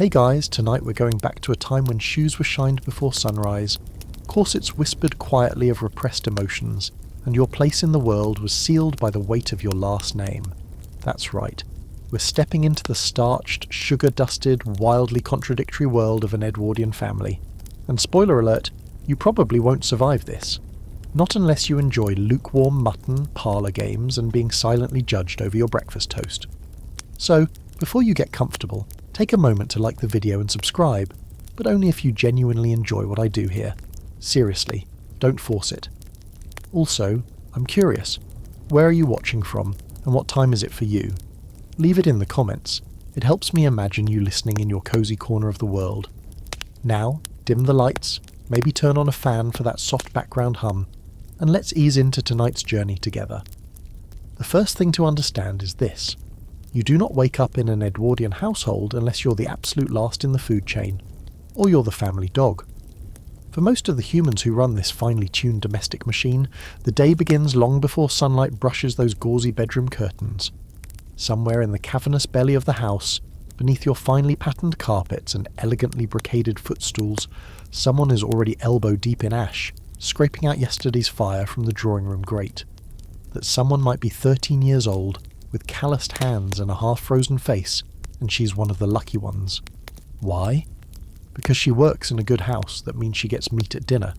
Hey guys, tonight we're going back to a time when shoes were shined before sunrise, corsets whispered quietly of repressed emotions, and your place in the world was sealed by the weight of your last name. That's right, we're stepping into the starched, sugar-dusted, wildly contradictory world of an Edwardian family. And spoiler alert, you probably won't survive this. Not unless you enjoy lukewarm mutton, parlor games, and being silently judged over your breakfast toast. So, before you get comfortable, take a moment to like the video and subscribe, but only if you genuinely enjoy what I do here. Seriously, don't force it. Also, I'm curious, where are you watching from, and what time is it for you? Leave it in the comments. It helps me imagine you listening in your cozy corner of the world. Now, dim the lights, maybe turn on a fan for that soft background hum, and let's ease into tonight's journey together. The first thing to understand is this. You do not wake up in an Edwardian household unless you're the absolute last in the food chain, or you're the family dog. For most of the humans who run this finely tuned domestic machine, the day begins long before sunlight brushes those gauzy bedroom curtains. Somewhere in the cavernous belly of the house, beneath your finely patterned carpets and elegantly brocaded footstools, someone is already elbow deep in ash, scraping out yesterday's fire from the drawing room grate. That someone might be 13 years old, with calloused hands and a half-frozen face, and she's one of the lucky ones. Why? Because she works in a good house that means she gets meat at dinner.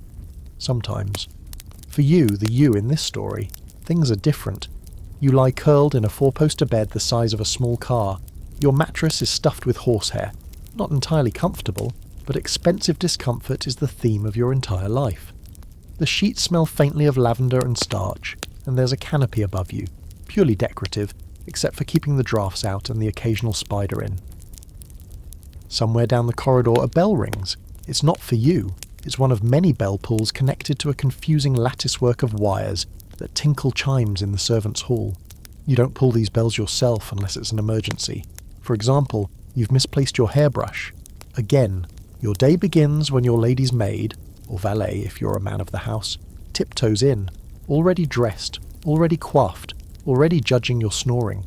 Sometimes. For you, the you in this story, things are different. You lie curled in a four-poster bed the size of a small car. Your mattress is stuffed with horsehair. Not entirely comfortable, but expensive discomfort is the theme of your entire life. The sheets smell faintly of lavender and starch, and there's a canopy above you, purely decorative, except for keeping the drafts out and the occasional spider in. Somewhere down the corridor a bell rings. It's not for you. It's one of many bell pulls connected to a confusing latticework of wires that tinkle chimes in the servants' hall. You don't pull these bells yourself unless it's an emergency. For example, you've misplaced your hairbrush. Again, your day begins when your lady's maid, or valet if you're a man of the house, tiptoes in, already dressed, already coiffed, already judging your snoring.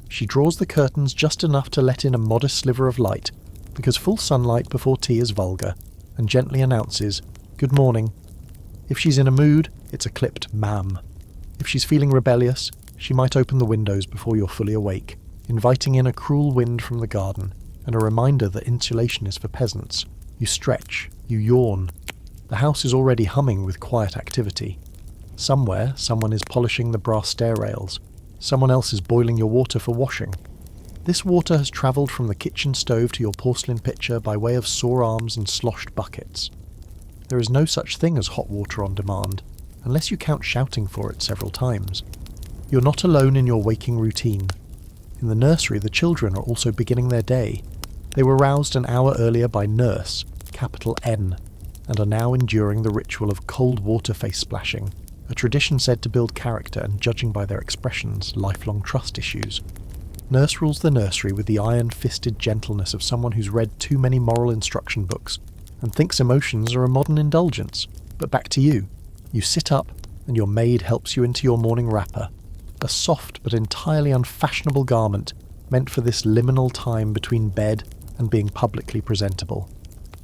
She draws the curtains just enough to let in a modest sliver of light, because full sunlight before tea is vulgar, and gently announces, "Good morning." If she's in a mood, it's a clipped "ma'am." If she's feeling rebellious, she might open the windows before you're fully awake, inviting in a cruel wind from the garden, and a reminder that insulation is for peasants. You stretch, you yawn. The house is already humming with quiet activity. Somewhere, someone is polishing the brass stair rails. Someone else is boiling your water for washing. This water has travelled from the kitchen stove to your porcelain pitcher by way of sore arms and sloshed buckets. There is no such thing as hot water on demand, unless you count shouting for it several times. You're not alone in your waking routine. In the nursery, the children are also beginning their day. They were roused an hour earlier by nurse, capital N, and are now enduring the ritual of cold water face splashing, a tradition said to build character and, judging by their expressions, lifelong trust issues. Nurse rules the nursery with the iron-fisted gentleness of someone who's read too many moral instruction books, and thinks emotions are a modern indulgence. But back to you. You sit up, and your maid helps you into your morning wrapper, a soft but entirely unfashionable garment meant for this liminal time between bed and being publicly presentable.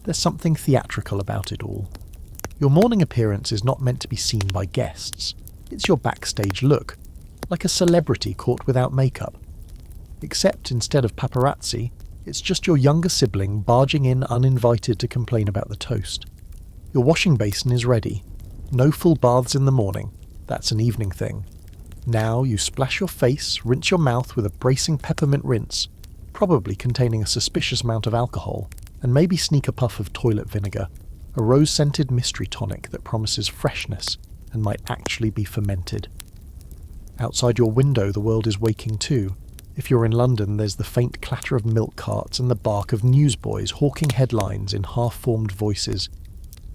There's something theatrical about it all. Your morning appearance is not meant to be seen by guests. It's your backstage look, like a celebrity caught without makeup. Except instead of paparazzi, it's just your younger sibling barging in uninvited to complain about the toast. Your washing basin is ready. No full baths in the morning. That's an evening thing. Now you splash your face, rinse your mouth with a bracing peppermint rinse, probably containing a suspicious amount of alcohol, and maybe sneak a puff of toilet vinegar, a rose-scented mystery tonic that promises freshness and might actually be fermented. Outside your window the world is waking too. If you're in London, there's the faint clatter of milk carts and the bark of newsboys hawking headlines in half-formed voices.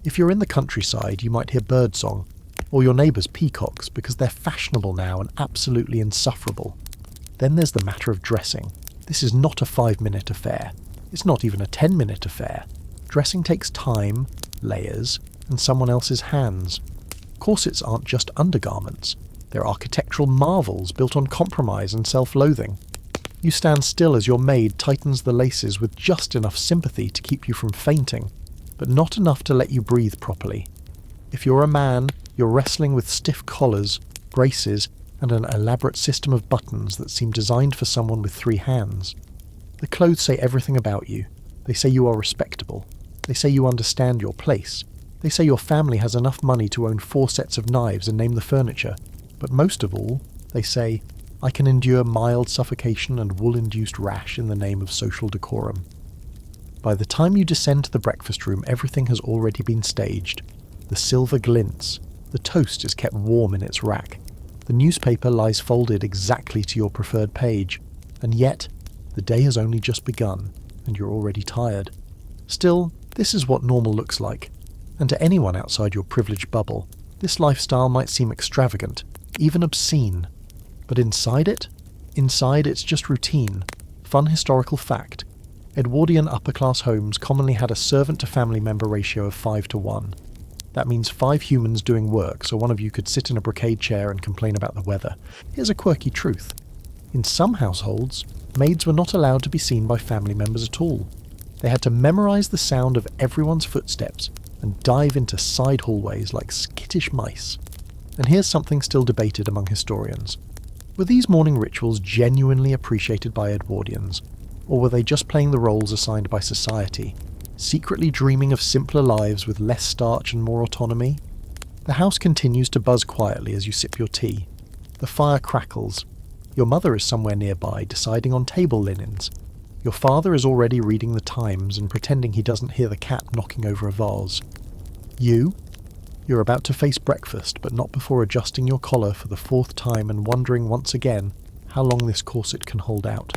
If you're in the countryside, you might hear birdsong, or your neighbours' peacocks, because they're fashionable now and absolutely insufferable. Then there's the matter of dressing. This is not a 5-minute affair. It's not even a 10-minute affair. Dressing takes time, layers, and someone else's hands. Corsets aren't just undergarments. They're architectural marvels built on compromise and self-loathing. You stand still as your maid tightens the laces with just enough sympathy to keep you from fainting, but not enough to let you breathe properly. If you're a man, you're wrestling with stiff collars, braces, and an elaborate system of buttons that seem designed for someone with 3 hands. The clothes say everything about you. They say you are respectable. They say you understand your place. They say your family has enough money to own 4 sets of knives and name the furniture. But most of all, they say, I can endure mild suffocation and wool-induced rash in the name of social decorum. By the time you descend to the breakfast room, everything has already been staged. The silver glints. The toast is kept warm in its rack. The newspaper lies folded exactly to your preferred page. And yet, the day has only just begun, and you're already tired. Still, this is what normal looks like. And to anyone outside your privileged bubble, this lifestyle might seem extravagant, even obscene. But inside it's just routine. Fun historical fact. Edwardian upper-class homes commonly had a servant-to-family member ratio of 5-to-1. That means 5 humans doing work, so one of you could sit in a brocade chair and complain about the weather. Here's a quirky truth. In some households, maids were not allowed to be seen by family members at all. They had to memorize the sound of everyone's footsteps and dive into side hallways like skittish mice. And here's something still debated among historians. Were these morning rituals genuinely appreciated by Edwardians, or were they just playing the roles assigned by society, secretly dreaming of simpler lives with less starch and more autonomy? The house continues to buzz quietly as you sip your tea. The fire crackles. Your mother is somewhere nearby, deciding on table linens. Your father is already reading the Times and pretending he doesn't hear the cat knocking over a vase. You're about to face breakfast, but not before adjusting your collar for the 4th time and wondering once again how long this corset can hold out.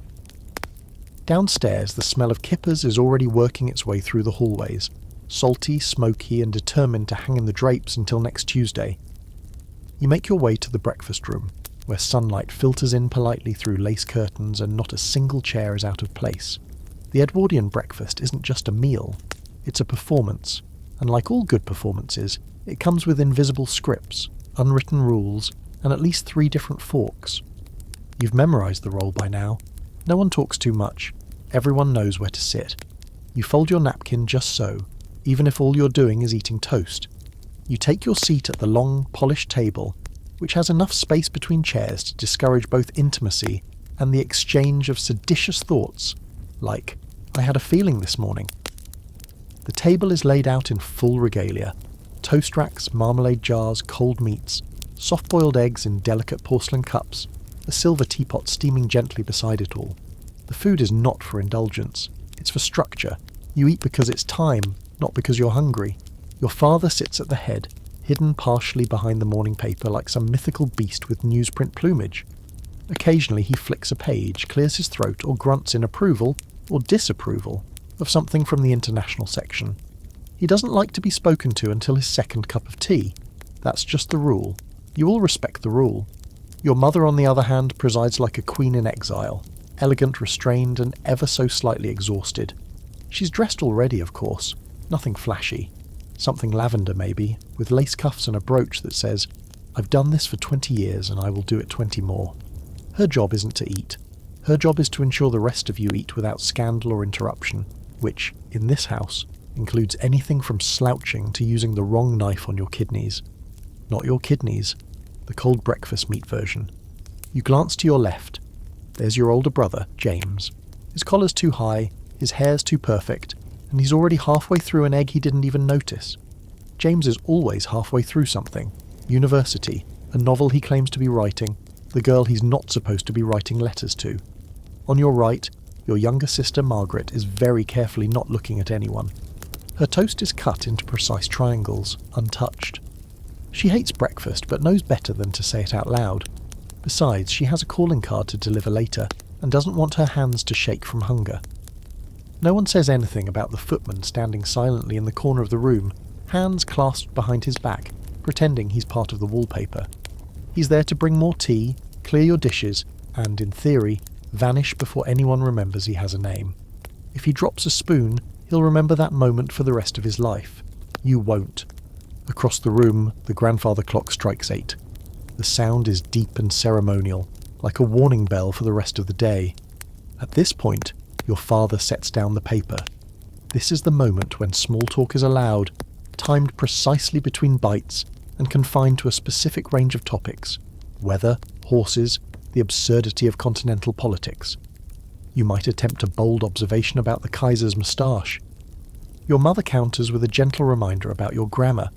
Downstairs, the smell of kippers is already working its way through the hallways, salty, smoky, and determined to hang in the drapes until next Tuesday. You make your way to the breakfast room, where sunlight filters in politely through lace curtains and not a single chair is out of place. The Edwardian breakfast isn't just a meal, it's a performance, and like all good performances, it comes with invisible scripts, unwritten rules, and at least 3 different forks. You've memorized the role by now. No one talks too much. Everyone knows where to sit. You fold your napkin just so, even if all you're doing is eating toast. You take your seat at the long, polished table, which has enough space between chairs to discourage both intimacy and the exchange of seditious thoughts, like, I had a feeling this morning. The table is laid out in full regalia. Toast racks, marmalade jars, cold meats, soft-boiled eggs in delicate porcelain cups, a silver teapot steaming gently beside it all. The food is not for indulgence. It's for structure. You eat because it's time, not because you're hungry. Your father sits at the head, hidden partially behind the morning paper like some mythical beast with newsprint plumage. Occasionally he flicks a page, clears his throat, or grunts in approval, or disapproval, of something from the international section. He doesn't like to be spoken to until his 2nd cup of tea. That's just the rule. You all respect the rule. Your mother, on the other hand, presides like a queen in exile, elegant, restrained, and ever so slightly exhausted. She's dressed already, of course. Nothing flashy. Something lavender, maybe, with lace cuffs and a brooch that says, I've done this for 20 years and I will do it 20 more. Her job isn't to eat. Her job is to ensure the rest of you eat without scandal or interruption, which, in this house, includes anything from slouching to using the wrong knife on your kidneys. Not your kidneys, the cold breakfast meat version. You glance to your left. There's your older brother, James. His collar's too high, his hair's too perfect, and he's already halfway through an egg he didn't even notice. James is always halfway through something. University, a novel he claims to be writing, the girl he's not supposed to be writing letters to. On your right, your younger sister Margaret is very carefully not looking at anyone. Her toast is cut into precise triangles, untouched. She hates breakfast, but knows better than to say it out loud. Besides, she has a calling card to deliver later, and doesn't want her hands to shake from hunger. No one says anything about the footman standing silently in the corner of the room, hands clasped behind his back, pretending he's part of the wallpaper. He's there to bring more tea, clear your dishes, and, in theory, vanish before anyone remembers he has a name. If he drops a spoon, he'll remember that moment for the rest of his life. You won't. Across the room, the grandfather clock strikes 8. The sound is deep and ceremonial, like a warning bell for the rest of the day. At this point, your father sets down the paper. This is the moment when small talk is allowed, timed precisely between bites and confined to a specific range of topics: weather, horses, the absurdity of continental politics. You might attempt a bold observation about the Kaiser's moustache. Your mother counters with a gentle reminder about your grammar.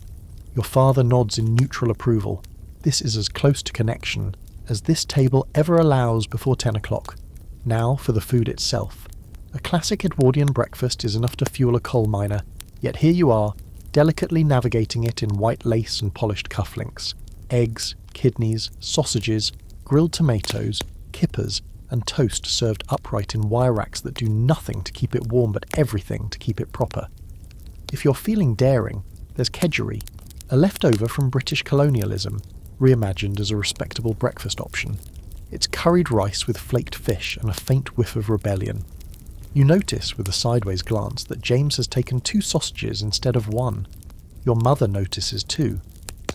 Your father nods in neutral approval. This is as close to connection as this table ever allows before 10 o'clock. Now for the food itself. A classic Edwardian breakfast is enough to fuel a coal miner, yet here you are, delicately navigating it in white lace and polished cufflinks. Eggs, kidneys, sausages, grilled tomatoes, kippers, and toast served upright in wire racks that do nothing to keep it warm but everything to keep it proper. If you're feeling daring, there's kedgeree, a leftover from British colonialism, reimagined as a respectable breakfast option. It's curried rice with flaked fish and a faint whiff of rebellion. You notice, with a sideways glance, that James has taken 2 sausages instead of 1. Your mother notices too.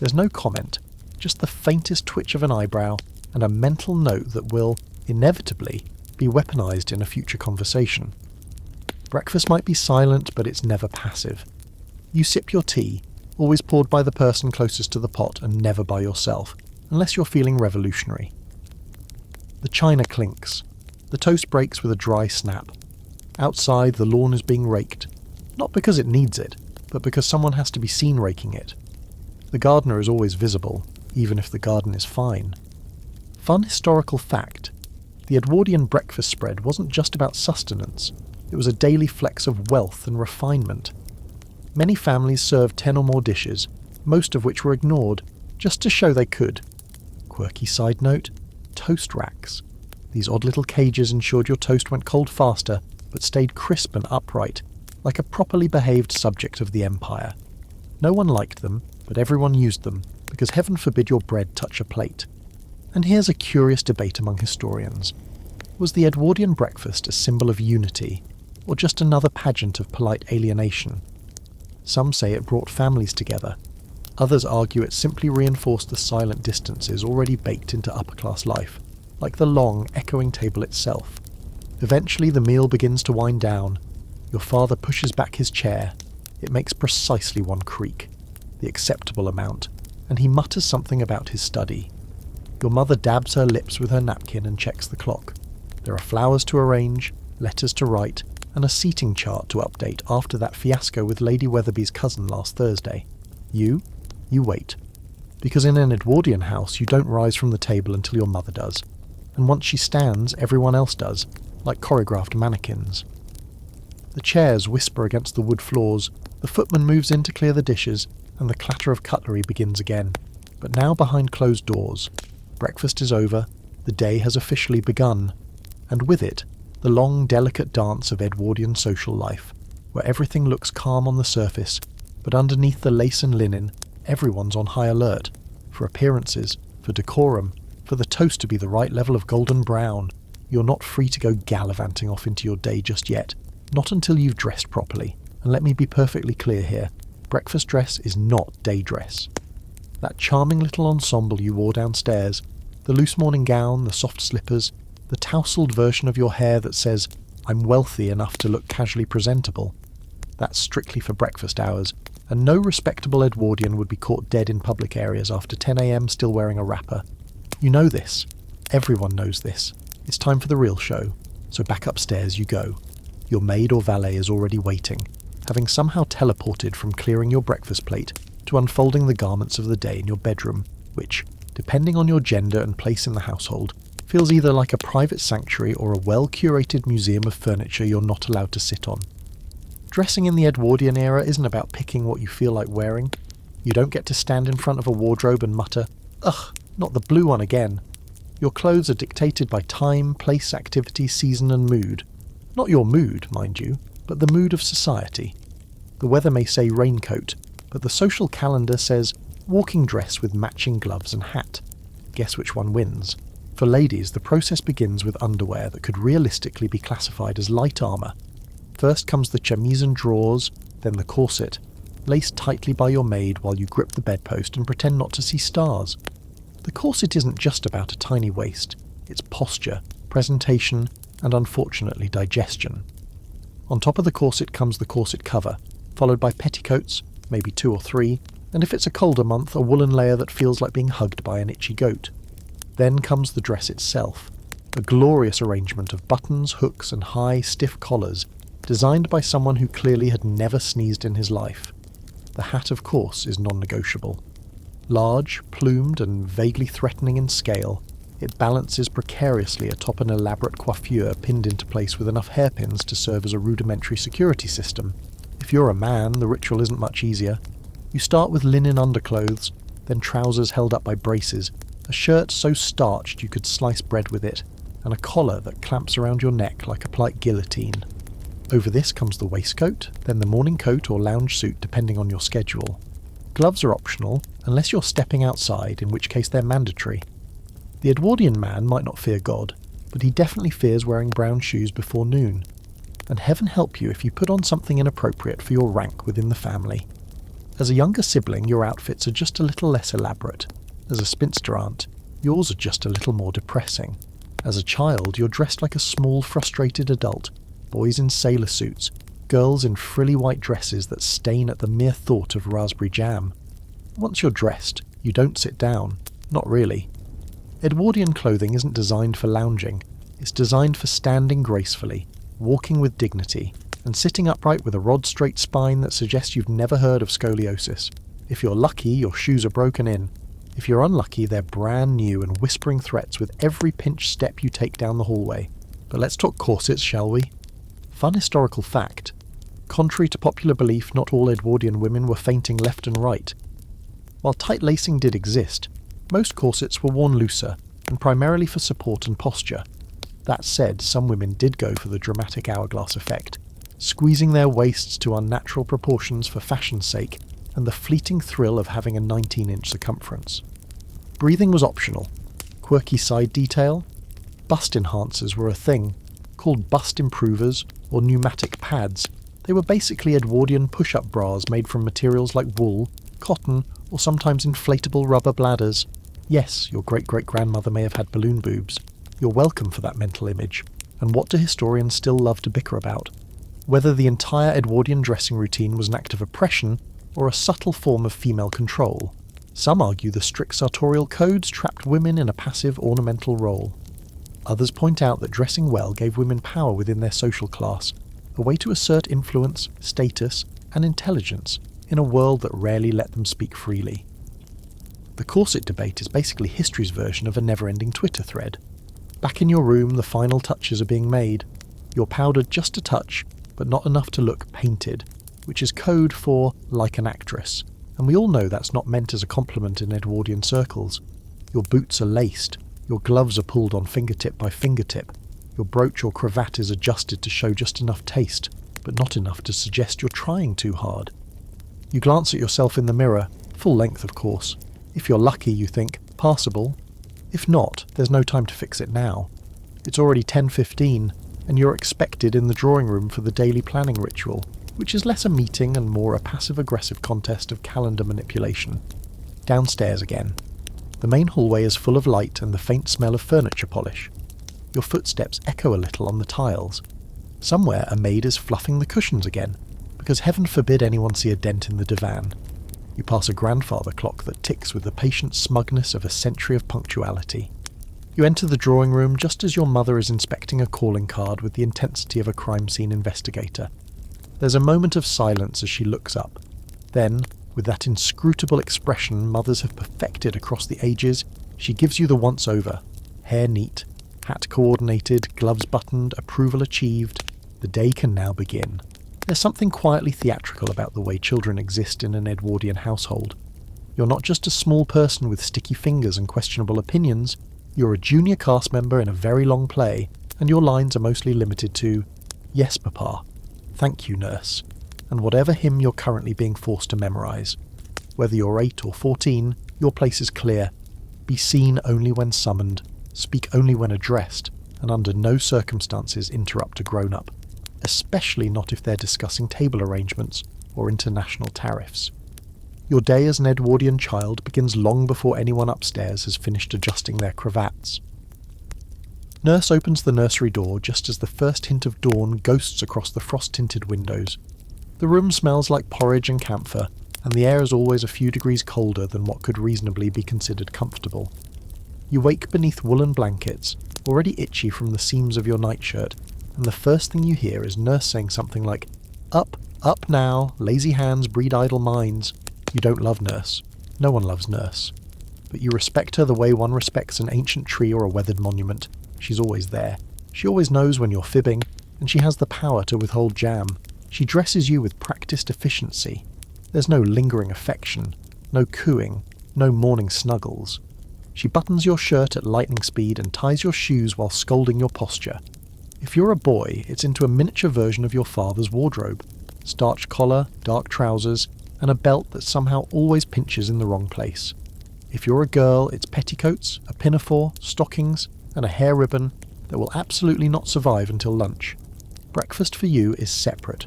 There's no comment, just the faintest twitch of an eyebrow and a mental note that will, inevitably, be weaponized in a future conversation. Breakfast might be silent, but it's never passive. You sip your tea, always poured by the person closest to the pot and never by yourself, unless you're feeling revolutionary. The china clinks. The toast breaks with a dry snap. Outside, the lawn is being raked, not because it needs it, but because someone has to be seen raking it. The gardener is always visible, even if the garden is fine. Fun historical fact: the Edwardian breakfast spread wasn't just about sustenance, it was a daily flex of wealth and refinement. Many families served 10 or more dishes, most of which were ignored, just to show they could. Quirky side note: toast racks. These odd little cages ensured your toast went cold faster, but stayed crisp and upright, like a properly behaved subject of the empire. No one liked them, but everyone used them, because heaven forbid your bread touch a plate. And here's a curious debate among historians. Was the Edwardian breakfast a symbol of unity, or just another pageant of polite alienation? Some say it brought families together. Others argue it simply reinforced the silent distances already baked into upper-class life, like the long, echoing table itself. Eventually the meal begins to wind down. Your father pushes back his chair. It makes precisely 1 creak, the acceptable amount, and he mutters something about his study. Your mother dabs her lips with her napkin and checks the clock. There are flowers to arrange, letters to write, and a seating chart to update after that fiasco with Lady Weatherby's cousin last Thursday. You wait. Because in an Edwardian house you don't rise from the table until your mother does, and once she stands, everyone else does, like choreographed mannequins. The chairs whisper against the wood floors, the footman moves in to clear the dishes, and the clatter of cutlery begins again, but now behind closed doors. Breakfast is over, the day has officially begun, and with it, the long, delicate dance of Edwardian social life, where everything looks calm on the surface, but underneath the lace and linen, everyone's on high alert, for appearances, for decorum, for the toast to be the right level of golden brown. You're not free to go gallivanting off into your day just yet, not until you've dressed properly, and let me be perfectly clear here, breakfast dress is not day dress. That charming little ensemble you wore downstairs, the loose morning gown, the soft slippers, the tousled version of your hair that says, "I'm wealthy enough to look casually presentable," that's strictly for breakfast hours, and no respectable Edwardian would be caught dead in public areas after 10 a.m. still wearing a wrapper. You know this. Everyone knows this. It's time for the real show, so back upstairs you go. Your maid or valet is already waiting, having somehow teleported from clearing your breakfast plate to unfolding the garments of the day in your bedroom, which, depending on your gender and place in the household, feels either like a private sanctuary or a well-curated museum of furniture you're not allowed to sit on. Dressing in the Edwardian era isn't about picking what you feel like wearing. You don't get to stand in front of a wardrobe and mutter, "Ugh, not the blue one again." Your clothes are dictated by time, place, activity, season and mood. Not your mood, mind you, but the mood of society. The weather may say raincoat, but the social calendar says walking dress with matching gloves and hat. Guess which one wins? For ladies, the process begins with underwear that could realistically be classified as light armour. First comes the chemise and drawers, then the corset, laced tightly by your maid while you grip the bedpost and pretend not to see stars. The corset isn't just about a tiny waist, it's posture, presentation, and unfortunately digestion. On top of the corset comes the corset cover, followed by petticoats, maybe 2 or 3, and if it's a colder month, a woolen layer that feels like being hugged by an itchy goat. Then comes the dress itself, a glorious arrangement of buttons, hooks and high, stiff collars, designed by someone who clearly had never sneezed in his life. The hat, of course, is non-negotiable. Large, plumed and vaguely threatening in scale, it balances precariously atop an elaborate coiffure pinned into place with enough hairpins to serve as a rudimentary security system. If you're a man, the ritual isn't much easier. You start with linen underclothes, then trousers held up by braces, a shirt so starched you could slice bread with it, and a collar that clamps around your neck like a polite guillotine. Over this comes the waistcoat, then the morning coat or lounge suit depending on your schedule. Gloves are optional, unless you're stepping outside, in which case they're mandatory. The Edwardian man might not fear God, but he definitely fears wearing brown shoes before noon. And heaven help you if you put on something inappropriate for your rank within the family. As a younger sibling, your outfits are just a little less elaborate. As a spinster aunt, yours are just a little more depressing. As a child, you're dressed like a small, frustrated adult, boys in sailor suits, girls in frilly white dresses that stain at the mere thought of raspberry jam. Once you're dressed, you don't sit down. Not really. Edwardian clothing isn't designed for lounging. It's designed for standing gracefully, walking with dignity, and sitting upright with a rod-straight spine that suggests you've never heard of scoliosis. If you're lucky, your shoes are broken in. If you're unlucky, they're brand new and whispering threats with every pinched step you take down the hallway. But let's talk corsets, shall we? Fun historical fact. Contrary to popular belief, not all Edwardian women were fainting left and right. While tight lacing did exist, most corsets were worn looser, and primarily for support and posture. That said, some women did go for the dramatic hourglass effect, squeezing their waists to unnatural proportions for fashion's sake, and the fleeting thrill of having a 19-inch circumference. Breathing was optional. Quirky side detail? Bust enhancers were a thing, called bust improvers or pneumatic pads. They were basically Edwardian push-up bras made from materials like wool, cotton, or sometimes inflatable rubber bladders. Yes, your great-great-grandmother may have had balloon boobs. You're welcome for that mental image. And what do historians still love to bicker about? Whether the entire Edwardian dressing routine was an act of oppression or a subtle form of female control. Some argue the strict sartorial codes trapped women in a passive ornamental role. Others point out that dressing well gave women power within their social class, a way to assert influence, status, and intelligence in a world that rarely let them speak freely. The corset debate is basically history's version of a never-ending Twitter thread. Back in your room, the final touches are being made. You're powdered just a touch, but not enough to look painted, which is code for like an actress, and we all know that's not meant as a compliment in Edwardian circles. Your boots are laced, your gloves are pulled on fingertip by fingertip, your brooch or cravat is adjusted to show just enough taste, but not enough to suggest you're trying too hard. You glance at yourself in the mirror, full length of course. If you're lucky, you think, passable. If not, there's no time to fix it now. It's already 10:15, and you're expected in the drawing room for the daily planning ritual, which is less a meeting and more a passive-aggressive contest of calendar manipulation. Downstairs again. The main hallway is full of light and the faint smell of furniture polish. Your footsteps echo a little on the tiles. Somewhere a maid is fluffing the cushions again, because heaven forbid anyone see a dent in the divan. You pass a grandfather clock that ticks with the patient smugness of a century of punctuality. You enter the drawing room just as your mother is inspecting a calling card with the intensity of a crime scene investigator. There's a moment of silence as she looks up. Then, with that inscrutable expression mothers have perfected across the ages, she gives you the once-over. Hair neat, hat coordinated, gloves buttoned, approval achieved. The day can now begin. There's something quietly theatrical about the way children exist in an Edwardian household. You're not just a small person with sticky fingers and questionable opinions, you're a junior cast member in a very long play, and your lines are mostly limited to, "Yes, Papa," "Thank you, nurse," and whatever hymn you're currently being forced to memorise. Whether you're 8 or 14, your place is clear. Be seen only when summoned, speak only when addressed, and under no circumstances interrupt a grown-up, especially not if they're discussing table arrangements or international tariffs. Your day as an Edwardian child begins long before anyone upstairs has finished adjusting their cravats. Nurse opens the nursery door just as the first hint of dawn ghosts across the frost-tinted windows. The room smells like porridge and camphor, and the air is always a few degrees colder than what could reasonably be considered comfortable. You wake beneath woolen blankets, already itchy from the seams of your nightshirt, and the first thing you hear is Nurse saying something like, "Up, up now, lazy hands breed idle minds." You don't love Nurse. No one loves Nurse. But you respect her the way one respects an ancient tree or a weathered monument. She's always there. She always knows when you're fibbing, and she has the power to withhold jam. She dresses you with practiced efficiency. There's no lingering affection, no cooing, no morning snuggles. She buttons your shirt at lightning speed and ties your shoes while scolding your posture. If you're a boy, it's into a miniature version of your father's wardrobe. Starched collar, dark trousers, and a belt that somehow always pinches in the wrong place. If you're a girl, it's petticoats, a pinafore, stockings, and a hair ribbon that will absolutely not survive until lunch. Breakfast for you is separate.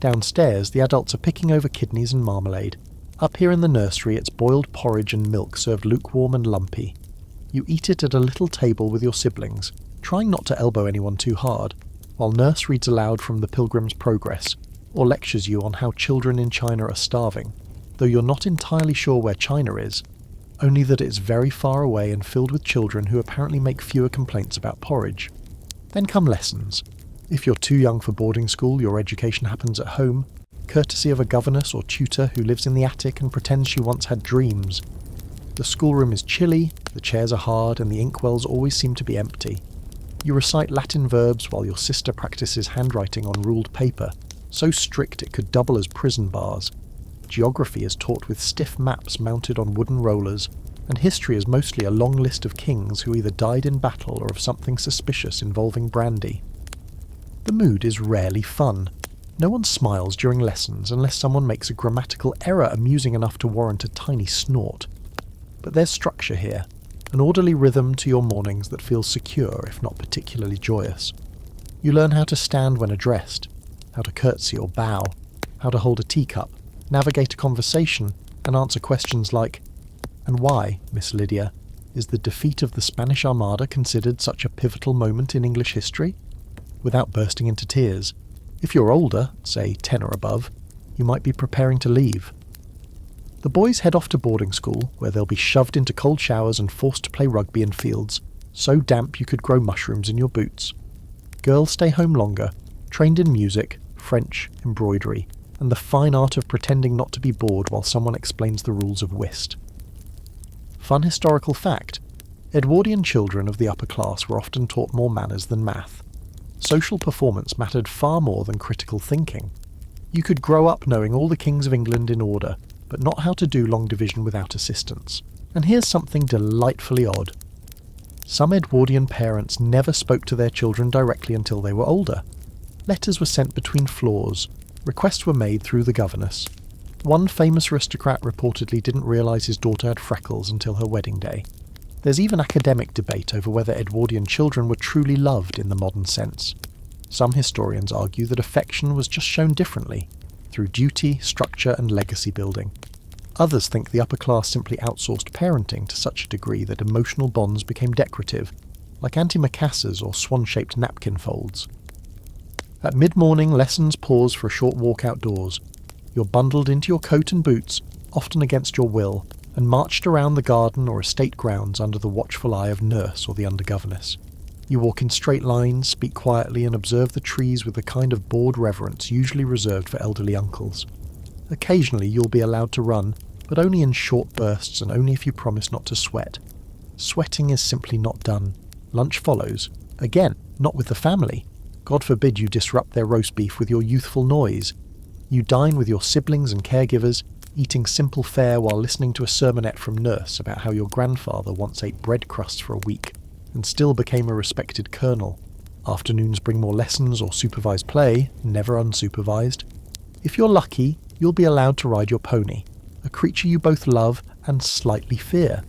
Downstairs, the adults are picking over kidneys and marmalade. Up here in the nursery, it's boiled porridge and milk served lukewarm and lumpy. You eat it at a little table with your siblings, trying not to elbow anyone too hard, while Nurse reads aloud from the Pilgrim's Progress, or lectures you on how children in China are starving, though you're not entirely sure where China is, only that it's very far away and filled with children who apparently make fewer complaints about porridge. Then come lessons. If you're too young for boarding school, your education happens at home, courtesy of a governess or tutor who lives in the attic and pretends she once had dreams. The schoolroom is chilly, the chairs are hard, and the inkwells always seem to be empty. You recite Latin verbs while your sister practices handwriting on ruled paper, so strict it could double as prison bars. Geography is taught with stiff maps mounted on wooden rollers, and history is mostly a long list of kings who either died in battle or of something suspicious involving brandy. The mood is rarely fun. No one smiles during lessons unless someone makes a grammatical error amusing enough to warrant a tiny snort. But there's structure here, an orderly rhythm to your mornings that feels secure if not particularly joyous. You learn how to stand when addressed, how to curtsy or bow, how to hold a teacup, navigate a conversation, and answer questions like, "And why, Miss Lydia, is the defeat of the Spanish Armada considered such a pivotal moment in English history?" without bursting into tears. If you're older, say 10 or above, you might be preparing to leave. The boys head off to boarding school, where they'll be shoved into cold showers and forced to play rugby in fields, so damp you could grow mushrooms in your boots. Girls stay home longer, trained in music, French, embroidery, and the fine art of pretending not to be bored while someone explains the rules of whist. Fun historical fact: Edwardian children of the upper class were often taught more manners than math. Social performance mattered far more than critical thinking. You could grow up knowing all the kings of England in order, but not how to do long division without assistance. And here's something delightfully odd. Some Edwardian parents never spoke to their children directly until they were older. Letters were sent between floors. Requests were made through the governess. One famous aristocrat reportedly didn't realise his daughter had freckles until her wedding day. There's even academic debate over whether Edwardian children were truly loved in the modern sense. Some historians argue that affection was just shown differently, through duty, structure, and legacy building. Others think the upper class simply outsourced parenting to such a degree that emotional bonds became decorative, like antimacassars or swan-shaped napkin folds. At mid-morning, lessons pause for a short walk outdoors. You're bundled into your coat and boots, often against your will, and marched around the garden or estate grounds under the watchful eye of Nurse or the under-governess. You walk in straight lines, speak quietly, and observe the trees with the kind of bored reverence usually reserved for elderly uncles. Occasionally you'll be allowed to run, but only in short bursts and only if you promise not to sweat. Sweating is simply not done. Lunch follows. Again, not with the family. God forbid you disrupt their roast beef with your youthful noise. You dine with your siblings and caregivers, eating simple fare while listening to a sermonette from Nurse about how your grandfather once ate bread crusts for a week and still became a respected colonel. Afternoons bring more lessons or supervised play, never unsupervised. If you're lucky, you'll be allowed to ride your pony, a creature you both love and slightly fear.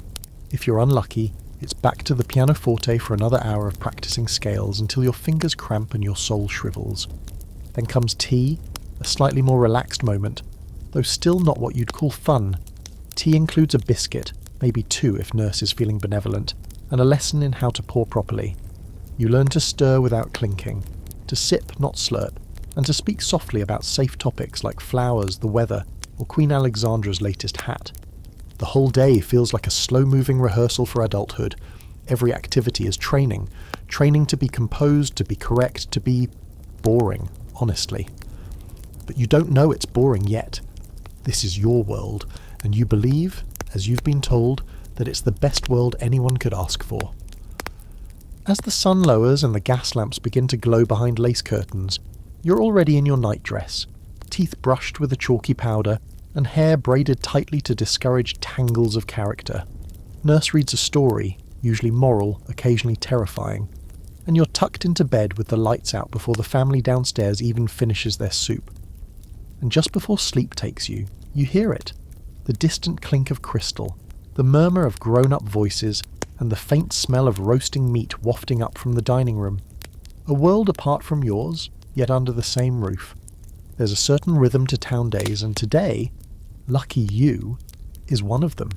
If you're unlucky, it's back to the pianoforte for another hour of practicing scales until your fingers cramp and your soul shrivels. Then comes tea, a slightly more relaxed moment, though still not what you'd call fun. Tea includes a biscuit, maybe two if Nurse is feeling benevolent, and a lesson in how to pour properly. You learn to stir without clinking, to sip, not slurp, and to speak softly about safe topics like flowers, the weather, or Queen Alexandra's latest hat. The whole day feels like a slow-moving rehearsal for adulthood. Every activity is training to be composed, to be correct, to be boring, honestly. But you don't know it's boring yet. This is your world, and you believe, as you've been told, that it's the best world anyone could ask for. As the sun lowers and the gas lamps begin to glow behind lace curtains, you're already in your nightdress, teeth brushed with a chalky powder, and hair braided tightly to discourage tangles of character. Nurse reads a story, usually moral, occasionally terrifying, and you're tucked into bed with the lights out before the family downstairs even finishes their soup. And just before sleep takes you, you hear it, the distant clink of crystal, the murmur of grown-up voices, and the faint smell of roasting meat wafting up from the dining room. A world apart from yours, yet under the same roof. There's a certain rhythm to town days, and today, lucky you, is one of them.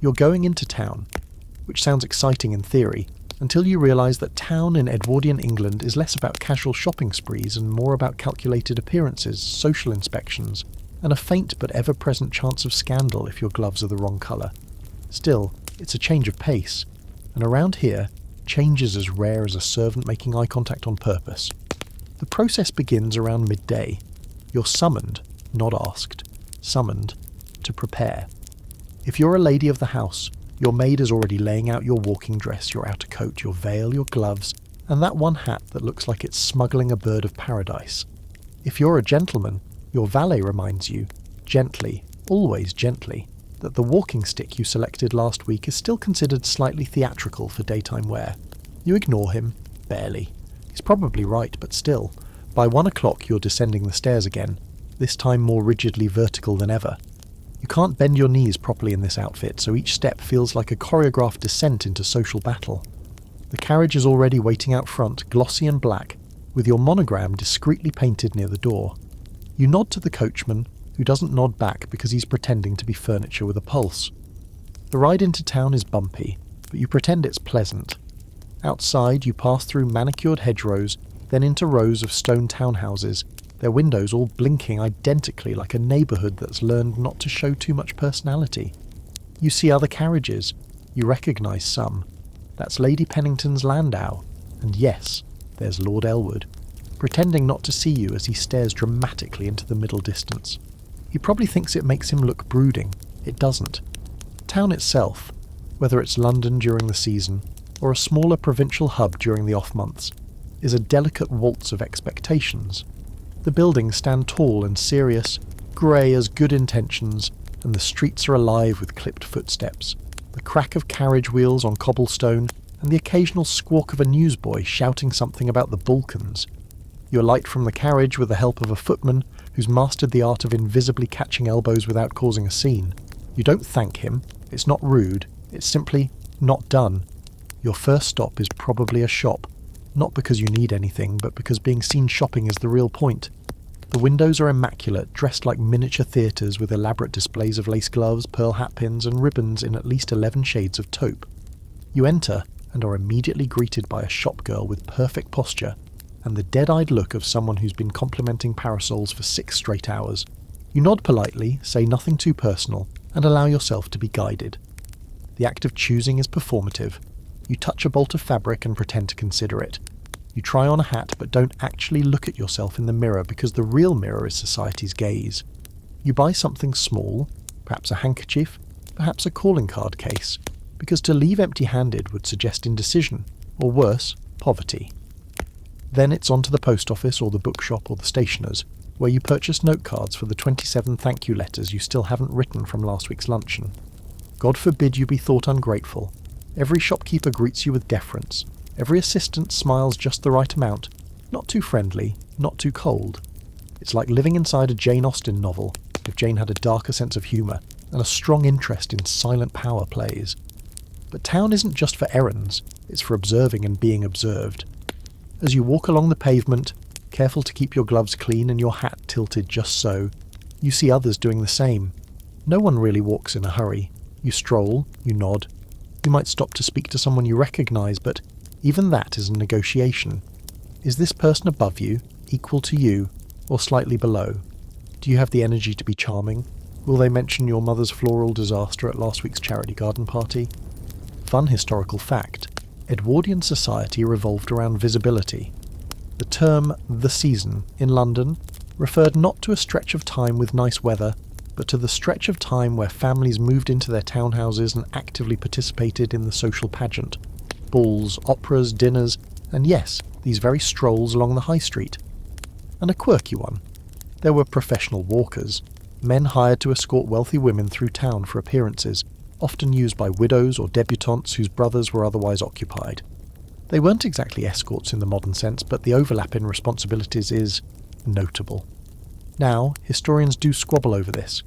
You're going into town, which sounds exciting in theory, until you realise that town in Edwardian England is less about casual shopping sprees and more about calculated appearances, social inspections, and a faint but ever-present chance of scandal if your gloves are the wrong colour. Still, it's a change of pace, and around here, change is as rare as a servant making eye contact on purpose. The process begins around midday. You're summoned, not asked, summoned, to prepare. If you're a lady of the house, your maid is already laying out your walking dress, your outer coat, your veil, your gloves, and that one hat that looks like it's smuggling a bird of paradise. If you're a gentleman, your valet reminds you, gently, always gently, that the walking stick you selected last week is still considered slightly theatrical for daytime wear. You ignore him, barely. He's probably right, but still. By 1 o'clock you're descending the stairs again, this time more rigidly vertical than ever. You can't bend your knees properly in this outfit, so each step feels like a choreographed descent into social battle. The carriage is already waiting out front, glossy and black, with your monogram discreetly painted near the door. You nod to the coachman, who doesn't nod back because he's pretending to be furniture with a pulse. The ride into town is bumpy, but you pretend it's pleasant. Outside you pass through manicured hedgerows, then into rows of stone townhouses, their windows all blinking identically like a neighbourhood that's learned not to show too much personality. You see other carriages. You recognise some. That's Lady Pennington's landau. And yes, there's Lord Elwood, pretending not to see you as he stares dramatically into the middle distance. He probably thinks it makes him look brooding. It doesn't. Town itself, whether it's London during the season, or a smaller provincial hub during the off-months, is a delicate waltz of expectations. The buildings stand tall and serious, grey as good intentions, and the streets are alive with clipped footsteps, the crack of carriage wheels on cobblestone, and the occasional squawk of a newsboy shouting something about the Balkans. You alight from the carriage with the help of a footman who's mastered the art of invisibly catching elbows without causing a scene. You don't thank him. It's not rude. It's simply not done. Your first stop is probably a shop, not because you need anything, but because being seen shopping is the real point. The windows are immaculate, dressed like miniature theatres with elaborate displays of lace gloves, pearl hatpins, and ribbons in at least 11 shades of taupe. You enter and are immediately greeted by a shop girl with perfect posture and the dead-eyed look of someone who's been complimenting parasols for 6 straight hours. You nod politely, say nothing too personal, and allow yourself to be guided. The act of choosing is performative. You touch a bolt of fabric and pretend to consider it. You try on a hat but don't actually look at yourself in the mirror because the real mirror is society's gaze. You buy something small, perhaps a handkerchief, perhaps a calling card case, because to leave empty-handed would suggest indecision, or worse, poverty. Then it's on to the post office or the bookshop or the stationer's, where you purchase note cards for the 27 thank you letters you still haven't written from last week's luncheon. God forbid you be thought ungrateful. Every shopkeeper greets you with deference. Every assistant smiles just the right amount, not too friendly, not too cold. It's like living inside a Jane Austen novel, if Jane had a darker sense of humour and a strong interest in silent power plays. But town isn't just for errands, it's for observing and being observed. As you walk along the pavement, careful to keep your gloves clean and your hat tilted just so, you see others doing the same. No one really walks in a hurry. You stroll, you nod. You might stop to speak to someone you recognise, but Even that is a negotiation. Is this person above you, equal to you, or slightly below? Do you have the energy to be charming? Will they mention your mother's floral disaster at last week's charity garden party? Fun historical fact: Edwardian society revolved around visibility. The term "the season" in London referred not to a stretch of time with nice weather, but to the stretch of time where families moved into their townhouses and actively participated in the social pageant. Balls, operas, dinners, and yes, these very strolls along the high street. And a quirky one. There were professional walkers, men hired to escort wealthy women through town for appearances, often used by widows or debutantes whose brothers were otherwise occupied. They weren't exactly escorts in the modern sense, but the overlap in responsibilities is notable. Now, historians do squabble over this.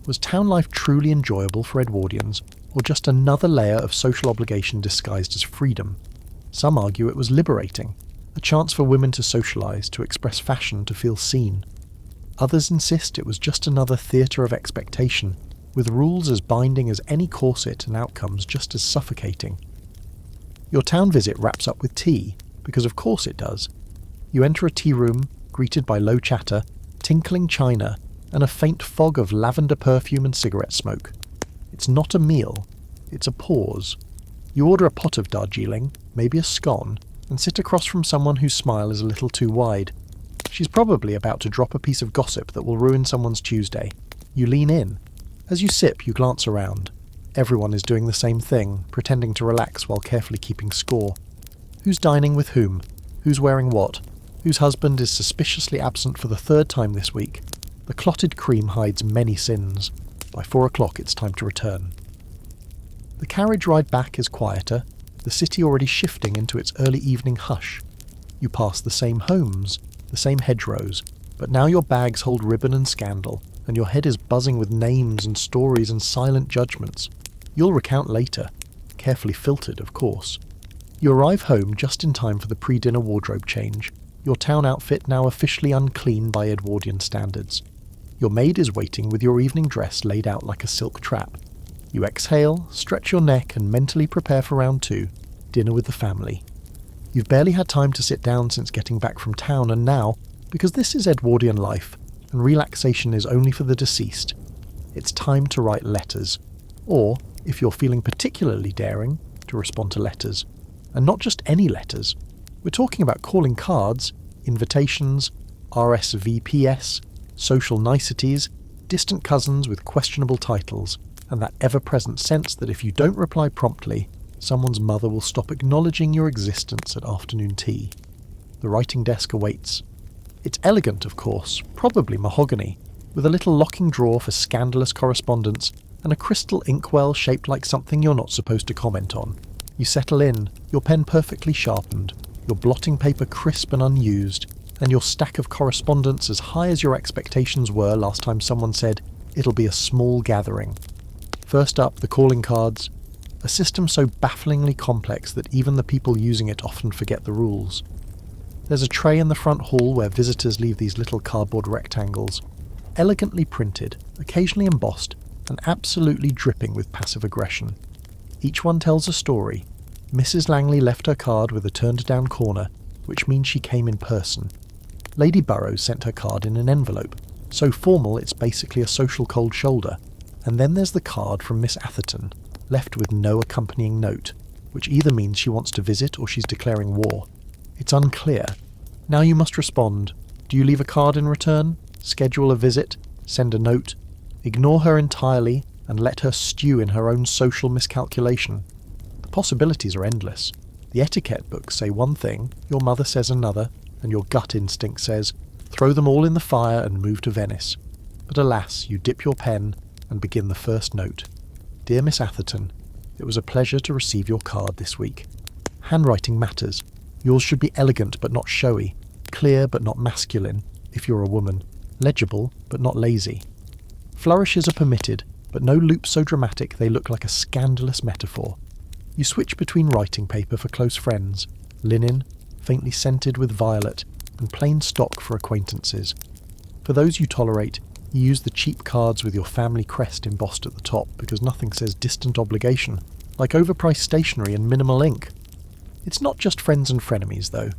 Was town life truly enjoyable for Edwardians, or just another layer of social obligation disguised as freedom? Some argue it was liberating, a chance for women to socialise, to express fashion, to feel seen. Others insist it was just another theatre of expectation, with rules as binding as any corset and outcomes just as suffocating. Your town visit wraps up with tea, because of course it does. You enter a tea room, greeted by low chatter, tinkling china, and a faint fog of lavender perfume and cigarette smoke. It's not a meal, it's a pause. You order a pot of Darjeeling, maybe a scone, and sit across from someone whose smile is a little too wide. She's probably about to drop a piece of gossip that will ruin someone's Tuesday. You lean in. As you sip, you glance around. Everyone is doing the same thing, pretending to relax while carefully keeping score. Who's dining with whom? Who's wearing what? Whose husband is suspiciously absent for the third time this week? The clotted cream hides many sins. By 4 o'clock it's time to return. The carriage ride back is quieter, the city already shifting into its early evening hush. You pass the same homes, the same hedgerows, but now your bags hold ribbon and scandal, and your head is buzzing with names and stories and silent judgments. You'll recount later, carefully filtered, of course. You arrive home just in time for the pre-dinner wardrobe change, your town outfit now officially unclean by Edwardian standards. Your maid is waiting with your evening dress laid out like a silk trap. You exhale, stretch your neck, and mentally prepare for round 2, dinner with the family. You've barely had time to sit down since getting back from town, and now, because this is Edwardian life, and relaxation is only for the deceased, it's time to write letters. Or, if you're feeling particularly daring, to respond to letters. And not just any letters. We're talking about calling cards, invitations, RSVPs, social niceties, distant cousins with questionable titles, and that ever-present sense that if you don't reply promptly, someone's mother will stop acknowledging your existence at afternoon tea. The writing desk awaits. It's elegant, of course, probably mahogany, with a little locking drawer for scandalous correspondence and a crystal inkwell shaped like something you're not supposed to comment on. You settle in, your pen perfectly sharpened, your blotting paper crisp and unused, and your stack of correspondence as high as your expectations were last time someone said, "It'll be a small gathering." First up, the calling cards, a system so bafflingly complex that even the people using it often forget the rules. There's a tray in the front hall where visitors leave these little cardboard rectangles, elegantly printed, occasionally embossed, and absolutely dripping with passive aggression. Each one tells a story. Mrs. Langley left her card with a turned-down corner, which means she came in person. Lady Burrows sent her card in an envelope, so formal it's basically a social cold shoulder. And then there's the card from Miss Atherton, left with no accompanying note, which either means she wants to visit or she's declaring war. It's unclear. Now you must respond. Do you leave a card in return? Schedule a visit? Send a note? Ignore her entirely and let her stew in her own social miscalculation? The possibilities are endless. The etiquette books say one thing, your mother says another, and your gut instinct says, throw them all in the fire and move to Venice. But alas, you dip your pen and begin the first note. Dear Miss Atherton, it was a pleasure to receive your card this week. Handwriting matters. Yours should be elegant but not showy, clear but not masculine, if you're a woman, legible but not lazy. Flourishes are permitted, but no loops so dramatic they look like a scandalous metaphor. You switch between writing paper for close friends, linen, faintly scented with violet, and plain stock for acquaintances. For those you tolerate, you use the cheap cards with your family crest embossed at the top because nothing says distant obligation, like overpriced stationery and minimal ink. It's not just friends and frenemies, though.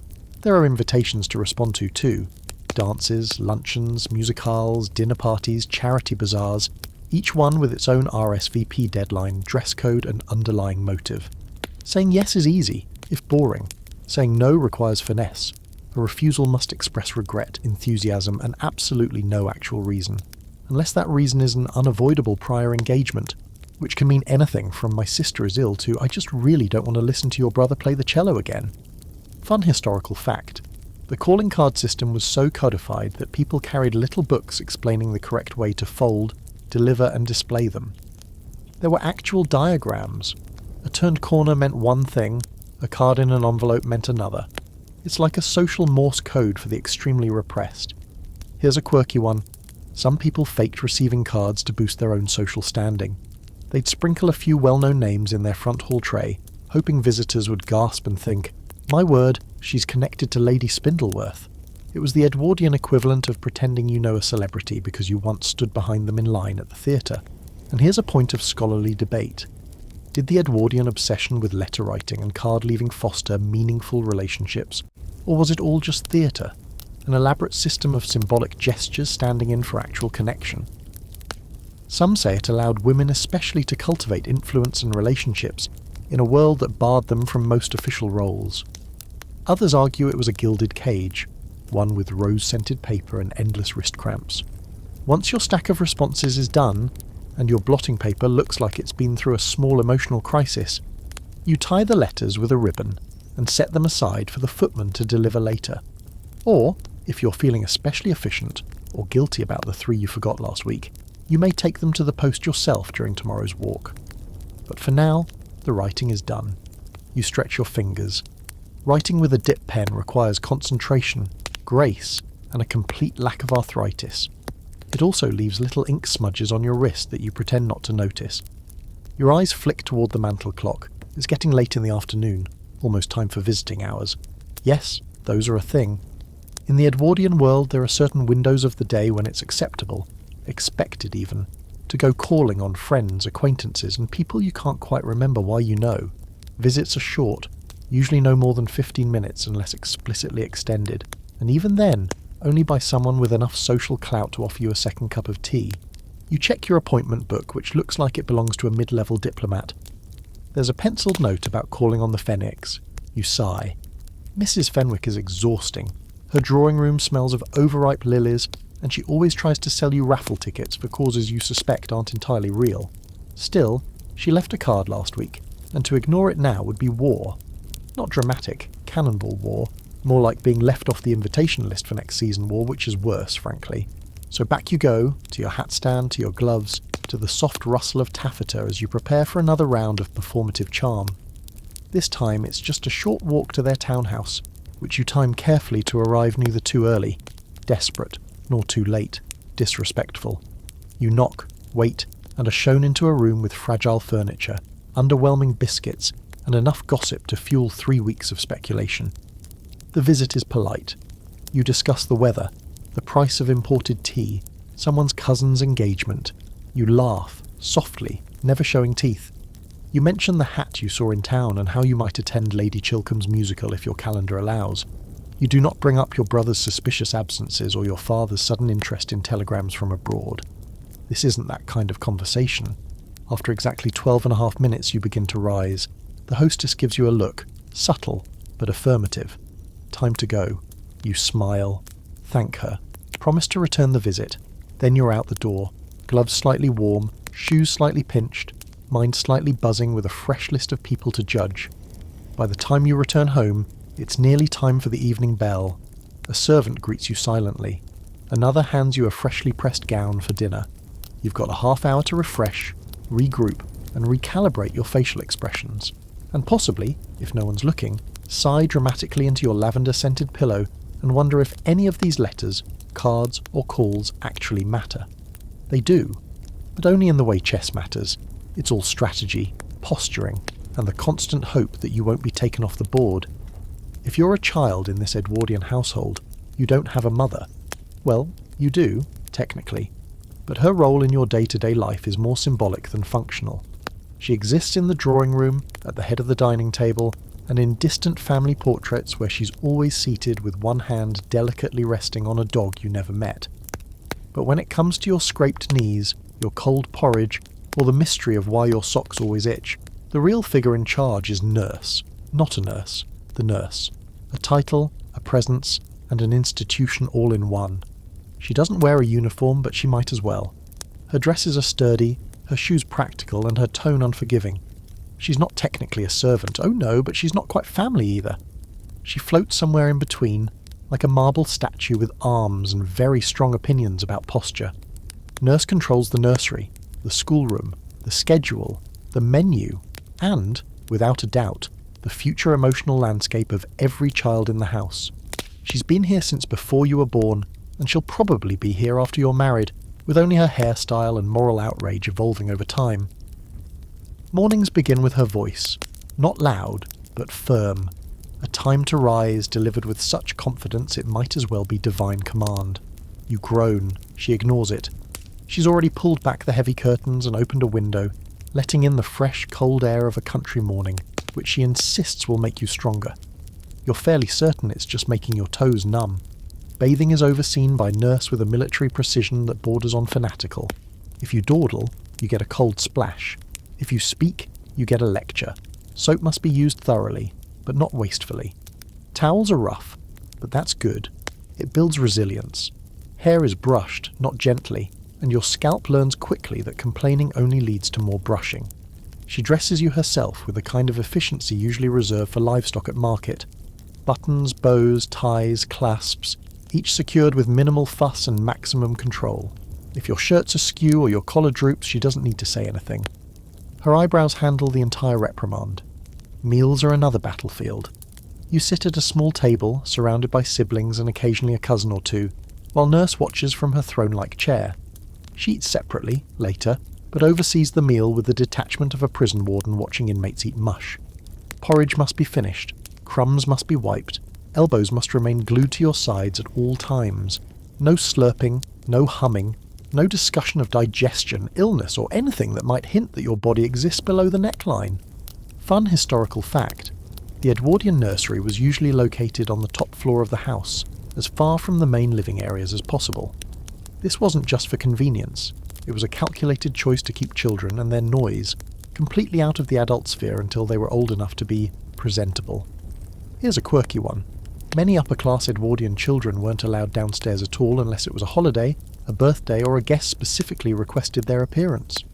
There are invitations to respond to, too. Dances, luncheons, musicales, dinner parties, charity bazaars, each one with its own RSVP deadline, dress code and underlying motive. Saying yes is easy, if boring. Saying no requires finesse. A refusal must express regret, enthusiasm, and absolutely no actual reason. Unless that reason is an unavoidable prior engagement, which can mean anything from "my sister is ill" to "I just really don't want to listen to your brother play the cello again." Fun historical fact. The calling card system was so codified that people carried little books explaining the correct way to fold, deliver and display them. There were actual diagrams. A turned corner meant one thing, a card in an envelope meant another. It's like a social Morse code for the extremely repressed. Here's a quirky one. Some people faked receiving cards to boost their own social standing. They'd sprinkle a few well-known names in their front hall tray, hoping visitors would gasp and think, "My word, she's connected to Lady Spindleworth." It was the Edwardian equivalent of pretending you know a celebrity because you once stood behind them in line at the theatre. And here's a point of scholarly debate. Did the Edwardian obsession with letter writing and card leaving foster meaningful relationships? Or was it all just theatre? An elaborate system of symbolic gestures standing in for actual connection? Some say it allowed women especially to cultivate influence and relationships in a world that barred them from most official roles. Others argue it was a gilded cage, one with rose-scented paper and endless wrist cramps. Once your stack of responses is done, and your blotting paper looks like it's been through a small emotional crisis, you tie the letters with a ribbon and set them aside for the footman to deliver later. Or, if you're feeling especially efficient, or guilty about the 3 you forgot last week, you may take them to the post yourself during tomorrow's walk. But for now, the writing is done. You stretch your fingers. Writing with a dip pen requires concentration, grace, and a complete lack of arthritis. It also leaves little ink smudges on your wrist that you pretend not to notice. Your eyes flick toward the mantel clock. It's getting late in the afternoon, almost time for visiting hours. Yes, those are a thing. In the Edwardian world, there are certain windows of the day when it's acceptable, expected even, to go calling on friends, acquaintances, and people you can't quite remember why you know. Visits are short, usually no more than 15 minutes unless explicitly extended, and even then, only by someone with enough social clout to offer you a second cup of tea. You check your appointment book, which looks like it belongs to a mid-level diplomat. There's a penciled note about calling on the Fenwicks. You sigh. Mrs. Fenwick is exhausting. Her drawing room smells of overripe lilies, and she always tries to sell you raffle tickets for causes you suspect aren't entirely real. Still, she left a card last week, and to ignore it now would be war. Not dramatic, cannonball war, more like being left off the invitation list for next season war, which is worse, frankly. So back you go, to your hat stand, to your gloves, to the soft rustle of taffeta as you prepare for another round of performative charm. This time it's just a short walk to their townhouse, which you time carefully to arrive neither too early, desperate, nor too late, disrespectful. You knock, wait, and are shown into a room with fragile furniture, underwhelming biscuits, and enough gossip to fuel 3 weeks of speculation. The visit is polite. You discuss the weather, the price of imported tea, someone's cousin's engagement. You laugh, softly, never showing teeth. You mention the hat you saw in town and how you might attend Lady Chilcomb's musical if your calendar allows. You do not bring up your brother's suspicious absences or your father's sudden interest in telegrams from abroad. This isn't that kind of conversation. After exactly 12.5 minutes you begin to rise. The hostess gives you a look, subtle, but affirmative. Time to go. You smile, thank her, promise to return the visit. Then you're out the door, gloves slightly warm, shoes slightly pinched, mind slightly buzzing with a fresh list of people to judge. By the time you return home, it's nearly time for the evening bell. A servant greets you silently. Another hands you a freshly pressed gown for dinner. You've got a half hour to refresh, regroup, and recalibrate your facial expressions. And possibly, if no one's looking, sigh dramatically into your lavender-scented pillow and wonder if any of these letters, cards, or calls actually matter. They do, but only in the way chess matters. It's all strategy, posturing, and the constant hope that you won't be taken off the board. If you're a child in this Edwardian household, you don't have a mother. Well, you do, technically, but her role in your day-to-day life is more symbolic than functional. She exists in the drawing room, at the head of the dining table, and in distant family portraits where she's always seated with one hand delicately resting on a dog you never met. But when it comes to your scraped knees, your cold porridge, or the mystery of why your socks always itch, the real figure in charge is nurse, not a nurse, the nurse. A title, a presence, and an institution all in one. She doesn't wear a uniform, but she might as well. Her dresses are sturdy, her shoes practical, and her tone unforgiving. She's not technically a servant, oh no, but she's not quite family either. She floats somewhere in between, like a marble statue with arms and very strong opinions about posture. Nurse controls the nursery, the schoolroom, the schedule, the menu, and, without a doubt, the future emotional landscape of every child in the house. She's been here since before you were born, and she'll probably be here after you're married, with only her hairstyle and moral outrage evolving over time. Mornings begin with her voice, not loud, but firm, a time to rise delivered with such confidence it might as well be divine command. You groan, she ignores it. She's already pulled back the heavy curtains and opened a window, letting in the fresh, cold air of a country morning, which she insists will make you stronger. You're fairly certain it's just making your toes numb. Bathing is overseen by nurse with a military precision that borders on fanatical. If you dawdle, you get a cold splash. If you speak, you get a lecture. Soap must be used thoroughly, but not wastefully. Towels are rough, but that's good. It builds resilience. Hair is brushed, not gently, and your scalp learns quickly that complaining only leads to more brushing. She dresses you herself with a kind of efficiency usually reserved for livestock at market. Buttons, bows, ties, clasps, each secured with minimal fuss and maximum control. If your shirt's askew or your collar droops, she doesn't need to say anything. Her eyebrows handle the entire reprimand. Meals are another battlefield. You sit at a small table, surrounded by siblings and occasionally a cousin or two, while nurse watches from her throne-like chair. She eats separately, later, but oversees the meal with the detachment of a prison warden watching inmates eat mush. Porridge must be finished, crumbs must be wiped, elbows must remain glued to your sides at all times. No slurping, no humming, no discussion of digestion, illness, or anything that might hint that your body exists below the neckline. Fun historical fact: the Edwardian nursery was usually located on the top floor of the house, as far from the main living areas as possible. This wasn't just for convenience. It was a calculated choice to keep children and their noise completely out of the adult sphere until they were old enough to be presentable. Here's a quirky one. Many upper-class Edwardian children weren't allowed downstairs at all unless it was a holiday, a birthday, or a guest specifically requested their appearance.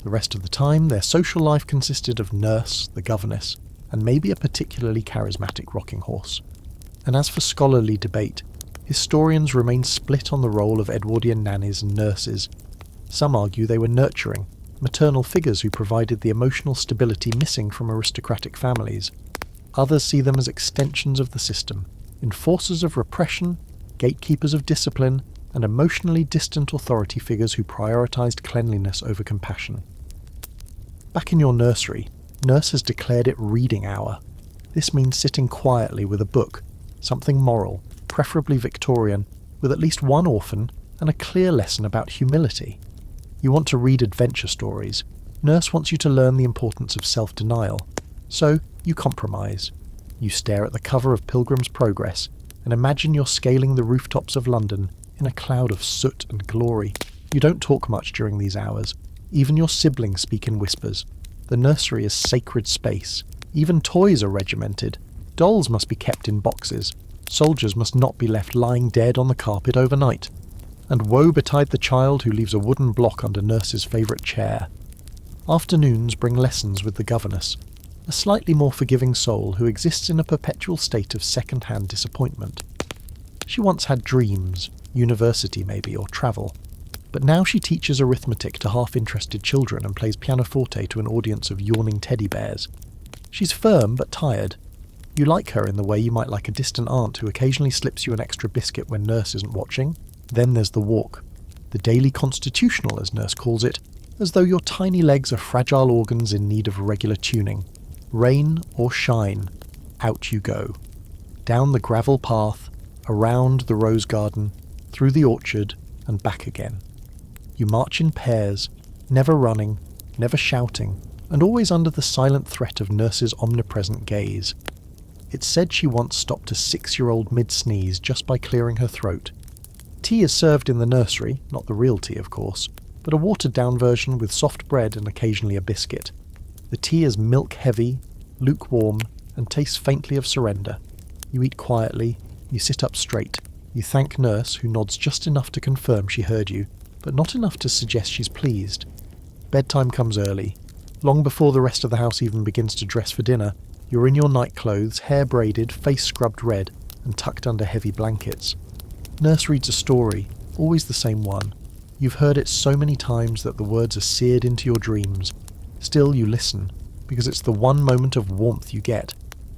The rest of the time, their social life consisted of nurse, the governess, and maybe a particularly charismatic rocking horse. And as for scholarly debate, historians remain split on the role of Edwardian nannies and nurses. Some argue they were nurturing, maternal figures who provided the emotional stability missing from aristocratic families. Others see them as extensions of the system, enforcers of repression, gatekeepers of discipline, and emotionally distant authority figures who prioritized cleanliness over compassion. Back in your nursery, nurse has declared it reading hour. This means sitting quietly with a book, something moral, preferably Victorian, with at least one orphan and a clear lesson about humility. You want to read adventure stories. Nurse wants you to learn the importance of self-denial. So, you compromise. You stare at the cover of Pilgrim's Progress and imagine you're scaling the rooftops of London in a cloud of soot and glory. You don't talk much during these hours. Even your siblings speak in whispers. The nursery is sacred space. Even toys are regimented. Dolls must be kept in boxes. Soldiers must not be left lying dead on the carpet overnight. And woe betide the child who leaves a wooden block under nurse's favourite chair. Afternoons bring lessons with the governess, a slightly more forgiving soul who exists in a perpetual state of second-hand disappointment. She once had dreams, university maybe, or travel. But now she teaches arithmetic to half-interested children and plays pianoforte to an audience of yawning teddy bears. She's firm but tired. You like her in the way you might like a distant aunt who occasionally slips you an extra biscuit when nurse isn't watching. Then there's the walk. The daily constitutional, as nurse calls it, as though your tiny legs are fragile organs in need of regular tuning. Rain or shine, out you go. Down the gravel path, around the rose garden, through the orchard, and back again. You march in pairs, never running, never shouting, and always under the silent threat of nurse's omnipresent gaze. It's said she once stopped a 6-year-old mid-sneeze just by clearing her throat. Tea is served in the nursery, not the real tea of course, but a watered-down version with soft bread and occasionally a biscuit. The tea is milk-heavy, lukewarm, and tastes faintly of surrender. You eat quietly, you sit up straight, you thank nurse who nods just enough to confirm she heard you, but not enough to suggest she's pleased. Bedtime comes early. Long before the rest of the house even begins to dress for dinner, you're in your night clothes, hair braided, face scrubbed red, and tucked under heavy blankets. Nurse reads a story, always the same one. You've heard it so many times that the words are seared into your dreams. Still you listen, because it's the one moment of warmth you get.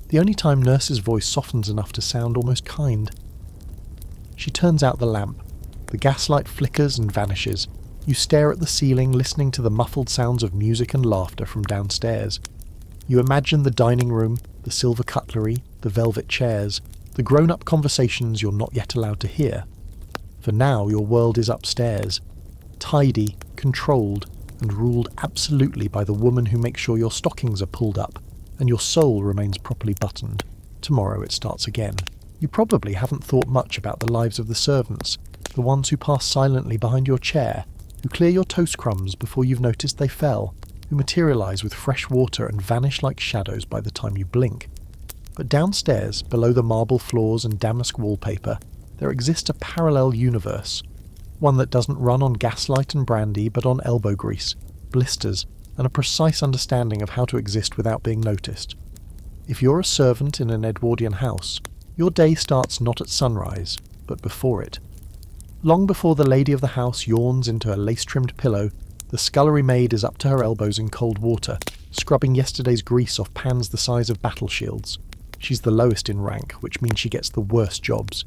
The only time nurse's voice softens enough to sound almost kind. She turns out the lamp. The gaslight flickers and vanishes. You stare at the ceiling, listening to the muffled sounds of music and laughter from downstairs. You imagine the dining room, the silver cutlery, the velvet chairs, the grown-up conversations you're not yet allowed to hear. For now your world is upstairs, tidy, controlled, and ruled absolutely by the woman who makes sure your stockings are pulled up, and your soul remains properly buttoned. Tomorrow it starts again. You probably haven't thought much about the lives of the servants, the ones who pass silently behind your chair, who clear your toast crumbs before you've noticed they fell, who materialise with fresh water and vanish like shadows by the time you blink. But downstairs, below the marble floors and damask wallpaper, there exists a parallel universe, one that doesn't run on gaslight and brandy but on elbow grease, blisters, and a precise understanding of how to exist without being noticed. If you're a servant in an Edwardian house, your day starts not at sunrise, but before it. Long before the lady of the house yawns into a lace-trimmed pillow, the scullery maid is up to her elbows in cold water, scrubbing yesterday's grease off pans the size of battle shields. She's the lowest in rank, which means she gets the worst jobs.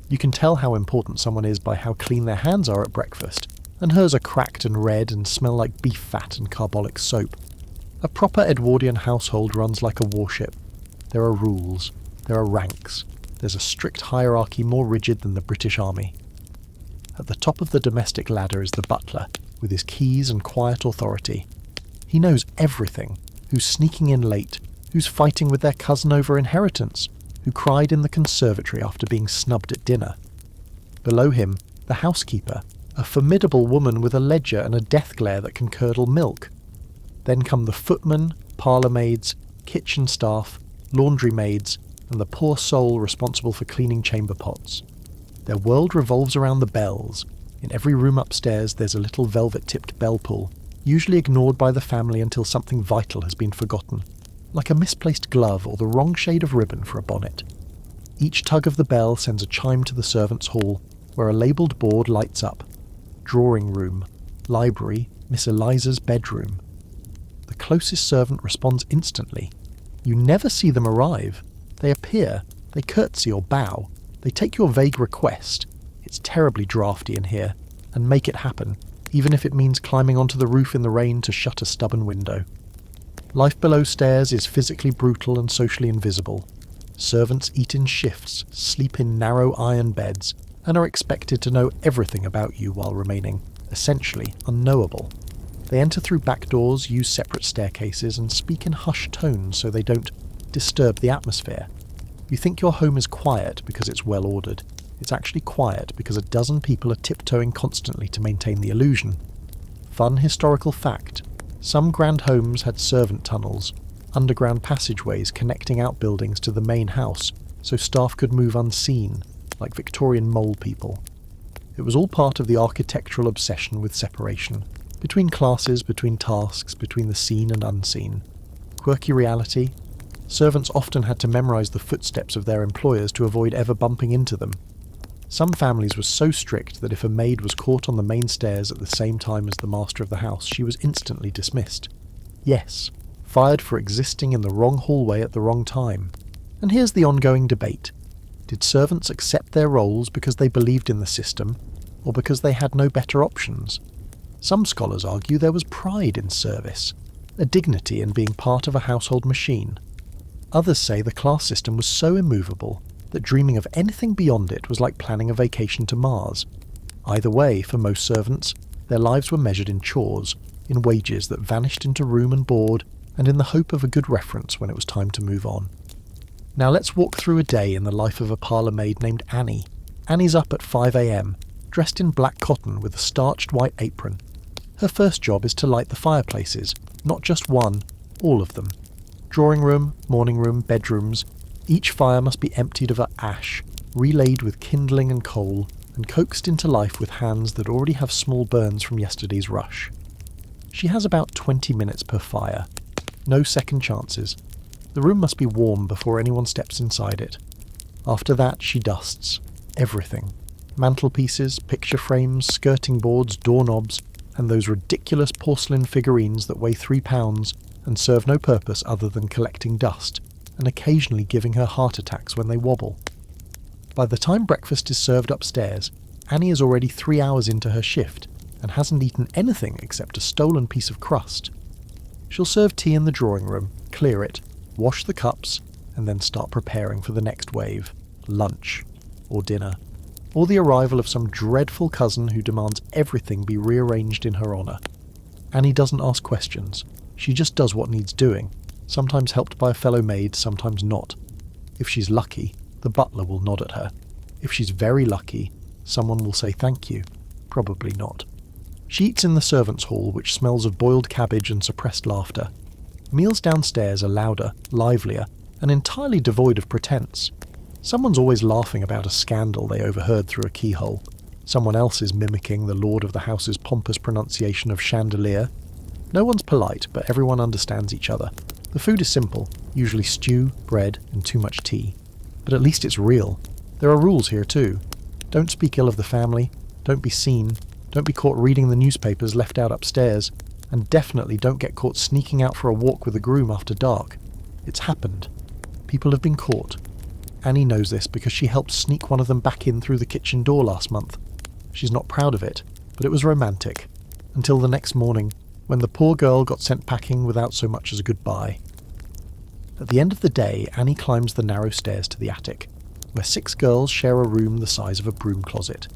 You can tell how important someone is by how clean their hands are at breakfast, and hers are cracked and red and smell like beef fat and carbolic soap. A proper Edwardian household runs like a warship. There are rules, there are ranks, there's a strict hierarchy more rigid than the British Army. At the top of the domestic ladder is the butler, with his keys and quiet authority. He knows everything, who's sneaking in late, who's fighting with their cousin over inheritance, who cried in the conservatory after being snubbed at dinner. Below him, the housekeeper, a formidable woman with a ledger and a death glare that can curdle milk. Then come the footmen, parlour maids, kitchen staff, laundry maids, and the poor soul responsible for cleaning chamber pots. Their world revolves around the bells. In every room upstairs there's a little velvet-tipped bell pull, usually ignored by the family until something vital has been forgotten, like a misplaced glove or the wrong shade of ribbon for a bonnet. Each tug of the bell sends a chime to the servants' hall, where a labelled board lights up. Drawing room, library, Miss Eliza's bedroom. The closest servant responds instantly. You never see them arrive. They appear, they curtsy or bow, they take your vague request, it's terribly draughty in here, and make it happen, even if it means climbing onto the roof in the rain to shut a stubborn window. Life below stairs is physically brutal and socially invisible. Servants eat in shifts, sleep in narrow iron beds, and are expected to know everything about you while remaining, essentially, unknowable. They enter through back doors, use separate staircases, and speak in hushed tones so they don't disturb the atmosphere. You think your home is quiet because it's well ordered. It's actually quiet because a dozen people are tiptoeing constantly to maintain the illusion. Fun historical fact: some grand homes had servant tunnels, underground passageways connecting outbuildings to the main house, so staff could move unseen, like Victorian mole people. It was all part of the architectural obsession with separation, between classes, between tasks, between the seen and unseen. Quirky reality: servants often had to memorise the footsteps of their employers to avoid ever bumping into them. Some families were so strict that if a maid was caught on the main stairs at the same time as the master of the house, she was instantly dismissed. Yes, fired for existing in the wrong hallway at the wrong time. And here's the ongoing debate. Did servants accept their roles because they believed in the system, or because they had no better options? Some scholars argue there was pride in service, a dignity in being part of a household machine. Others say the class system was so immovable that dreaming of anything beyond it was like planning a vacation to Mars. Either way, for most servants, their lives were measured in chores, in wages that vanished into room and board, and in the hope of a good reference when it was time to move on. Now let's walk through a day in the life of a parlour maid named Annie. Annie's up at 5 a.m, dressed in black cotton with a starched white apron. Her first job is to light the fireplaces, not just one, all of them. Drawing room, morning room, bedrooms. Each fire must be emptied of ash, relayed with kindling and coal, and coaxed into life with hands that already have small burns from yesterday's rush. She has about 20 minutes per fire. No second chances. The room must be warm before anyone steps inside it. After that, she dusts. Everything. Mantelpieces, picture frames, skirting boards, doorknobs, and those ridiculous porcelain figurines that weigh 3 pounds and serve no purpose other than collecting dust, and occasionally giving her heart attacks when they wobble. By the time breakfast is served upstairs, Annie is already 3 hours into her shift, and hasn't eaten anything except a stolen piece of crust. She'll serve tea in the drawing room, clear it, wash the cups, and then start preparing for the next wave, lunch, or dinner, or the arrival of some dreadful cousin who demands everything be rearranged in her honour. Annie doesn't ask questions, she just does what needs doing, sometimes helped by a fellow maid, sometimes not. If she's lucky, the butler will nod at her. If she's very lucky, someone will say thank you. Probably not. She eats in the servants' hall, which smells of boiled cabbage and suppressed laughter. Meals downstairs are louder, livelier, and entirely devoid of pretense. Someone's always laughing about a scandal they overheard through a keyhole. Someone else is mimicking the lord of the house's pompous pronunciation of chandelier. No one's polite, but everyone understands each other. The food is simple, usually stew, bread, and too much tea. But at least it's real. There are rules here too. Don't speak ill of the family, don't be seen, don't be caught reading the newspapers left out upstairs, and definitely don't get caught sneaking out for a walk with a groom after dark. It's happened. People have been caught. Annie knows this because she helped sneak one of them back in through the kitchen door last month. She's not proud of it, but it was romantic. Until the next morning, when the poor girl got sent packing without so much as a goodbye. At the end of the day, Annie climbs the narrow stairs to the attic, where 6 girls share a room the size of a broom closet.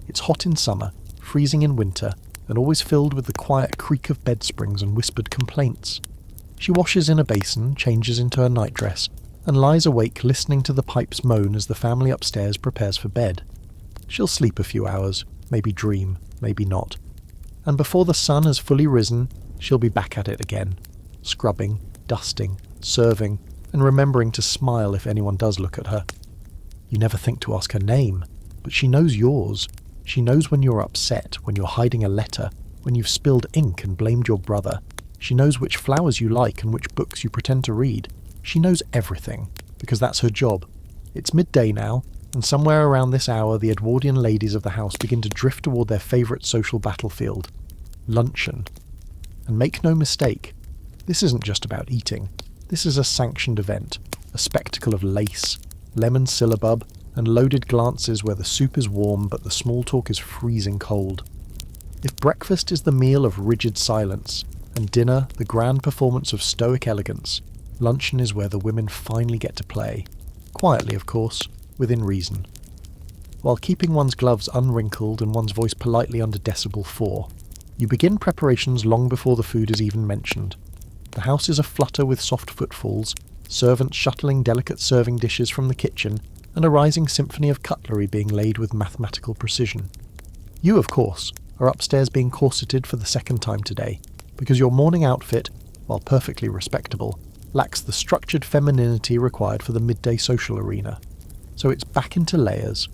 It's hot in summer, freezing in winter, and always filled with the quiet creak of bed springs and whispered complaints. She washes in a basin, changes into her nightdress, and lies awake listening to the pipes moan as the family upstairs prepares for bed. She'll sleep a few hours, maybe dream, maybe not. And before the sun has fully risen, she'll be back at it again, scrubbing, dusting, serving, and remembering to smile if anyone does look at her. You never think to ask her name, but she knows yours. She knows when you're upset, when you're hiding a letter, when you've spilled ink and blamed your brother. She knows which flowers you like and which books you pretend to read. She knows everything, because that's her job. It's midday now, and somewhere around this hour the Edwardian ladies of the house begin to drift toward their favourite social battlefield, luncheon. And make no mistake, this isn't just about eating. This is a sanctioned event, a spectacle of lace, lemon syllabub, and loaded glances where the soup is warm but the small talk is freezing cold. If breakfast is the meal of rigid silence, and dinner the grand performance of stoic elegance, luncheon is where the women finally get to play. Quietly, of course, within reason. While keeping one's gloves unwrinkled and one's voice politely under decibel 4, you begin preparations long before the food is even mentioned. The house is aflutter with soft footfalls, servants shuttling delicate serving dishes from the kitchen, and a rising symphony of cutlery being laid with mathematical precision. You, of course, are upstairs being corseted for the second time today, because your morning outfit, while perfectly respectable, lacks the structured femininity required for the midday social arena. So it's back into layers.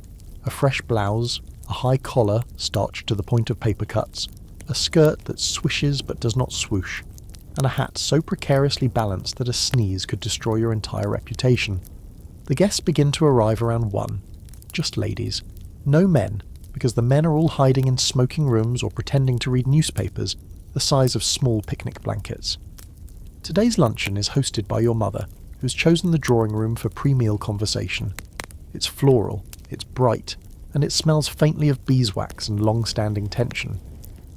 A fresh blouse, a high collar, starched to the point of paper cuts, a skirt that swishes but does not swoosh, and a hat so precariously balanced that a sneeze could destroy your entire reputation. The guests begin to arrive around 1. Just ladies. No men, because the men are all hiding in smoking rooms or pretending to read newspapers the size of small picnic blankets. Today's luncheon is hosted by your mother, who's chosen the drawing room for pre-meal conversation. It's floral, it's bright, and it smells faintly of beeswax and long-standing tension.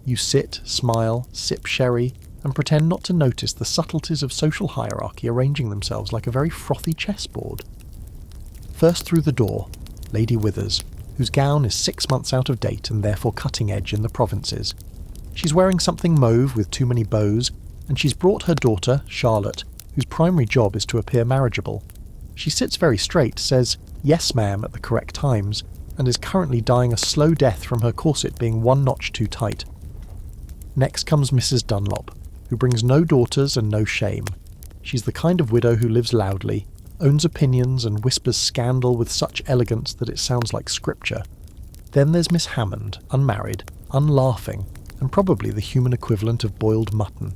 You sit, smile, sip sherry, and pretend not to notice the subtleties of social hierarchy arranging themselves like a very frothy chessboard. First through the door, Lady Withers, whose gown is 6 months out of date and therefore cutting edge in the provinces. She's wearing something mauve with too many bows, and she's brought her daughter, Charlotte, whose primary job is to appear marriageable. She sits very straight, says "yes ma'am" at the correct times, and is currently dying a slow death from her corset being one notch too tight. Next comes Mrs. Dunlop, who brings no daughters and no shame. She's the kind of widow who lives loudly, owns opinions and whispers scandal with such elegance that it sounds like scripture. Then there's Miss Hammond, unmarried, unlaughing, and probably the human equivalent of boiled mutton.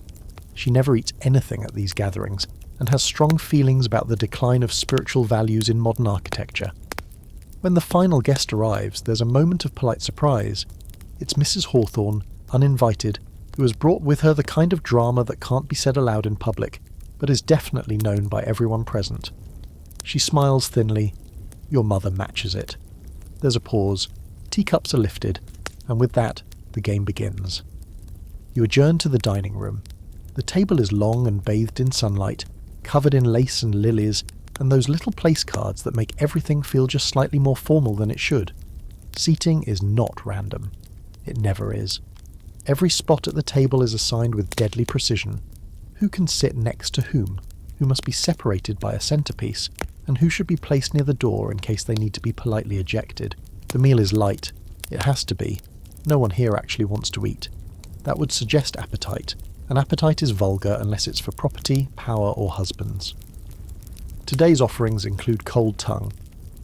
She never eats anything at these gatherings, and has strong feelings about the decline of spiritual values in modern architecture. When the final guest arrives, there's a moment of polite surprise. It's Mrs. Hawthorne, uninvited, who has brought with her the kind of drama that can't be said aloud in public, but is definitely known by everyone present. She smiles thinly. Your mother matches it. There's a pause. Teacups are lifted, and with that, the game begins. You adjourn to the dining room. The table is long and bathed in sunlight, covered in lace and lilies, and those little place cards that make everything feel just slightly more formal than it should. Seating is not random. It never is. Every spot at the table is assigned with deadly precision. Who can sit next to whom? Who must be separated by a centrepiece? And who should be placed near the door in case they need to be politely ejected? The meal is light. It has to be. No one here actually wants to eat. That would suggest appetite. An appetite is vulgar unless it's for property, power, or husbands. Today's offerings include cold tongue,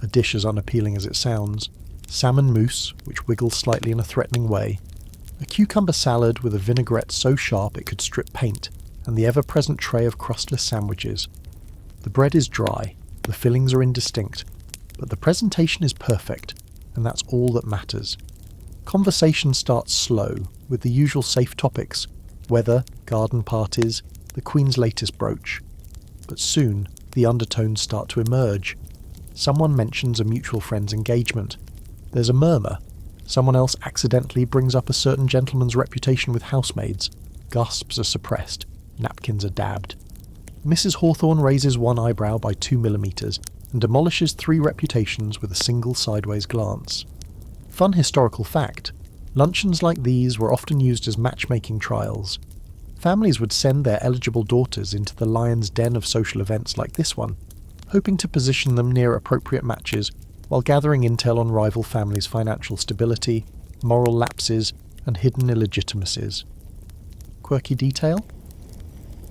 a dish as unappealing as it sounds, salmon mousse, which wiggles slightly in a threatening way, a cucumber salad with a vinaigrette so sharp it could strip paint, and the ever-present tray of crustless sandwiches. The bread is dry, the fillings are indistinct, but the presentation is perfect, and that's all that matters. Conversation starts slow, with the usual safe topics: weather, garden parties, the Queen's latest brooch. But soon, the undertones start to emerge. Someone mentions a mutual friend's engagement. There's a murmur. Someone else accidentally brings up a certain gentleman's reputation with housemaids. Gasps are suppressed. Napkins are dabbed. Mrs. Hawthorne raises one eyebrow by 2 millimeters and demolishes 3 reputations with a single sideways glance. Fun historical fact: luncheons like these were often used as matchmaking trials. Families would send their eligible daughters into the lion's den of social events like this one, hoping to position them near appropriate matches while gathering intel on rival families' financial stability, moral lapses, and hidden illegitimacies. Quirky detail?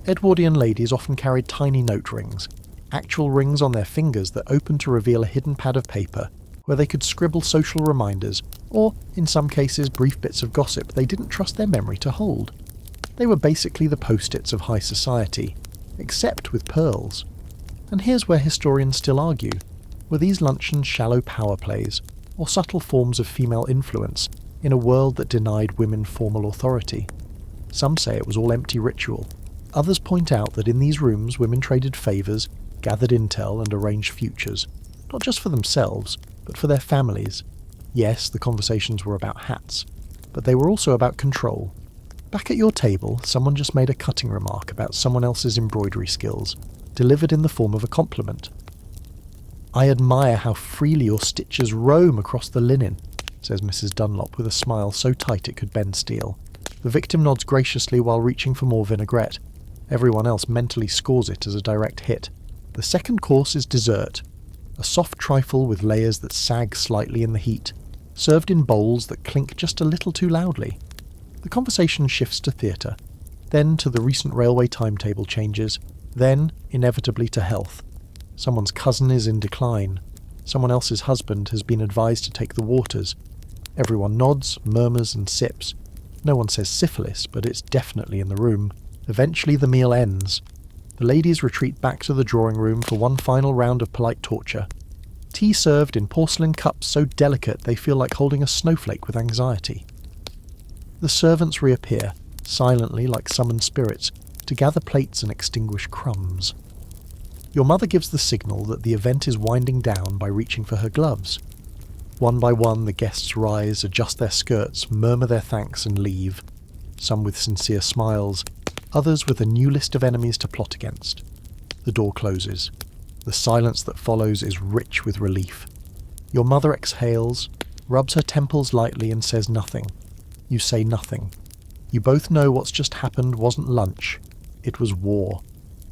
Edwardian ladies often carried tiny note rings, actual rings on their fingers that opened to reveal a hidden pad of paper where they could scribble social reminders, or, in some cases, brief bits of gossip they didn't trust their memory to hold. They were basically the post-its of high society, except with pearls. And here's where historians still argue. Were these luncheons shallow power plays, or subtle forms of female influence, in a world that denied women formal authority? Some say it was all empty ritual. Others point out that in these rooms women traded favours, gathered intel and arranged futures, not just for themselves, but for their families. Yes, the conversations were about hats, but they were also about control. Back at your table, someone just made a cutting remark about someone else's embroidery skills, delivered in the form of a compliment. "I admire how freely your stitches roam across the linen," says Mrs. Dunlop with a smile so tight it could bend steel. The victim nods graciously while reaching for more vinaigrette. Everyone else mentally scores it as a direct hit. The second course is dessert. A soft trifle with layers that sag slightly in the heat, served in bowls that clink just a little too loudly. The conversation shifts to theatre, then to the recent railway timetable changes, then, inevitably, to health. Someone's cousin is in decline. Someone else's husband has been advised to take the waters. Everyone nods, murmurs and sips. No one says syphilis, but it's definitely in the room. Eventually the meal ends. The ladies retreat back to the drawing room for one final round of polite torture. Tea served in porcelain cups so delicate they feel like holding a snowflake with anxiety. The servants reappear, silently like summoned spirits, to gather plates and extinguish crumbs. Your mother gives the signal that the event is winding down by reaching for her gloves. One by one the guests rise, adjust their skirts, murmur their thanks and leave, some with sincere smiles, others with a new list of enemies to plot against. The door closes. The silence that follows is rich with relief. Your mother exhales, rubs her temples lightly and says nothing. You say nothing. You both know what's just happened wasn't lunch. It was war,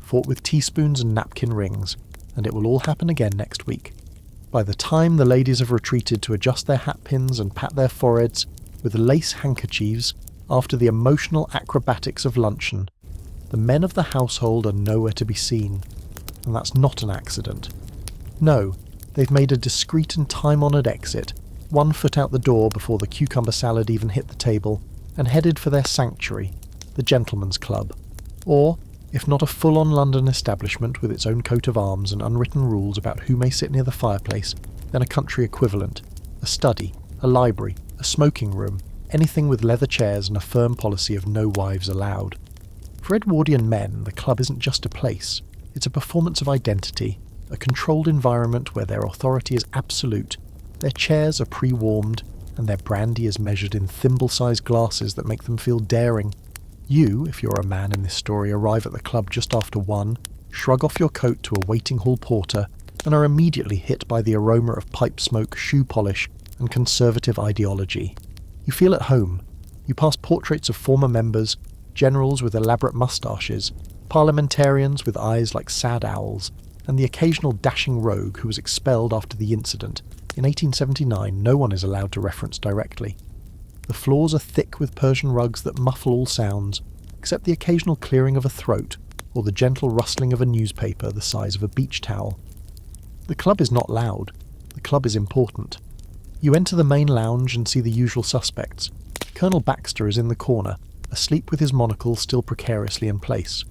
fought with teaspoons and napkin rings. and it will all happen again next week. By the time the ladies have retreated to adjust their hat pins and pat their foreheads with lace handkerchiefs after the emotional acrobatics of luncheon, the men of the household are nowhere to be seen. And that's not an accident. No, they've made a discreet and time-honoured exit, 1 foot out the door before the cucumber salad even hit the table, and headed for their sanctuary, the Gentleman's Club. Or, if not a full-on London establishment with its own coat of arms and unwritten rules about who may sit near the fireplace, then a country equivalent, a study, a library, a smoking room, anything with leather chairs and a firm policy of no wives allowed. For Edwardian men, the club isn't just a place, it's a performance of identity, a controlled environment where their authority is absolute, their chairs are pre-warmed, and their brandy is measured in thimble-sized glasses that make them feel daring. You, if you're a man in this story, arrive at the club just after 1, shrug off your coat to a waiting hall porter, and are immediately hit by the aroma of pipe smoke, shoe polish, and conservative ideology. You feel at home. You pass portraits of former members, generals with elaborate moustaches, parliamentarians with eyes like sad owls, and the occasional dashing rogue who was expelled after the incident. In 1879, no one is allowed to reference directly. The floors are thick with Persian rugs that muffle all sounds, except the occasional clearing of a throat or the gentle rustling of a newspaper the size of a beach towel. The club is not loud. The club is important. You enter the main lounge and see the usual suspects. Colonel Baxter is in the corner, asleep with his monocle still precariously in place.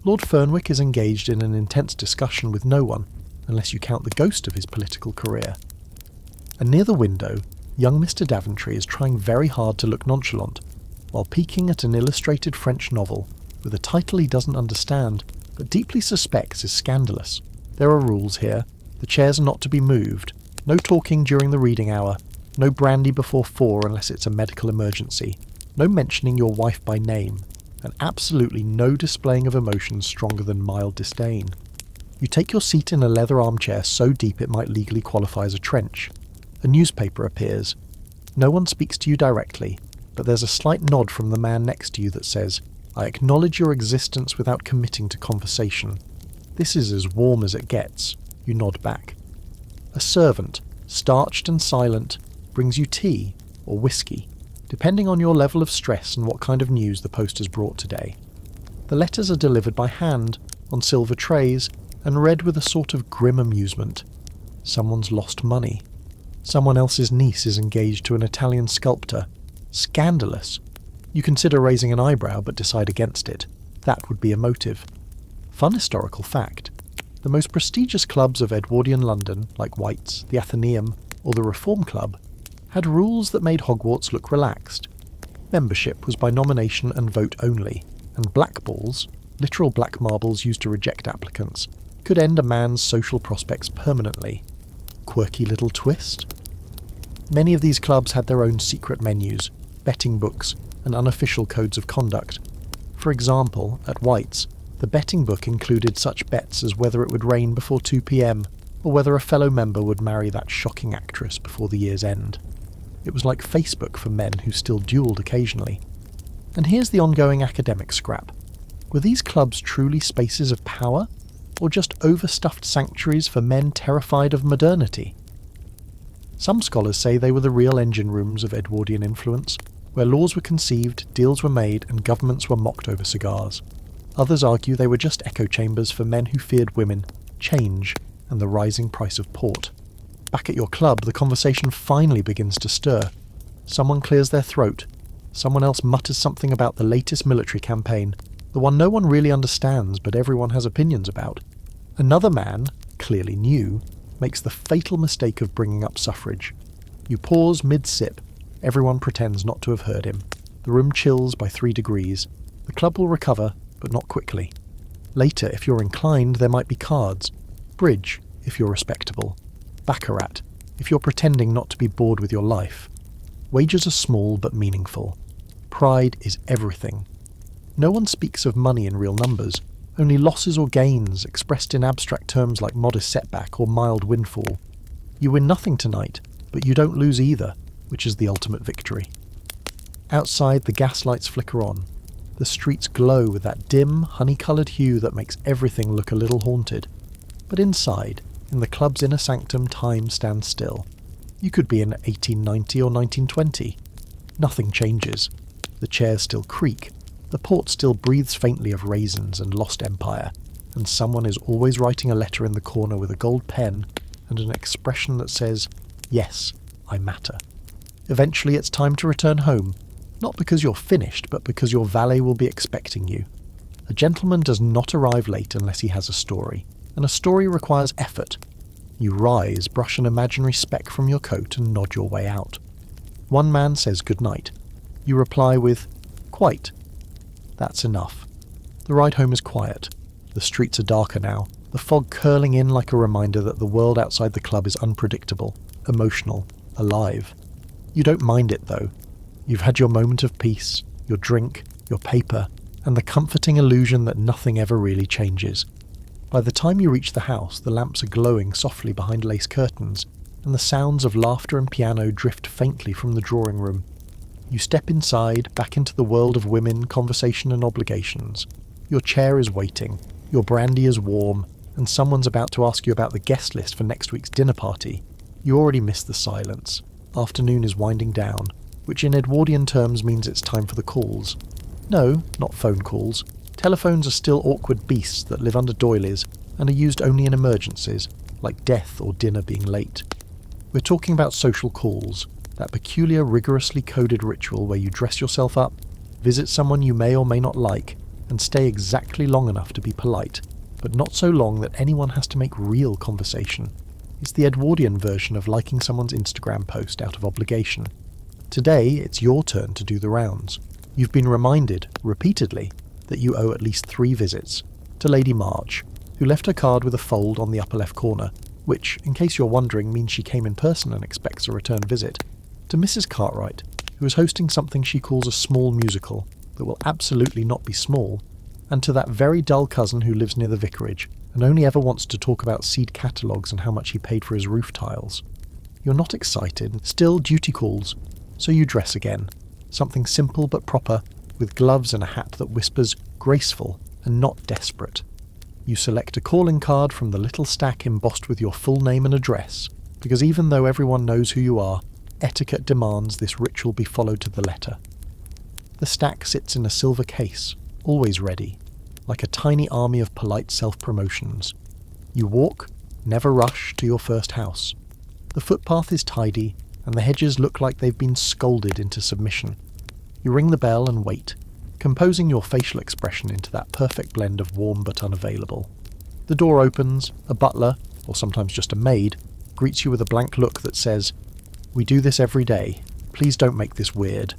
Lord Fernwick is engaged in an intense discussion with no one, unless you count the ghost of his political career. And near the window, young Mr. Daventry is trying very hard to look nonchalant, while peeking at an illustrated French novel with a title he doesn't understand, but deeply suspects is scandalous. There are rules here. The chairs are not to be moved, no talking during the reading hour, no brandy before 4 unless it's a medical emergency, no mentioning your wife by name, and absolutely no displaying of emotions stronger than mild disdain. You take your seat in a leather armchair so deep it might legally qualify as a trench. A newspaper appears. No one speaks to you directly, but there's a slight nod from the man next to you that says, "I acknowledge your existence without committing to conversation." This is as warm as it gets. You nod back. A servant, starched and silent, brings you tea or whiskey, depending on your level of stress and what kind of news the post has brought today. The letters are delivered by hand, on silver trays, and read with a sort of grim amusement. Someone's lost money. Someone else's niece is engaged to an Italian sculptor. Scandalous. You consider raising an eyebrow but decide against it. That would be a motive. Fun historical fact. The most prestigious clubs of Edwardian London, like White's, the Athenaeum, or the Reform Club, had rules that made Hogwarts look relaxed. Membership was by nomination and vote only, and blackballs, literal black marbles used to reject applicants, could end a man's social prospects permanently. Quirky little twist? Many of these clubs had their own secret menus, betting books, and unofficial codes of conduct. For example, at White's, the betting book included such bets as whether it would rain before 2 p.m, or whether a fellow member would marry that shocking actress before the year's end. It was like Facebook for men who still duelled occasionally. And here's the ongoing academic scrap. Were these clubs truly spaces of power, or just overstuffed sanctuaries for men terrified of modernity? Some scholars say they were the real engine rooms of Edwardian influence, where laws were conceived, deals were made, and governments were mocked over cigars. Others argue they were just echo chambers for men who feared women, change, and the rising price of port. Back at your club, the conversation finally begins to stir. Someone clears their throat. Someone else mutters something about the latest military campaign, the one no one really understands but everyone has opinions about. Another man, clearly new, makes the fatal mistake of bringing up suffrage. You pause mid-sip. Everyone pretends not to have heard him. The room chills by 3 degrees. The club will recover, but not quickly. Later, if you're inclined, there might be cards. Bridge, if you're respectable. Baccarat, if you're pretending not to be bored with your life. Wagers are small but meaningful. Pride is everything. No one speaks of money in real numbers, only losses or gains expressed in abstract terms like modest setback or mild windfall. You win nothing tonight, but you don't lose either, which is the ultimate victory. Outside, the gas lights flicker on. The streets glow with that dim, honey-coloured hue that makes everything look a little haunted. But inside, in the club's inner sanctum, time stands still. You could be in 1890 or 1920. Nothing changes. The chairs still creak, the port still breathes faintly of raisins and lost empire, and someone is always writing a letter in the corner with a gold pen and an expression that says, "Yes, I matter." Eventually it's time to return home, not because you're finished, but because your valet will be expecting you. A gentleman does not arrive late unless he has a story, and a story requires effort. You rise, brush an imaginary speck from your coat and nod your way out. One man says good night. You reply with, "Quite." That's enough. The ride home is quiet. The streets are darker now, the fog curling in like a reminder that the world outside the club is unpredictable, emotional, alive. You don't mind it though. You've had your moment of peace, your drink, your paper, and the comforting illusion that nothing ever really changes. By the time you reach the house, the lamps are glowing softly behind lace curtains, and the sounds of laughter and piano drift faintly from the drawing room. You step inside, back into the world of women, conversation and obligations. Your chair is waiting, your brandy is warm, and someone's about to ask you about the guest list for next week's dinner party. You already miss the silence. Afternoon is winding down, which in Edwardian terms means it's time for the calls. No, not phone calls. Telephones are still awkward beasts that live under doilies and are used only in emergencies, like death or dinner being late. We're talking about social calls, that peculiar, rigorously coded ritual where you dress yourself up, visit someone you may or may not like, and stay exactly long enough to be polite, but not so long that anyone has to make real conversation. It's the Edwardian version of liking someone's Instagram post out of obligation. Today, it's your turn to do the rounds. You've been reminded, repeatedly, that you owe at least 3 visits. To Lady March, who left her card with a fold on the upper left corner, which, in case you're wondering, means she came in person and expects a return visit. To Mrs. Cartwright, who is hosting something she calls a small musical, that will absolutely not be small, and to that very dull cousin who lives near the vicarage, and only ever wants to talk about seed catalogues and how much he paid for his roof tiles. You're not excited, still duty calls, so you dress again. Something simple but proper, with gloves and a hat that whispers graceful and not desperate. You select a calling card from the little stack embossed with your full name and address, because even though everyone knows who you are, etiquette demands this ritual be followed to the letter. The stack sits in a silver case, always ready, like a tiny army of polite self-promotions. You walk, never rush, to your first house. The footpath is tidy, and the hedges look like they've been scolded into submission. You ring the bell and wait, composing your facial expression into that perfect blend of warm but unavailable. The door opens, a butler, or sometimes just a maid, greets you with a blank look that says, "We do this every day. Please don't make this weird."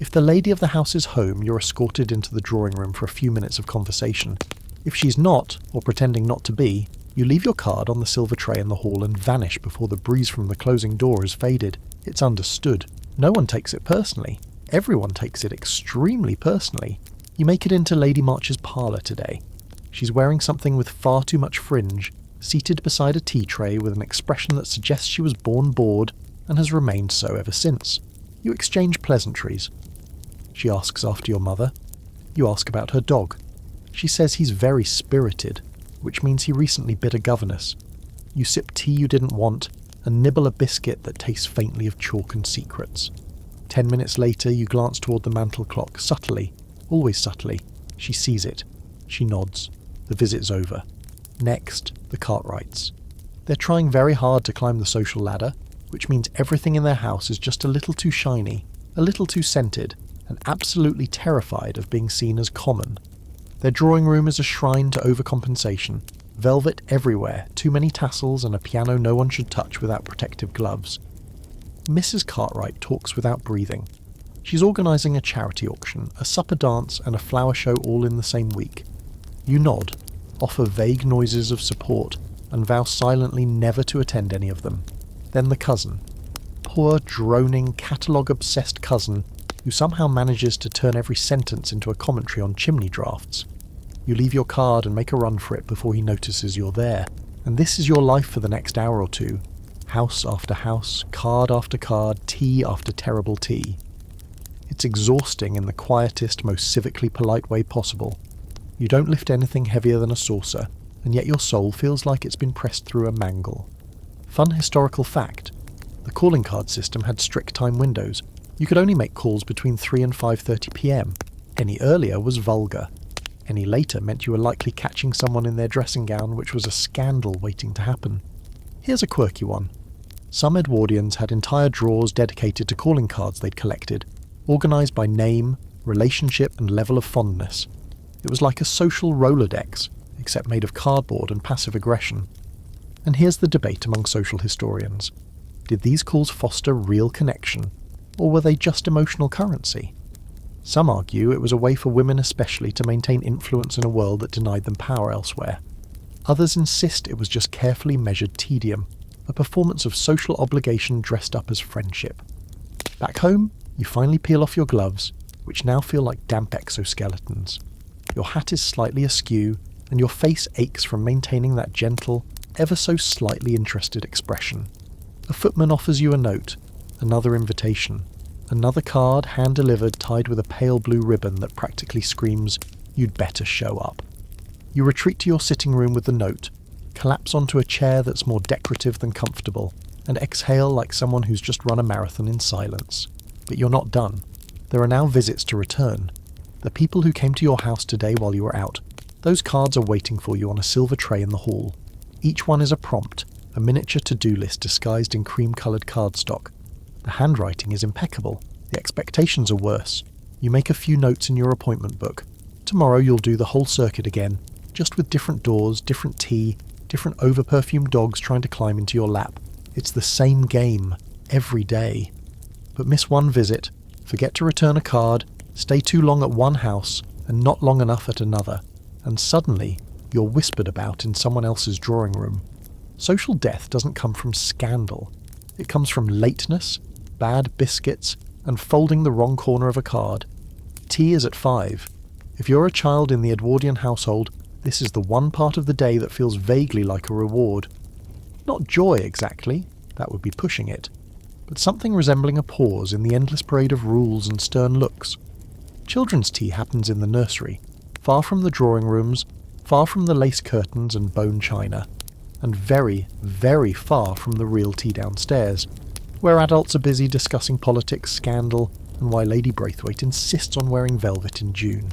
If the lady of the house is home, you're escorted into the drawing room for a few minutes of conversation. If she's not, or pretending not to be, you leave your card on the silver tray in the hall and vanish before the breeze from the closing door has faded. It's understood. No one takes it personally. Everyone takes it extremely personally. You make it into Lady March's parlour today. She's wearing something with far too much fringe, seated beside a tea tray with an expression that suggests she was born bored and has remained so ever since. You exchange pleasantries. She asks after your mother. You ask about her dog. She says he's very spirited, which means he recently bit a governess. You sip tea you didn't want and nibble a biscuit that tastes faintly of chalk and secrets. 10 minutes later, you glance toward the mantel clock, subtly, always subtly. She sees it. She nods. The visit's over. Next, the Cartwrights. They're trying very hard to climb the social ladder, which means everything in their house is just a little too shiny, a little too scented, and absolutely terrified of being seen as common. Their drawing room is a shrine to overcompensation. Velvet everywhere, too many tassels, and a piano no one should touch without protective gloves. Mrs. Cartwright talks without breathing. She's organising a charity auction, a supper dance, and a flower show all in the same week. You nod, offer vague noises of support, and vow silently never to attend any of them. Then the cousin. Poor, droning, catalogue-obsessed cousin who somehow manages to turn every sentence into a commentary on chimney drafts. You leave your card and make a run for it before he notices you're there. And this is your life for the next hour or two. House after house, card after card, tea after terrible tea. It's exhausting in the quietest, most civically polite way possible. You don't lift anything heavier than a saucer, and yet your soul feels like it's been pressed through a mangle. Fun historical fact: the calling card system had strict time windows. You could only make calls between 3 and 5:30 p.m. Any earlier was vulgar. Any later meant you were likely catching someone in their dressing gown, which was a scandal waiting to happen. Here's a quirky one. Some Edwardians had entire drawers dedicated to calling cards they'd collected, organised by name, relationship and level of fondness. It was like a social Rolodex, except made of cardboard and passive aggression. And here's the debate among social historians. Did these calls foster real connection, or were they just emotional currency? Some argue it was a way for women especially to maintain influence in a world that denied them power elsewhere. Others insist it was just carefully measured tedium, a performance of social obligation dressed up as friendship. Back home, you finally peel off your gloves, which now feel like damp exoskeletons. Your hat is slightly askew, and your face aches from maintaining that gentle, ever so slightly interested expression. A footman offers you a note, another invitation, another card hand-delivered tied with a pale blue ribbon that practically screams, "You'd better show up." You retreat to your sitting room with the note, collapse onto a chair that's more decorative than comfortable, and exhale like someone who's just run a marathon in silence. But you're not done. There are now visits to return. The people who came to your house today while you were out, those cards are waiting for you on a silver tray in the hall. Each one is a prompt, a miniature to-do list disguised in cream-coloured cardstock. The handwriting is impeccable. The expectations are worse. You make a few notes in your appointment book. Tomorrow you'll do the whole circuit again, just with different doors, different tea, different over-perfumed dogs trying to climb into your lap. It's the same game, every day. But miss one visit, forget to return a card, stay too long at one house, and not long enough at another, and suddenly you're whispered about in someone else's drawing room. Social death doesn't come from scandal. It comes from lateness, bad biscuits, and folding the wrong corner of a card. Tea is at 5. If you're a child in the Edwardian household, this is the one part of the day that feels vaguely like a reward. Not joy exactly, that would be pushing it, but something resembling a pause in the endless parade of rules and stern looks. Children's tea happens in the nursery, far from the drawing rooms, far from the lace curtains and bone china, and very, very far from the real tea downstairs, where adults are busy discussing politics, scandal, and why Lady Braithwaite insists on wearing velvet in June.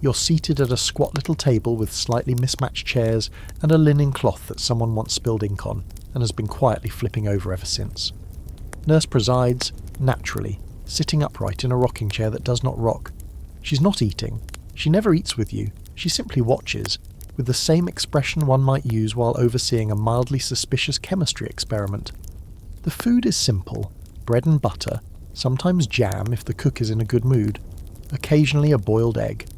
You're seated at a squat little table with slightly mismatched chairs and a linen cloth that someone once spilled ink on, and has been quietly flipping over ever since. Nurse presides, naturally, sitting upright in a rocking chair that does not rock. She's not eating. She never eats with you. She simply watches, with the same expression one might use while overseeing a mildly suspicious chemistry experiment. The food is simple: bread and butter, sometimes jam if the cook is in a good mood, occasionally a boiled egg.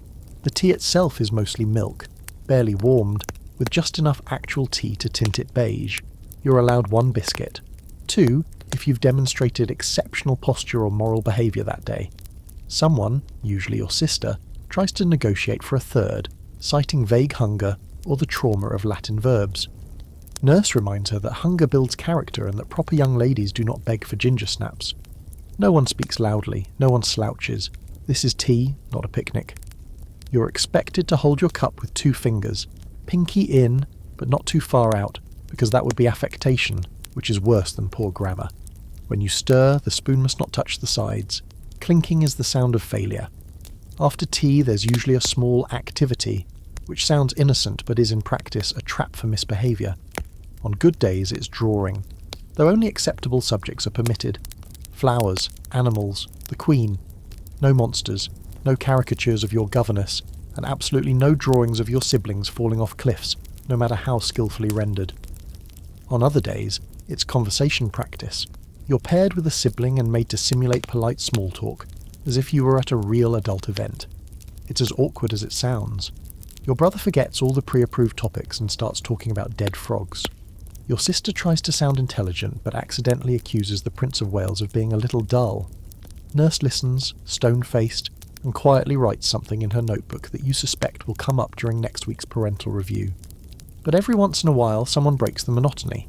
The tea itself is mostly milk, barely warmed, with just enough actual tea to tint it beige. You're allowed 1 biscuit. 2, if you've demonstrated exceptional posture or moral behaviour that day. Someone, usually your sister, tries to negotiate for a 3rd, citing vague hunger or the trauma of Latin verbs. Nurse reminds her that hunger builds character and that proper young ladies do not beg for ginger snaps. No one speaks loudly, no one slouches. This is tea, not a picnic. You're expected to hold your cup with 2 fingers, pinky in, but not too far out, because that would be affectation, which is worse than poor grammar. When you stir, the spoon must not touch the sides. Clinking is the sound of failure. After tea, there's usually a small activity, which sounds innocent but is in practice a trap for misbehaviour. On good days, it's drawing, though only acceptable subjects are permitted. Flowers, animals, the Queen. No monsters, no caricatures of your governess, and absolutely no drawings of your siblings falling off cliffs, no matter how skillfully rendered. On other days, it's conversation practice. You're paired with a sibling and made to simulate polite small talk, as if you were at a real adult event. It's as awkward as it sounds. Your brother forgets all the pre-approved topics and starts talking about dead frogs. Your sister tries to sound intelligent, but accidentally accuses the Prince of Wales of being a little dull. Nurse listens, stone-faced, and quietly writes something in her notebook that you suspect will come up during next week's parental review. But every once in a while, someone breaks the monotony.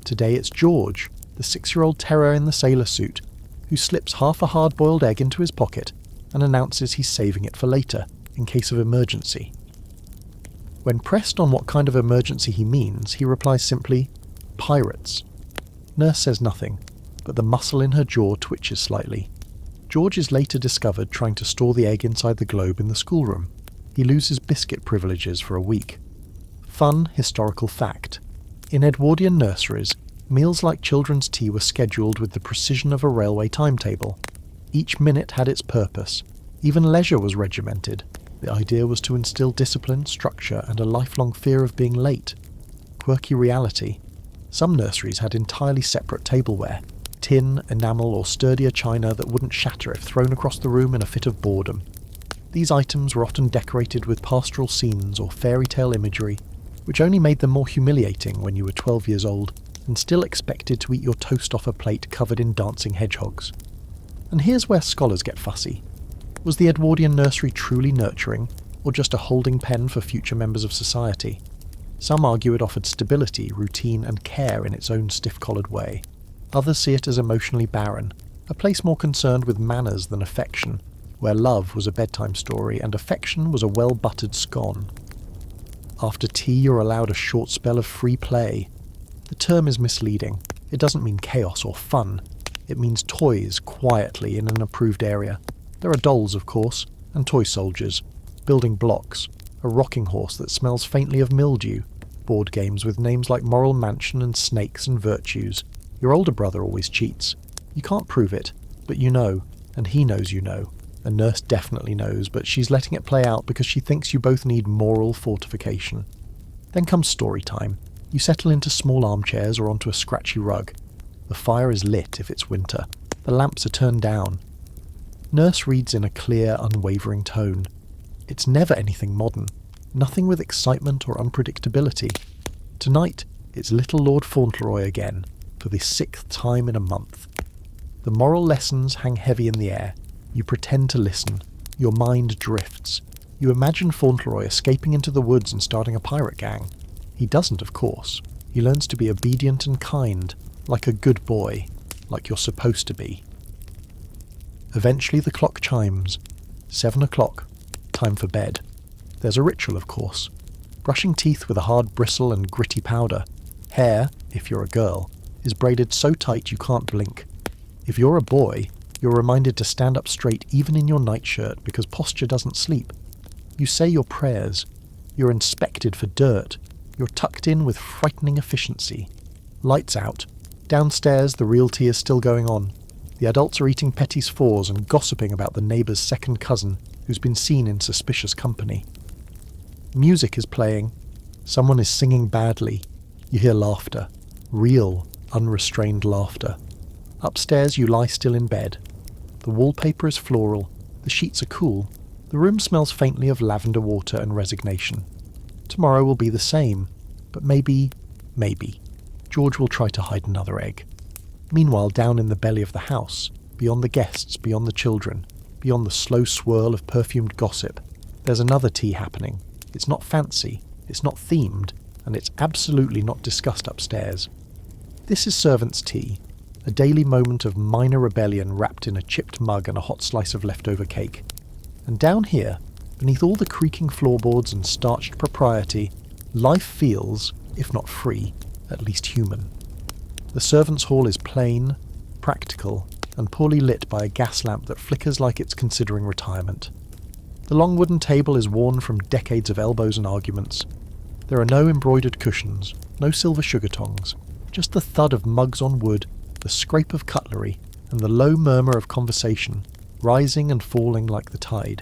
Today it's George, the 6-year-old terror in the sailor suit, who slips half a hard-boiled egg into his pocket and announces he's saving it for later, in case of emergency. When pressed on what kind of emergency he means, he replies simply, "Pirates." Nurse says nothing, but the muscle in her jaw twitches slightly. George is later discovered trying to store the egg inside the globe in the schoolroom. He loses biscuit privileges for a week. Fun historical fact. In Edwardian nurseries, meals like children's tea were scheduled with the precision of a railway timetable. Each minute had its purpose. Even leisure was regimented. The idea was to instill discipline, structure, and a lifelong fear of being late. Quirky reality. Some nurseries had entirely separate tableware, tin, enamel, or sturdier china that wouldn't shatter if thrown across the room in a fit of boredom. These items were often decorated with pastoral scenes or fairy tale imagery, which only made them more humiliating when you were 12 years old and still expected to eat your toast off a plate covered in dancing hedgehogs. And here's where scholars get fussy. Was the Edwardian nursery truly nurturing, or just a holding pen for future members of society? Some argue it offered stability, routine, and care in its own stiff-collared way. Others see it as emotionally barren, a place more concerned with manners than affection, where love was a bedtime story and affection was a well-buttered scone. After tea you're allowed a short spell of free play. The term is misleading. It doesn't mean chaos or fun. It means toys quietly in an approved area. There are dolls, of course, and toy soldiers, building blocks, a rocking horse that smells faintly of mildew, board games with names like Moral Mansion and Snakes and Virtues. Your older brother always cheats. You can't prove it, but you know, and he knows you know. A nurse definitely knows, but she's letting it play out because she thinks you both need moral fortification. Then comes story time. You settle into small armchairs or onto a scratchy rug. The fire is lit if it's winter. The lamps are turned down. Nurse reads in a clear, unwavering tone. It's never anything modern. Nothing with excitement or unpredictability. Tonight, it's little Lord Fauntleroy again, for the 6th time in a month. The moral lessons hang heavy in the air. You pretend to listen. Your mind drifts. You imagine Fauntleroy escaping into the woods and starting a pirate gang. He doesn't, of course. He learns to be obedient and kind, like a good boy, like you're supposed to be. Eventually the clock chimes. 7 o'clock. Time for bed. There's a ritual, of course. Brushing teeth with a hard bristle and gritty powder. Hair, if you're a girl, is braided so tight you can't blink. If you're a boy, you're reminded to stand up straight even in your nightshirt because posture doesn't sleep. You say your prayers. You're inspected for dirt. You're tucked in with frightening efficiency. Lights out. Downstairs, the real tea is still going on. The adults are eating Petits fours and gossiping about the neighbour's second cousin, who's been seen in suspicious company. Music is playing. Someone is singing badly. You hear laughter. Real, unrestrained laughter. Upstairs, you lie still in bed. The wallpaper is floral. The sheets are cool. The room smells faintly of lavender water and resignation. Tomorrow will be the same, but maybe, George will try to hide another egg. Meanwhile, down in the belly of the house, beyond the guests, beyond the children, beyond the slow swirl of perfumed gossip, there's another tea happening. It's not fancy, it's not themed, and it's absolutely not discussed upstairs. This is servants' tea, a daily moment of minor rebellion wrapped in a chipped mug and a hot slice of leftover cake. And down here, beneath all the creaking floorboards and starched propriety, life feels, if not free, at least human. The servants' hall is plain, practical, and poorly lit by a gas lamp that flickers like it's considering retirement. The long wooden table is worn from decades of elbows and arguments. There are no embroidered cushions, no silver sugar tongs, just the thud of mugs on wood, the scrape of cutlery, and the low murmur of conversation, rising and falling like the tide.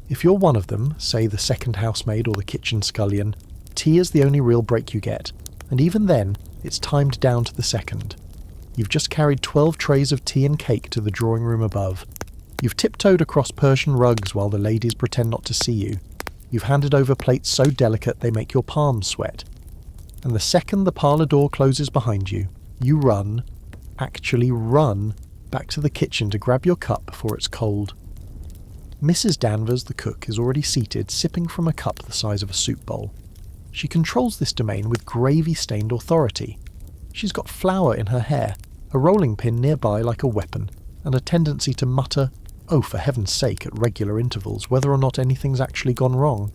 If you're one of them, say the second housemaid or the kitchen scullion, tea is the only real break you get, and even then, it's timed down to the second. You've just carried 12 trays of tea and cake to the drawing room above. You've tiptoed across Persian rugs while the ladies pretend not to see you. You've handed over plates so delicate they make your palms sweat. And the second the parlour door closes behind you, you run, actually run, back to the kitchen to grab your cup before it's cold. Mrs. Danvers, the cook, is already seated, sipping from a cup the size of a soup bowl. She controls this domain with gravy-stained authority. She's got flour in her hair, a rolling pin nearby like a weapon, and a tendency to mutter, "Oh, for heaven's sake," at regular intervals, whether or not anything's actually gone wrong.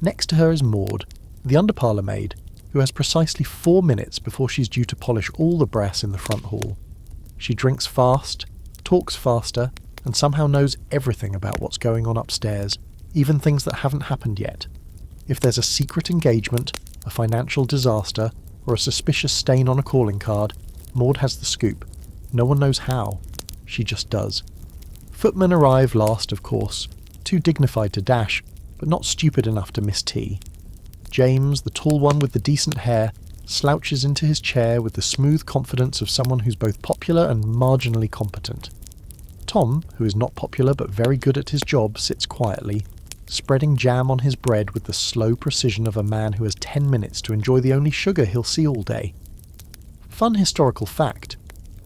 Next to her is Maud, the under-parlour maid, who has precisely 4 minutes before she's due to polish all the brass in the front hall. She drinks fast, talks faster, and somehow knows everything about what's going on upstairs, even things that haven't happened yet. If there's a secret engagement, a financial disaster, or a suspicious stain on a calling card, Maud has the scoop. No one knows how. She just does. Footmen arrive last, of course, too dignified to dash, but not stupid enough to miss tea. James, the tall one with the decent hair, slouches into his chair with the smooth confidence of someone who's both popular and marginally competent. Tom, who is not popular but very good at his job, sits quietly, spreading jam on his bread with the slow precision of a man who has 10 minutes to enjoy the only sugar he'll see all day. Fun historical fact: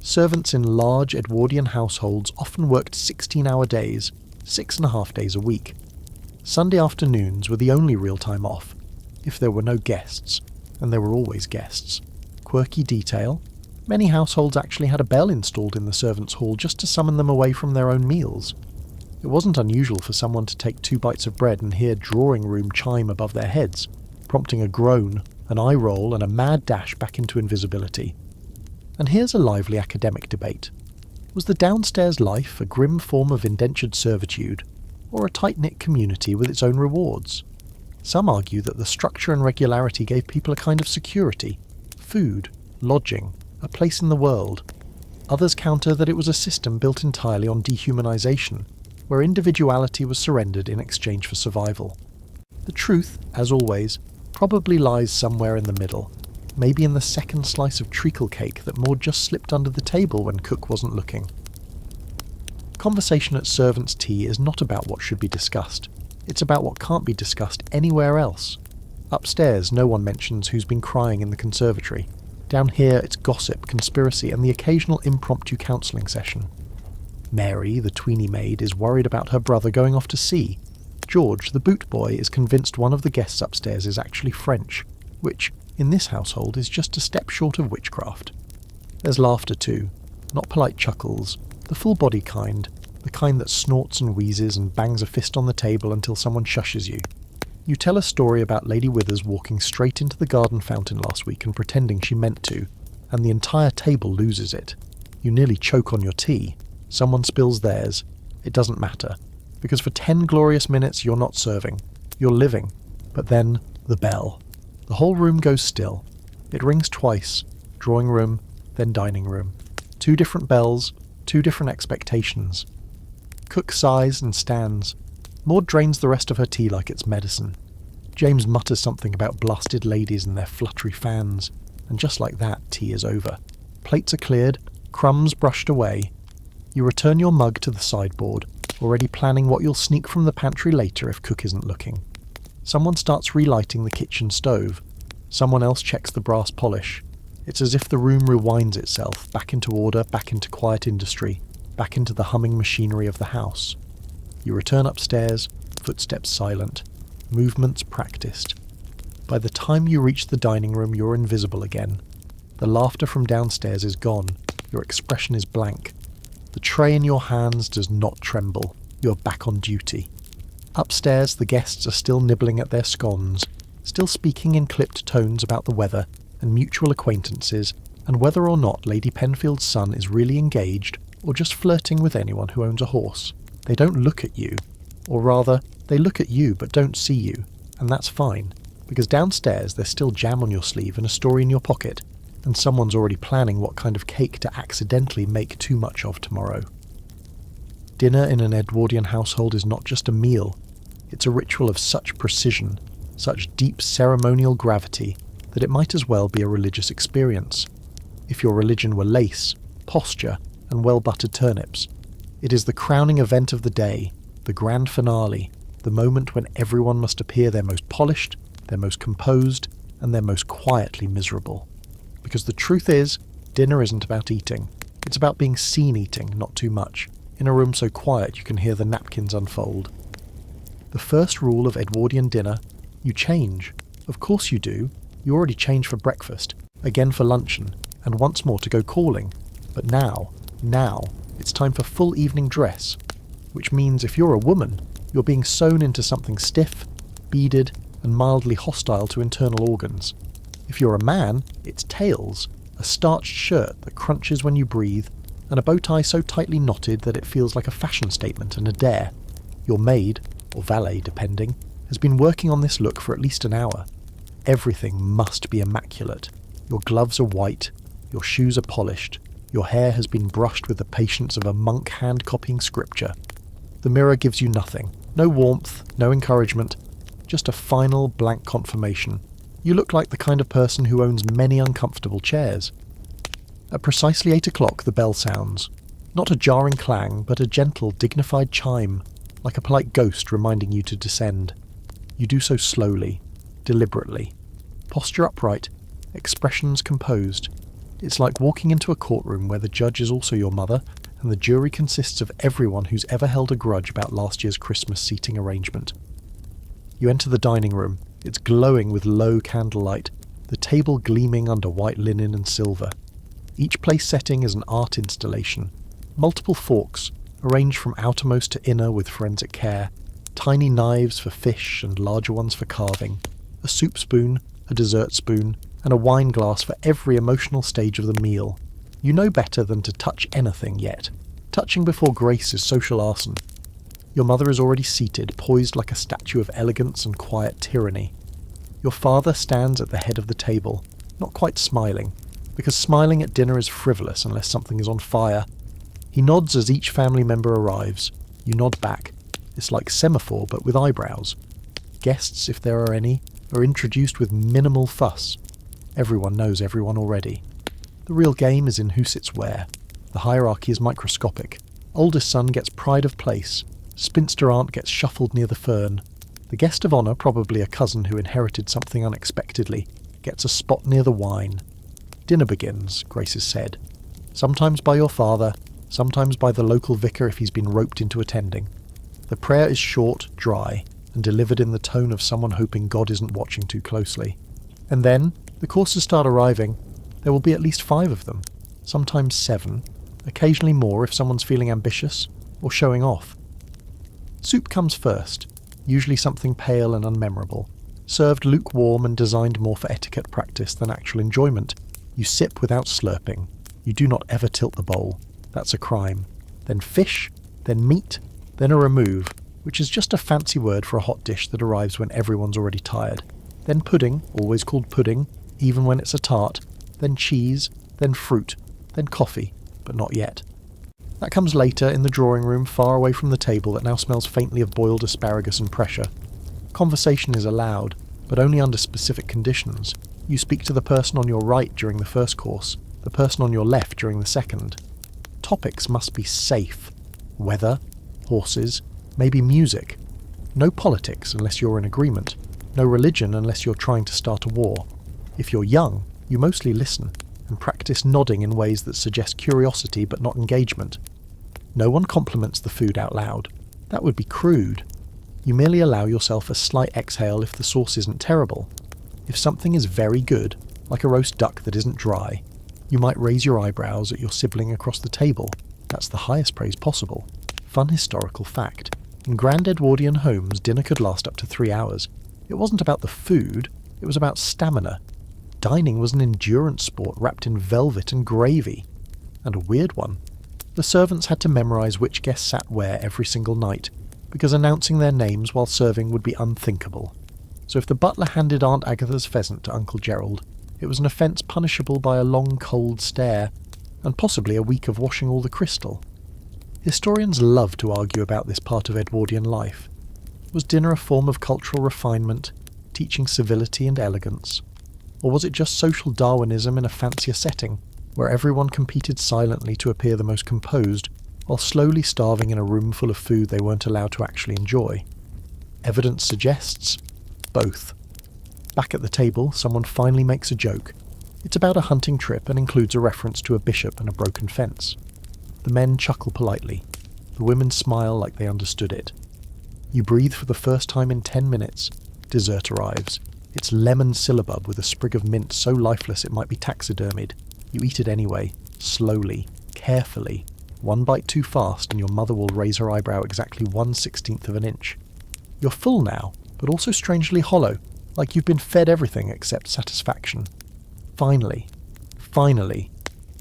servants in large Edwardian households often worked 16-hour days, 6.5 days a week. Sunday afternoons were the only real time off, if there were no guests, and there were always guests. Quirky detail: many households actually had a bell installed in the servants' hall just to summon them away from their own meals. It wasn't unusual for someone to take 2 bites of bread and hear drawing room chime above their heads, prompting a groan, an eye roll, and a mad dash back into invisibility. And here's a lively academic debate. Was the downstairs life a grim form of indentured servitude, or a tight-knit community with its own rewards? Some argue that the structure and regularity gave people a kind of security, food, lodging, a place in the world. Others counter that it was a system built entirely on dehumanization, where individuality was surrendered in exchange for survival. The truth, as always, probably lies somewhere in the middle, maybe in the second slice of treacle cake that Maud just slipped under the table when Cook wasn't looking. Conversation at servants' tea is not about what should be discussed. It's about what can't be discussed anywhere else. Upstairs, no one mentions who's been crying in the conservatory. Down here, it's gossip, conspiracy, and the occasional impromptu counselling session. Mary, the tweeny maid, is worried about her brother going off to sea. George, the boot boy, is convinced one of the guests upstairs is actually French, which, in this household, is just a step short of witchcraft. There's laughter too, not polite chuckles, the full-body kind, the kind that snorts and wheezes and bangs a fist on the table until someone shushes you. You tell a story about Lady Withers walking straight into the garden fountain last week and pretending she meant to, and the entire table loses it. You nearly choke on your tea. Someone spills theirs. It doesn't matter, because for 10 glorious minutes you're not serving. You're living. But then, the bell. The whole room goes still. It rings twice. Drawing room, then dining room. 2 different bells, 2 different expectations. Cook sighs and stands. Maud drains the rest of her tea like it's medicine. James mutters something about blasted ladies and their fluttery fans, and just like that, tea is over. Plates are cleared, crumbs brushed away. You return your mug to the sideboard, already planning what you'll sneak from the pantry later if Cook isn't looking. Someone starts relighting the kitchen stove. Someone else checks the brass polish. It's as if the room rewinds itself, back into order, back into quiet industry, back into the humming machinery of the house. You return upstairs, footsteps silent, movements practiced. By the time you reach the dining room, you're invisible again. The laughter from downstairs is gone. Your expression is blank. The tray in your hands does not tremble. You're back on duty. Upstairs, the guests are still nibbling at their scones, still speaking in clipped tones about the weather and mutual acquaintances, and whether or not Lady Penfield's son is really engaged or just flirting with anyone who owns a horse. They don't look at you. Or rather, they look at you but don't see you, and that's fine, because downstairs there's still jam on your sleeve and a story in your pocket, and someone's already planning what kind of cake to accidentally make too much of tomorrow. Dinner in an Edwardian household is not just a meal, it's a ritual of such precision, such deep ceremonial gravity, that it might as well be a religious experience. If your religion were lace, posture, and well-buttered turnips, it is the crowning event of the day, the grand finale, the moment when everyone must appear their most polished, their most composed, and their most quietly miserable. Because the truth is, dinner isn't about eating. It's about being seen eating, not too much, in a room so quiet you can hear the napkins unfold. The first rule of Edwardian dinner: you change. Of course you do. You already changed for breakfast, again for luncheon, and once more to go calling. But now, it's time for full evening dress, which means if you're a woman, you're being sewn into something stiff, beaded, and mildly hostile to internal organs. If you're a man, it's tails, a starched shirt that crunches when you breathe, and a bow tie so tightly knotted that it feels like a fashion statement and a dare. Your maid, or valet depending, has been working on this look for at least an hour. Everything must be immaculate. Your gloves are white, your shoes are polished, your hair has been brushed with the patience of a monk hand-copying scripture. The mirror gives you nothing. No warmth, no encouragement, just a final blank confirmation. You look like the kind of person who owns many uncomfortable chairs. At precisely 8 o'clock the bell sounds. Not a jarring clang, but a gentle, dignified chime, like a polite ghost reminding you to descend. You do so slowly, deliberately. Posture upright, expressions composed. It's like walking into a courtroom where the judge is also your mother, and the jury consists of everyone who's ever held a grudge about last year's Christmas seating arrangement. You enter the dining room. It's glowing with low candlelight, the table gleaming under white linen and silver. Each place setting is an art installation. Multiple forks, arranged from outermost to inner with forensic care. Tiny knives for fish and larger ones for carving. A soup spoon, a dessert spoon, and a wine glass for every emotional stage of the meal. You know better than to touch anything yet. Touching before grace is social arson. Your mother is already seated, poised like a statue of elegance and quiet tyranny. Your father stands at the head of the table, not quite smiling, because smiling at dinner is frivolous unless something is on fire. He nods as each family member arrives. You nod back. It's like semaphore, but with eyebrows. Guests, if there are any, are introduced with minimal fuss. Everyone knows everyone already. The real game is in who sits where. The hierarchy is microscopic. Oldest son gets pride of place. Spinster aunt gets shuffled near the fern. The guest of honour, probably a cousin who inherited something unexpectedly, gets a spot near the wine. Dinner begins, Grace is said. Sometimes by your father, sometimes by the local vicar if he's been roped into attending. The prayer is short, dry, and delivered in the tone of someone hoping God isn't watching too closely. And then, the courses start arriving. There will be at least 5 of them, sometimes 7, occasionally more if someone's feeling ambitious or showing off. Soup comes first, usually something pale and unmemorable, served lukewarm and designed more for etiquette practice than actual enjoyment. You sip without slurping. You do not ever tilt the bowl. That's a crime. Then fish, then meat, then a remove, which is just a fancy word for a hot dish that arrives when everyone's already tired. Then pudding, always called pudding, even when it's a tart, then cheese, then fruit, then coffee, but not yet. That comes later in the drawing room far away from the table that now smells faintly of boiled asparagus and pressure. Conversation is allowed, but only under specific conditions. You speak to the person on your right during the first course, the person on your left during the second. Topics must be safe. Weather, horses, maybe music. No politics unless you're in agreement. No religion unless you're trying to start a war. If you're young, you mostly listen, and practice nodding in ways that suggest curiosity but not engagement. No one compliments the food out loud. That would be crude. You merely allow yourself a slight exhale if the sauce isn't terrible. If something is very good, like a roast duck that isn't dry, you might raise your eyebrows at your sibling across the table. That's the highest praise possible. Fun historical fact. In grand Edwardian homes, dinner could last up to 3 hours. It wasn't about the food, it was about stamina. Dining was an endurance sport wrapped in velvet and gravy. And a weird one. The servants had to memorise which guests sat where every single night, because announcing their names while serving would be unthinkable. So if the butler handed Aunt Agatha's pheasant to Uncle Gerald, it was an offence punishable by a long cold stare, and possibly a week of washing all the crystal. Historians love to argue about this part of Edwardian life. Was dinner a form of cultural refinement, teaching civility and elegance? Or was it just social Darwinism in a fancier setting, where everyone competed silently to appear the most composed, while slowly starving in a room full of food they weren't allowed to actually enjoy? Evidence suggests both. Back at the table, someone finally makes a joke. It's about a hunting trip and includes a reference to a bishop and a broken fence. The men chuckle politely. The women smile like they understood it. You breathe for the first time in 10 minutes. Dessert arrives. It's lemon syllabub with a sprig of mint so lifeless it might be taxidermied. You eat it anyway, slowly, carefully. One bite too fast and your mother will raise her eyebrow exactly 1/16 of an inch. You're full now, but also strangely hollow. like you've been fed everything except satisfaction. Finally,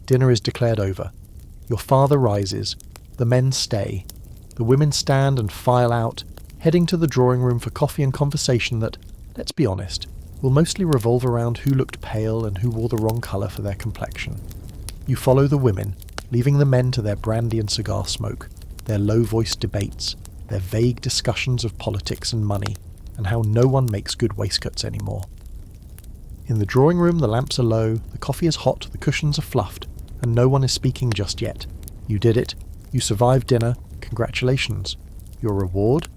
dinner is declared over. Your father rises, the men stay, the women stand and file out, heading to the drawing room for coffee and conversation that, let's be honest, will mostly revolve around who looked pale and who wore the wrong colour for their complexion. You follow the women, leaving the men to their brandy and cigar smoke, their low-voiced debates, their vague discussions of politics and money, and how no one makes good waistcoats anymore. In the drawing room, the lamps are low, the coffee is hot, the cushions are fluffed, and no one is speaking just yet. You did it. You survived dinner. Congratulations. Your reward?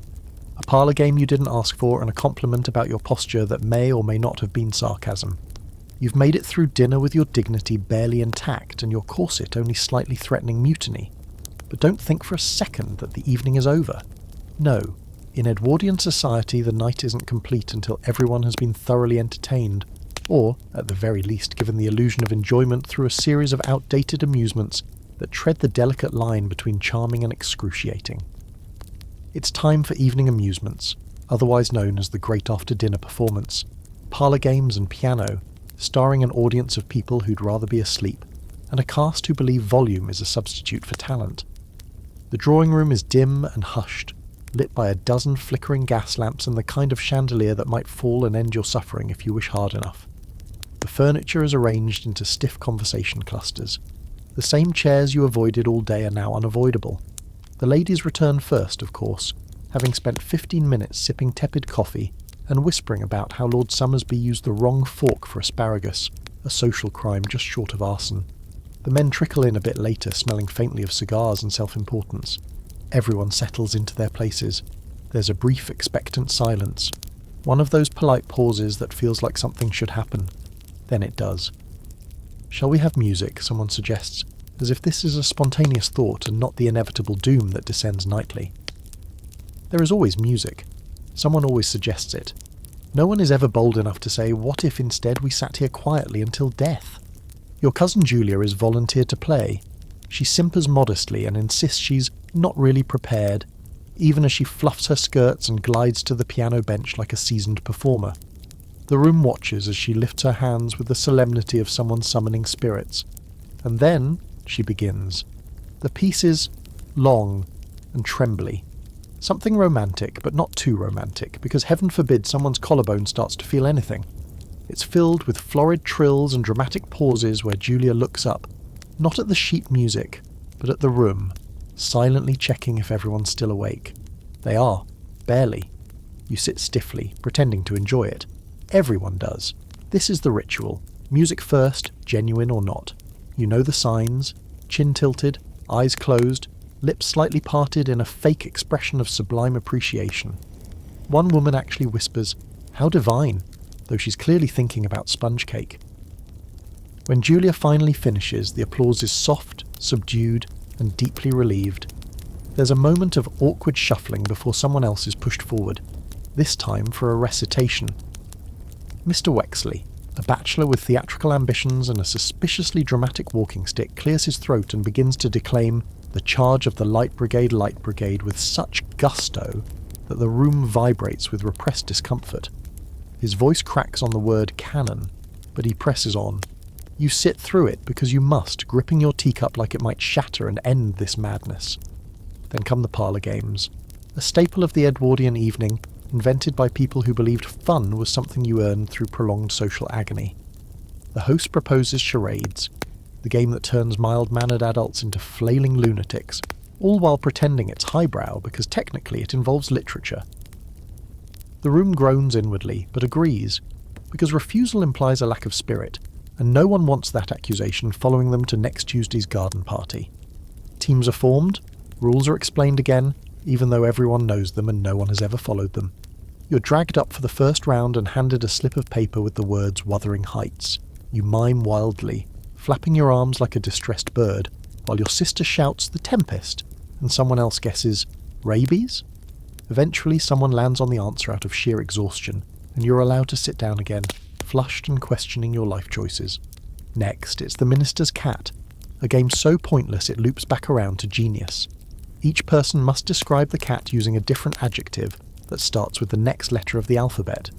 A parlour game you didn't ask for and a compliment about your posture that may or may not have been sarcasm. You've made it through dinner with your dignity barely intact and your corset only slightly threatening mutiny. But don't think for a second that the evening is over. No. In Edwardian society, the night isn't complete until everyone has been thoroughly entertained, or, at the very least, given the illusion of enjoyment through a series of outdated amusements that tread the delicate line between charming and excruciating. It's time for evening amusements, otherwise known as the great after-dinner performance, parlour games and piano, starring an audience of people who'd rather be asleep, and a cast who believe volume is a substitute for talent. The drawing room is dim and hushed, lit by a dozen flickering gas lamps and the kind of chandelier that might fall and end your suffering if you wish hard enough. The furniture is arranged into stiff conversation clusters. The same chairs you avoided all day are now unavoidable. The ladies return first, of course, having spent 15 minutes sipping tepid coffee and whispering about how Lord Summersby used the wrong fork for asparagus, a social crime just short of arson. The men trickle in a bit later, smelling faintly of cigars and self-importance. Everyone settles into their places. There's a brief, expectant silence. One of those polite pauses that feels like something should happen. Then it does. "Shall we have music?" someone suggests, as if this is a spontaneous thought and not the inevitable doom that descends nightly. There is always music. Someone always suggests it. No one is ever bold enough to say, what if instead we sat here quietly until death? Your cousin Julia is volunteered to play. She simpers modestly and insists she's not really prepared, even as she fluffs her skirts and glides to the piano bench like a seasoned performer. The room watches as she lifts her hands with the solemnity of someone summoning spirits. And then she begins. The piece is long and trembly. Something romantic, but not too romantic, because heaven forbid someone's collarbone starts to feel anything. It's filled with florid trills and dramatic pauses where Julia looks up, not at the sheet music, but at the room, silently checking if everyone's still awake. They are, barely. You sit stiffly, pretending to enjoy it. Everyone does. This is the ritual. Music first, genuine or not. You know the signs. Chin tilted, eyes closed, lips slightly parted in a fake expression of sublime appreciation. One woman actually whispers, "How divine," though she's clearly thinking about sponge cake. When Julia finally finishes, the applause is soft, subdued, and deeply relieved. There's a moment of awkward shuffling before someone else is pushed forward, this time for a recitation. Mr. Wexley, a bachelor with theatrical ambitions and a suspiciously dramatic walking stick, clears his throat and begins to declaim "The Charge of the Light Brigade with such gusto that the room vibrates with repressed discomfort. His voice cracks on the word cannon, but he presses on. You sit through it because you must, gripping your teacup like it might shatter and end this madness. Then come the parlour games, a staple of the Edwardian evening, invented by people who believed fun was something you earned through prolonged social agony. The host proposes charades, the game that turns mild-mannered adults into flailing lunatics, all while pretending it's highbrow because technically it involves literature. The room groans inwardly, but agrees, because refusal implies a lack of spirit, and no one wants that accusation following them to next Tuesday's garden party. Teams are formed, rules are explained again, even though everyone knows them and no one has ever followed them. You're dragged up for the first round and handed a slip of paper with the words Wuthering Heights. You mime wildly, flapping your arms like a distressed bird, while your sister shouts The Tempest, and someone else guesses Rabies? Eventually someone lands on the answer out of sheer exhaustion, and you're allowed to sit down again, flushed and questioning your life choices. Next, it's the Minister's Cat, a game so pointless it loops back around to genius. Each person must describe the cat using a different adjective that starts with the next letter of the alphabet.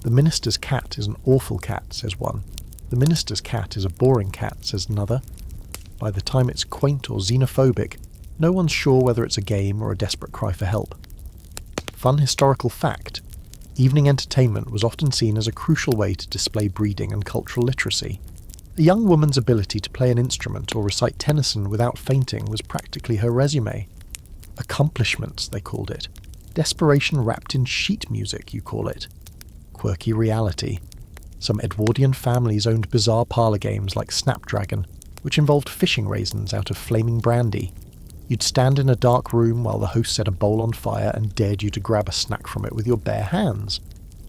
The minister's cat is an awful cat, says one. The minister's cat is a boring cat, says another. By the time it's quaint or xenophobic, no one's sure whether it's a game or a desperate cry for help. Fun historical fact: evening entertainment was often seen as a crucial way to display breeding and cultural literacy. A young woman's ability to play an instrument or recite Tennyson without fainting was practically her resume. Accomplishments, they called it. Desperation wrapped in sheet music, you call it. Quirky reality. Some Edwardian families owned bizarre parlour games like Snapdragon, which involved fishing raisins out of flaming brandy. You'd stand in a dark room while the host set a bowl on fire and dared you to grab a snack from it with your bare hands.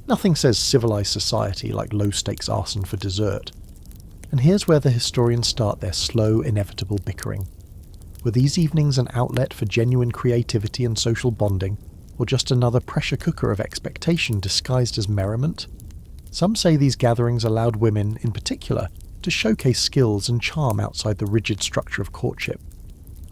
Nothing says civilized society like low-stakes arson for dessert. And here's where the historians start their slow, inevitable bickering. Were these evenings an outlet for genuine creativity and social bonding, or just another pressure cooker of expectation disguised as merriment? Some say these gatherings allowed women, in particular, to showcase skills and charm outside the rigid structure of courtship.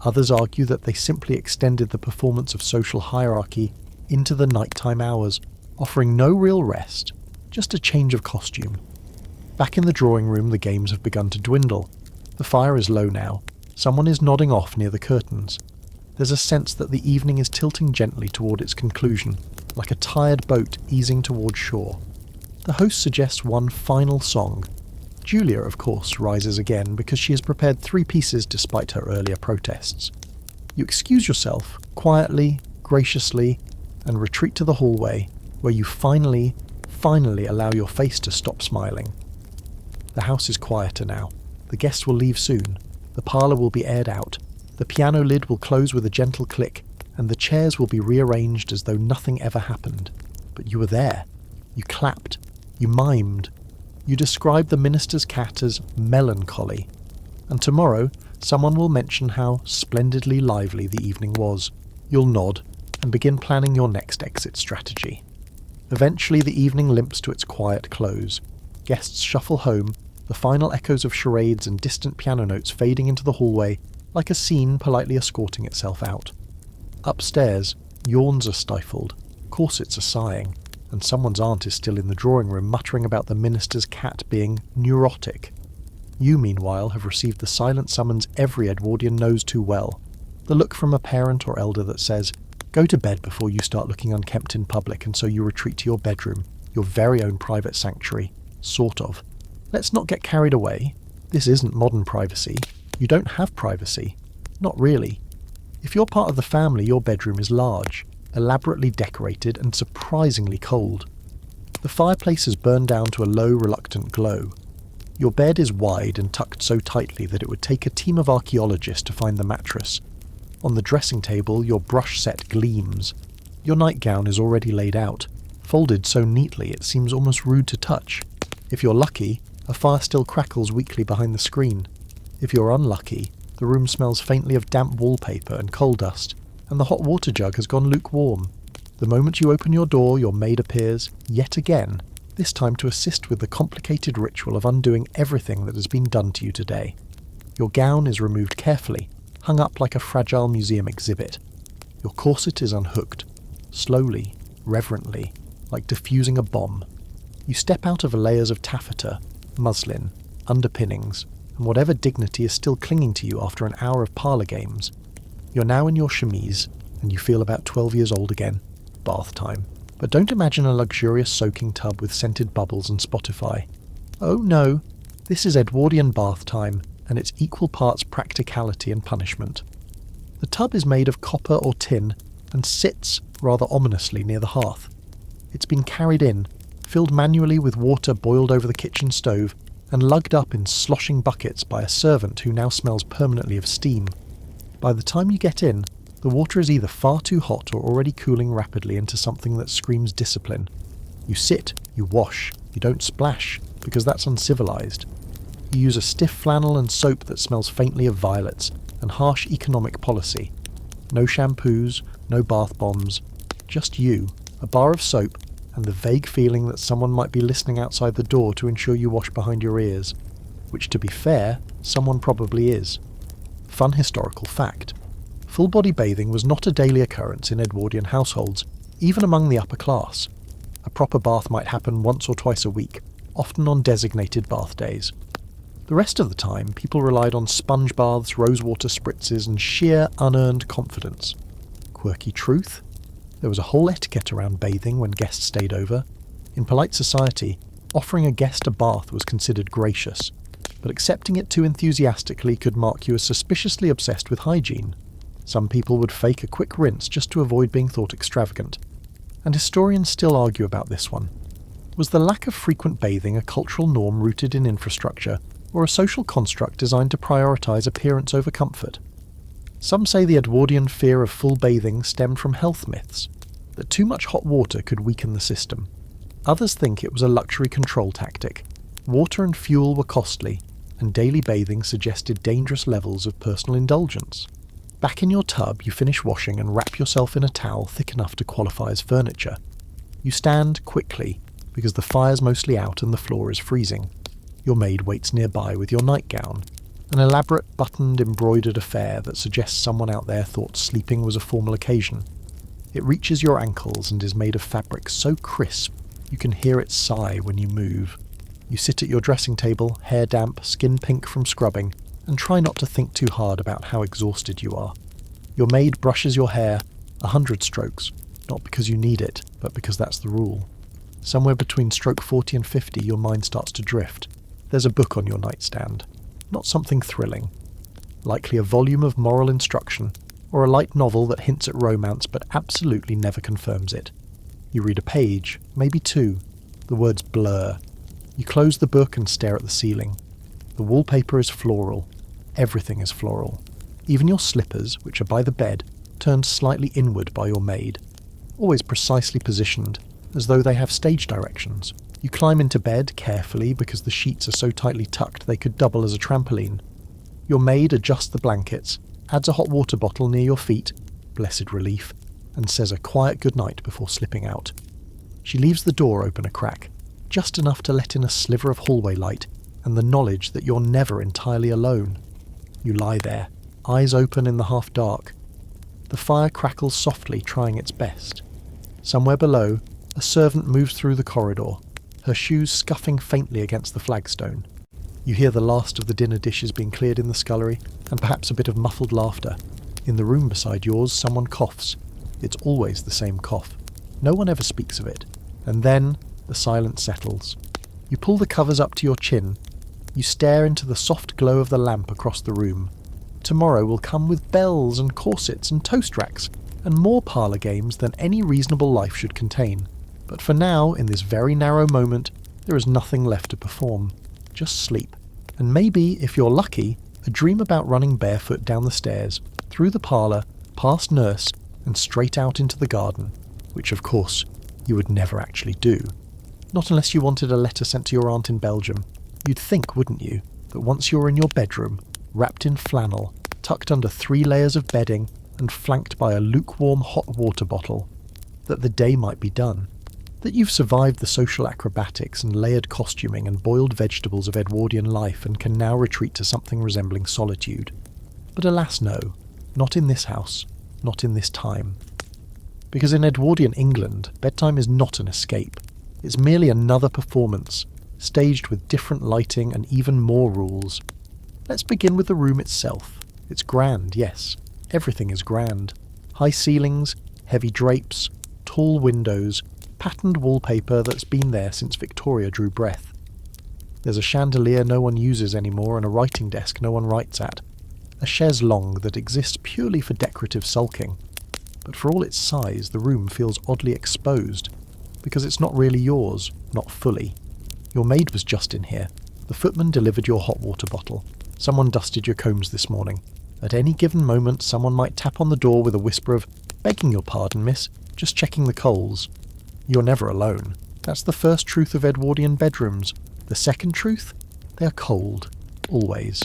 Others argue that they simply extended the performance of social hierarchy into the nighttime hours, offering no real rest, just a change of costume. Back in the drawing room, the games have begun to dwindle. The fire is low now. Someone is nodding off near the curtains. There's a sense that the evening is tilting gently toward its conclusion, like a tired boat easing toward shore. The host suggests one final song. Julia, of course, rises again because she has prepared 3 pieces despite her earlier protests. You excuse yourself, quietly, graciously, and retreat to the hallway, where you finally allow your face to stop smiling. The house is quieter now. The guests will leave soon. The parlour will be aired out. The piano lid will close with a gentle click, and the chairs will be rearranged as though nothing ever happened. But you were there. You clapped. You mimed. You described the minister's cat as melancholy. And tomorrow, someone will mention how splendidly lively the evening was. You'll nod and begin planning your next exit strategy. Eventually, the evening limps to its quiet close. Guests shuffle home, the final echoes of charades and distant piano notes fading into the hallway like a scene politely escorting itself out. Upstairs, yawns are stifled, corsets are sighing, and someone's aunt is still in the drawing room muttering about the minister's cat being neurotic. You, meanwhile, have received the silent summons every Edwardian knows too well. The look from a parent or elder that says, "Go to bed before you start looking unkempt in public, and so you retreat to your bedroom, your very own private sanctuary." Sort of. Let's not get carried away. This isn't modern privacy. You don't have privacy. Not really. If you're part of the family, your bedroom is large, elaborately decorated and surprisingly cold. The fireplace is burned down to a low, reluctant glow. Your bed is wide and tucked so tightly that it would take a team of archaeologists to find the mattress. On the dressing table, your brush set gleams. Your nightgown is already laid out, folded so neatly it seems almost rude to touch. If you're lucky, a fire still crackles weakly behind the screen. If you're unlucky, the room smells faintly of damp wallpaper and coal dust, and the hot water jug has gone lukewarm. The moment you open your door, your maid appears, yet again, this time to assist with the complicated ritual of undoing everything that has been done to you today. Your gown is removed carefully, hung up like a fragile museum exhibit. Your corset is unhooked, slowly, reverently, like diffusing a bomb. You step out of layers of taffeta, muslin, underpinnings, and whatever dignity is still clinging to you after an hour of parlour games. You're now in your chemise, and you feel about 12 years old again. Bath time. But don't imagine a luxurious soaking tub with scented bubbles and Spotify. Oh no, this is Edwardian bath time, and it's equal parts practicality and punishment. The tub is made of copper or tin, and sits, rather ominously, near the hearth. It's been carried in, filled manually with water boiled over the kitchen stove, and lugged up in sloshing buckets by a servant who now smells permanently of steam. By the time you get in, the water is either far too hot or already cooling rapidly into something that screams discipline. You sit, you wash, you don't splash, because that's uncivilized. You use a stiff flannel and soap that smells faintly of violets, and harsh economic policy. No shampoos, no bath bombs, just you, a bar of soap, and the vague feeling that someone might be listening outside the door to ensure you wash behind your ears. Which, to be fair, someone probably is. Fun historical fact. Full-body bathing was not a daily occurrence in Edwardian households, even among the upper class. A proper bath might happen once or twice a week, often on designated bath days. The rest of the time, people relied on sponge baths, rosewater spritzes, and sheer unearned confidence. Quirky truth? There was a whole etiquette around bathing when guests stayed over. In polite society, offering a guest a bath was considered gracious, but accepting it too enthusiastically could mark you as suspiciously obsessed with hygiene. Some people would fake a quick rinse just to avoid being thought extravagant. And historians still argue about this one. Was the lack of frequent bathing a cultural norm rooted in infrastructure, or a social construct designed to prioritise appearance over comfort? Some say the Edwardian fear of full bathing stemmed from health myths, that too much hot water could weaken the system. Others think it was a luxury control tactic. Water and fuel were costly, and daily bathing suggested dangerous levels of personal indulgence. Back in your tub, you finish washing and wrap yourself in a towel thick enough to qualify as furniture. You stand quickly, because the fire's mostly out and the floor is freezing. Your maid waits nearby with your nightgown, an elaborate buttoned embroidered affair that suggests someone out there thought sleeping was a formal occasion. It reaches your ankles and is made of fabric so crisp you can hear it sigh when you move. You sit at your dressing table, hair damp, skin pink from scrubbing, and try not to think too hard about how exhausted you are. Your maid brushes your hair 100 strokes, not because you need it, but because that's the rule. Somewhere between stroke 40 and 50 your mind starts to drift. There's a book on your nightstand. Not something thrilling. Likely a volume of moral instruction, or a light novel that hints at romance but absolutely never confirms it. You read a page, maybe two. The words blur. You close the book and stare at the ceiling. The wallpaper is floral. Everything is floral. Even your slippers, which are by the bed, turned slightly inward by your maid. Always precisely positioned, as though they have stage directions. You climb into bed carefully because the sheets are so tightly tucked they could double as a trampoline. Your maid adjusts the blankets, adds a hot water bottle near your feet, blessed relief, and says a quiet goodnight before slipping out. She leaves the door open a crack, just enough to let in a sliver of hallway light and the knowledge that you're never entirely alone. You lie there, eyes open in the half-dark. The fire crackles softly, trying its best. Somewhere below, a servant moves through the corridor, her shoes scuffing faintly against the flagstone. You hear the last of the dinner dishes being cleared in the scullery, and perhaps a bit of muffled laughter. In the room beside yours, someone coughs. It's always the same cough. No one ever speaks of it. And then, the silence settles. You pull the covers up to your chin. You stare into the soft glow of the lamp across the room. Tomorrow will come with bells and corsets and toast racks, and more parlour games than any reasonable life should contain. But for now, in this very narrow moment, there is nothing left to perform. Just sleep. And maybe, if you're lucky, a dream about running barefoot down the stairs, through the parlour, past nurse, and straight out into the garden, which of course you would never actually do. Not unless you wanted a letter sent to your aunt in Belgium. You'd think, wouldn't you, that once you're in your bedroom, wrapped in flannel, tucked under 3 layers of bedding, and flanked by a lukewarm hot water bottle, that the day might be done. That you've survived the social acrobatics and layered costuming and boiled vegetables of Edwardian life and can now retreat to something resembling solitude. But alas no, not in this house, not in this time. Because in Edwardian England, bedtime is not an escape. It's merely another performance, staged with different lighting and even more rules. Let's begin with the room itself. It's grand, yes. Everything is grand. High ceilings, heavy drapes, tall windows, patterned wallpaper that's been there since Victoria drew breath. There's a chandelier no one uses anymore and a writing desk no one writes at. A chaise longue that exists purely for decorative sulking. But for all its size, the room feels oddly exposed, because it's not really yours, not fully. Your maid was just in here. The footman delivered your hot water bottle. Someone dusted your combs this morning. At any given moment, someone might tap on the door with a whisper of, "Begging your pardon, miss, just checking the coals." You're never alone. That's the first truth of Edwardian bedrooms. The second truth? They are cold. Always.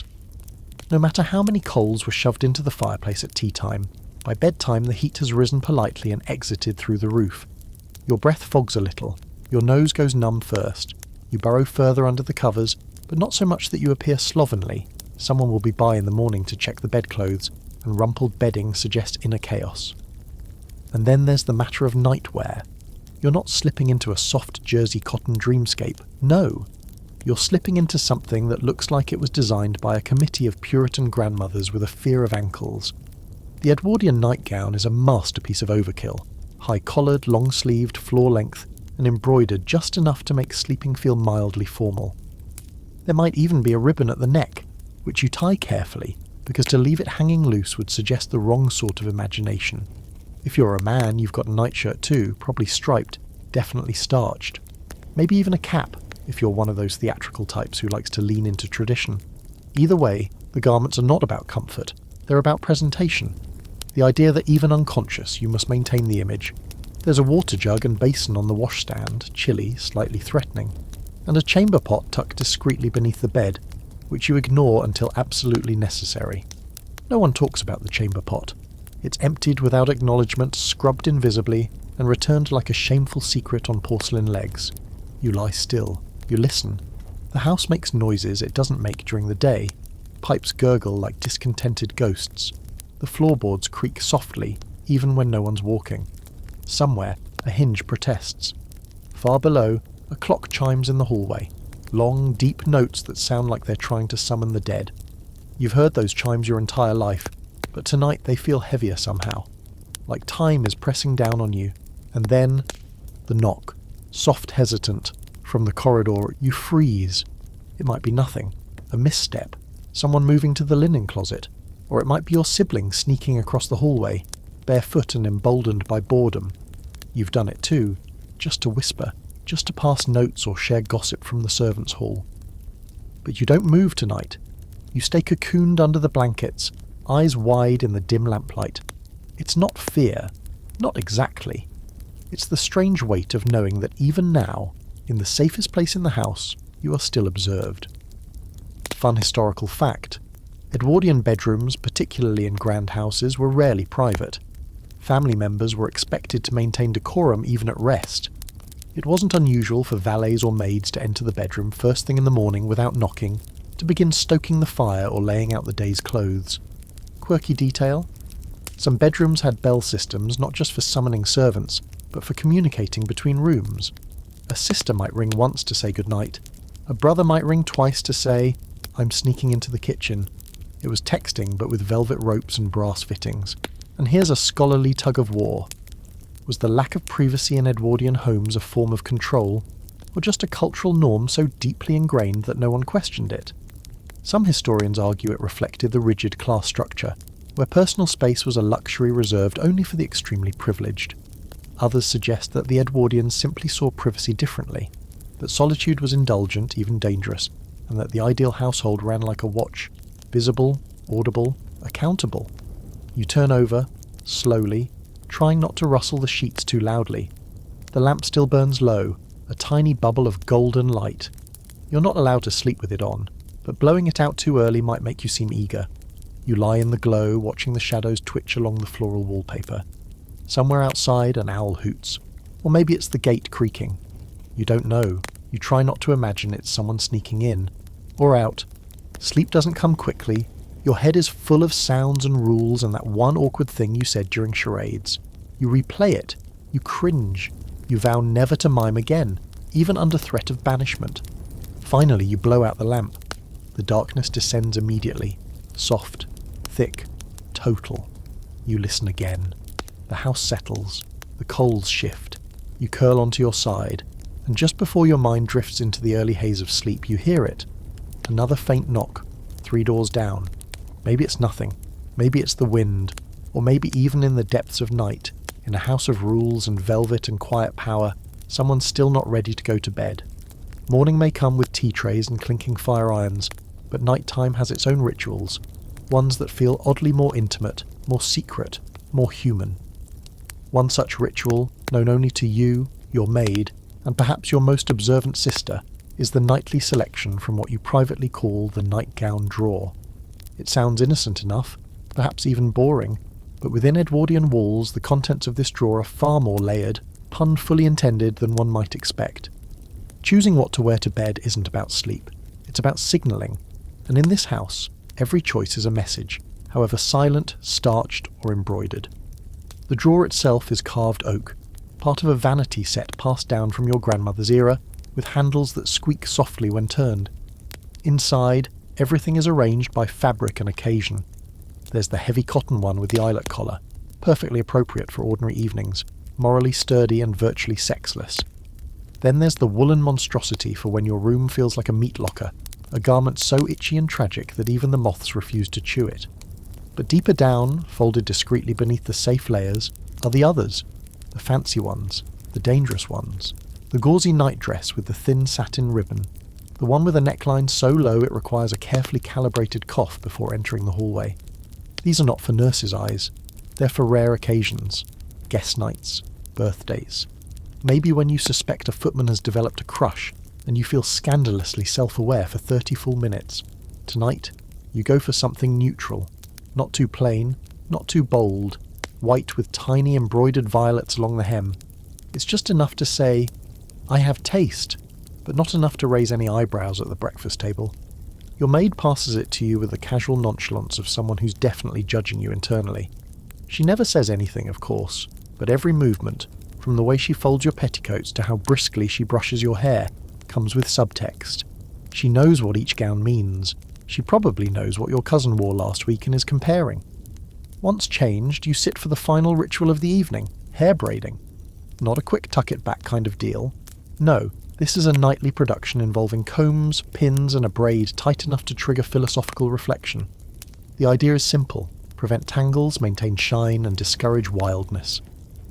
No matter how many coals were shoved into the fireplace at tea time, by bedtime the heat has risen politely and exited through the roof. Your breath fogs a little. Your nose goes numb first. You burrow further under the covers, but not so much that you appear slovenly. Someone will be by in the morning to check the bedclothes, and rumpled bedding suggests inner chaos. And then there's the matter of nightwear. You're not slipping into a soft jersey cotton dreamscape. No! You're slipping into something that looks like it was designed by a committee of Puritan grandmothers with a fear of ankles. The Edwardian nightgown is a masterpiece of overkill. High-collared, long-sleeved, floor-length, and embroidered just enough to make sleeping feel mildly formal. There might even be a ribbon at the neck, which you tie carefully, because to leave it hanging loose would suggest the wrong sort of imagination. If you're a man, you've got a nightshirt too, probably striped, definitely starched. Maybe even a cap, if you're one of those theatrical types who likes to lean into tradition. Either way, the garments are not about comfort, they're about presentation. The idea that even unconscious, you must maintain the image. There's a water jug and basin on the washstand, chilly, slightly threatening, and a chamber pot tucked discreetly beneath the bed, which you ignore until absolutely necessary. No one talks about the chamber pot. It's emptied without acknowledgement, scrubbed invisibly, and returned like a shameful secret on porcelain legs. You lie still. You listen. The house makes noises it doesn't make during the day. Pipes gurgle like discontented ghosts. The floorboards creak softly, even when no one's walking. Somewhere, a hinge protests. Far below, a clock chimes in the hallway. Long, deep notes that sound like they're trying to summon the dead. You've heard those chimes your entire life, but tonight they feel heavier somehow. Like time is pressing down on you. And then, the knock. Soft, hesitant. From the corridor, you freeze. It might be nothing. A misstep. Someone moving to the linen closet. Or it might be your sibling sneaking across the hallway, barefoot and emboldened by boredom. You've done it too, just to whisper, just to pass notes or share gossip from the servants' hall. But you don't move tonight. You stay cocooned under the blankets, eyes wide in the dim lamplight. It's not fear, not exactly. It's the strange weight of knowing that even now, in the safest place in the house, you are still observed. Fun historical fact. Edwardian bedrooms, particularly in grand houses, were rarely private. Family members were expected to maintain decorum even at rest. It wasn't unusual for valets or maids to enter the bedroom first thing in the morning without knocking, to begin stoking the fire or laying out the day's clothes. Quirky detail? Some bedrooms had bell systems not just for summoning servants, but for communicating between rooms. A sister might ring once to say goodnight. A brother might ring twice to say, "I'm sneaking into the kitchen." It was texting, but with velvet ropes and brass fittings. And here's a scholarly tug of war. Was the lack of privacy in Edwardian homes a form of control, or just a cultural norm so deeply ingrained that no one questioned it? Some historians argue it reflected the rigid class structure, where personal space was a luxury reserved only for the extremely privileged. Others suggest that the Edwardians simply saw privacy differently, that solitude was indulgent, even dangerous, and that the ideal household ran like a watch, visible, audible, accountable. You turn over, slowly, trying not to rustle the sheets too loudly. The lamp still burns low, a tiny bubble of golden light. You're not allowed to sleep with it on, but blowing it out too early might make you seem eager. You lie in the glow, watching the shadows twitch along the floral wallpaper. Somewhere outside, an owl hoots. Or maybe it's the gate creaking. You don't know. You try not to imagine it's someone sneaking in. Or out. Sleep doesn't come quickly. Your head is full of sounds and rules and that one awkward thing you said during charades. You replay it. You cringe. You vow never to mime again, even under threat of banishment. Finally, you blow out the lamp. The darkness descends immediately. Soft, thick, total. You listen again. The house settles. The coals shift. You curl onto your side, and just before your mind drifts into the early haze of sleep, you hear it. Another faint knock, 3 doors down. Maybe it's nothing. Maybe it's the wind. Or maybe even in the depths of night, in a house of rules and velvet and quiet power, someone's still not ready to go to bed. Morning may come with tea trays and clinking fire irons, but nighttime has its own rituals, ones that feel oddly more intimate, more secret, more human. One such ritual, known only to you, your maid, and perhaps your most observant sister, is the nightly selection from what you privately call the nightgown drawer. It sounds innocent enough, perhaps even boring, but within Edwardian walls the contents of this drawer are far more layered, pun fully intended, than one might expect. Choosing what to wear to bed isn't about sleep, it's about signalling, and in this house, every choice is a message, however silent, starched, or embroidered. The drawer itself is carved oak, part of a vanity set passed down from your grandmother's era, with handles that squeak softly when turned. Inside, everything is arranged by fabric and occasion. There's the heavy cotton one with the eyelet collar, perfectly appropriate for ordinary evenings, morally sturdy and virtually sexless. Then there's the woolen monstrosity for when your room feels like a meat locker, a garment so itchy and tragic that even the moths refuse to chew it. But deeper down, folded discreetly beneath the safe layers, are the others, the fancy ones, the dangerous ones, the gauzy nightdress with the thin satin ribbon, the one with a neckline so low it requires a carefully calibrated cough before entering the hallway. These are not for nurses' eyes, they're for rare occasions, guest nights, birthdays. Maybe when you suspect a footman has developed a crush and you feel scandalously self-aware for 30 full minutes. Tonight, you go for something neutral, not too plain, not too bold, white with tiny embroidered violets along the hem. It's just enough to say, I have taste, but not enough to raise any eyebrows at the breakfast table. Your maid passes it to you with the casual nonchalance of someone who's definitely judging you internally. She never says anything, of course, but every movement, from the way she folds your petticoats to how briskly she brushes your hair, comes with subtext. She knows what each gown means. She probably knows what your cousin wore last week and is comparing. Once changed, you sit for the final ritual of the evening, hair braiding. Not a quick tuck-it-back kind of deal. No, this is a nightly production involving combs, pins and a braid tight enough to trigger philosophical reflection. The idea is simple. Prevent tangles, maintain shine and discourage wildness.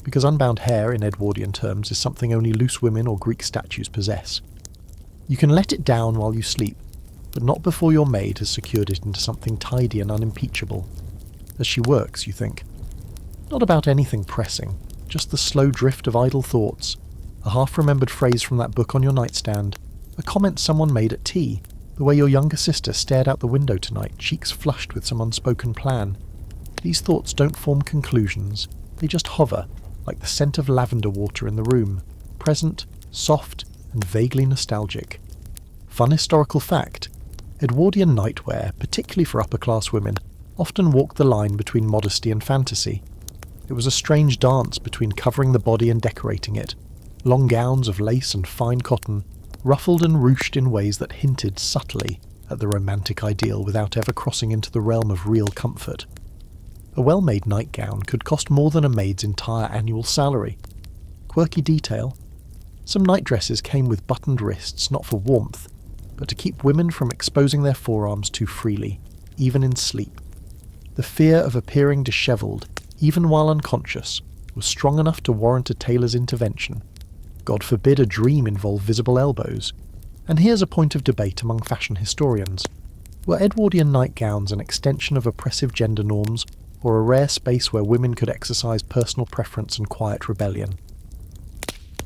Because unbound hair, in Edwardian terms, is something only loose women or Greek statues possess. You can let it down while you sleep, but not before your maid has secured it into something tidy and unimpeachable. As she works, you think. Not about anything pressing, just the slow drift of idle thoughts, a half-remembered phrase from that book on your nightstand, a comment someone made at tea, the way your younger sister stared out the window tonight, cheeks flushed with some unspoken plan. These thoughts don't form conclusions, they just hover, like the scent of lavender water in the room, present, soft, and vaguely nostalgic. Fun historical fact, Edwardian nightwear, particularly for upper-class women, often walked the line between modesty and fantasy. It was a strange dance between covering the body and decorating it, long gowns of lace and fine cotton, ruffled and ruched in ways that hinted subtly at the romantic ideal without ever crossing into the realm of real comfort. A well-made nightgown could cost more than a maid's entire annual salary. Quirky detail. Some nightdresses came with buttoned wrists, not for warmth, but to keep women from exposing their forearms too freely, even in sleep. The fear of appearing dishevelled, even while unconscious, was strong enough to warrant a tailor's intervention. God forbid a dream involve visible elbows. And here's a point of debate among fashion historians. Were Edwardian nightgowns an extension of oppressive gender norms, or a rare space where women could exercise personal preference and quiet rebellion?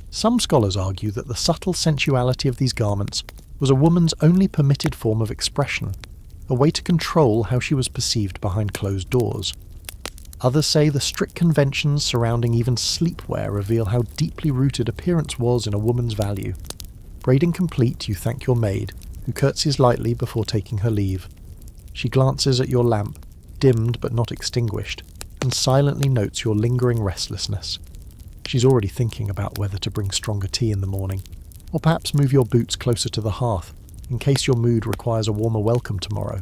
Some scholars argue that the subtle sensuality of these garments was a woman's only permitted form of expression, a way to control how she was perceived behind closed doors. Others say the strict conventions surrounding even sleepwear reveal how deeply rooted appearance was in a woman's value. Braiding complete, you thank your maid, who curtsies lightly before taking her leave. She glances at your lamp, dimmed but not extinguished, and silently notes your lingering restlessness. She's already thinking about whether to bring stronger tea in the morning, or perhaps move your boots closer to the hearth, in case your mood requires a warmer welcome tomorrow.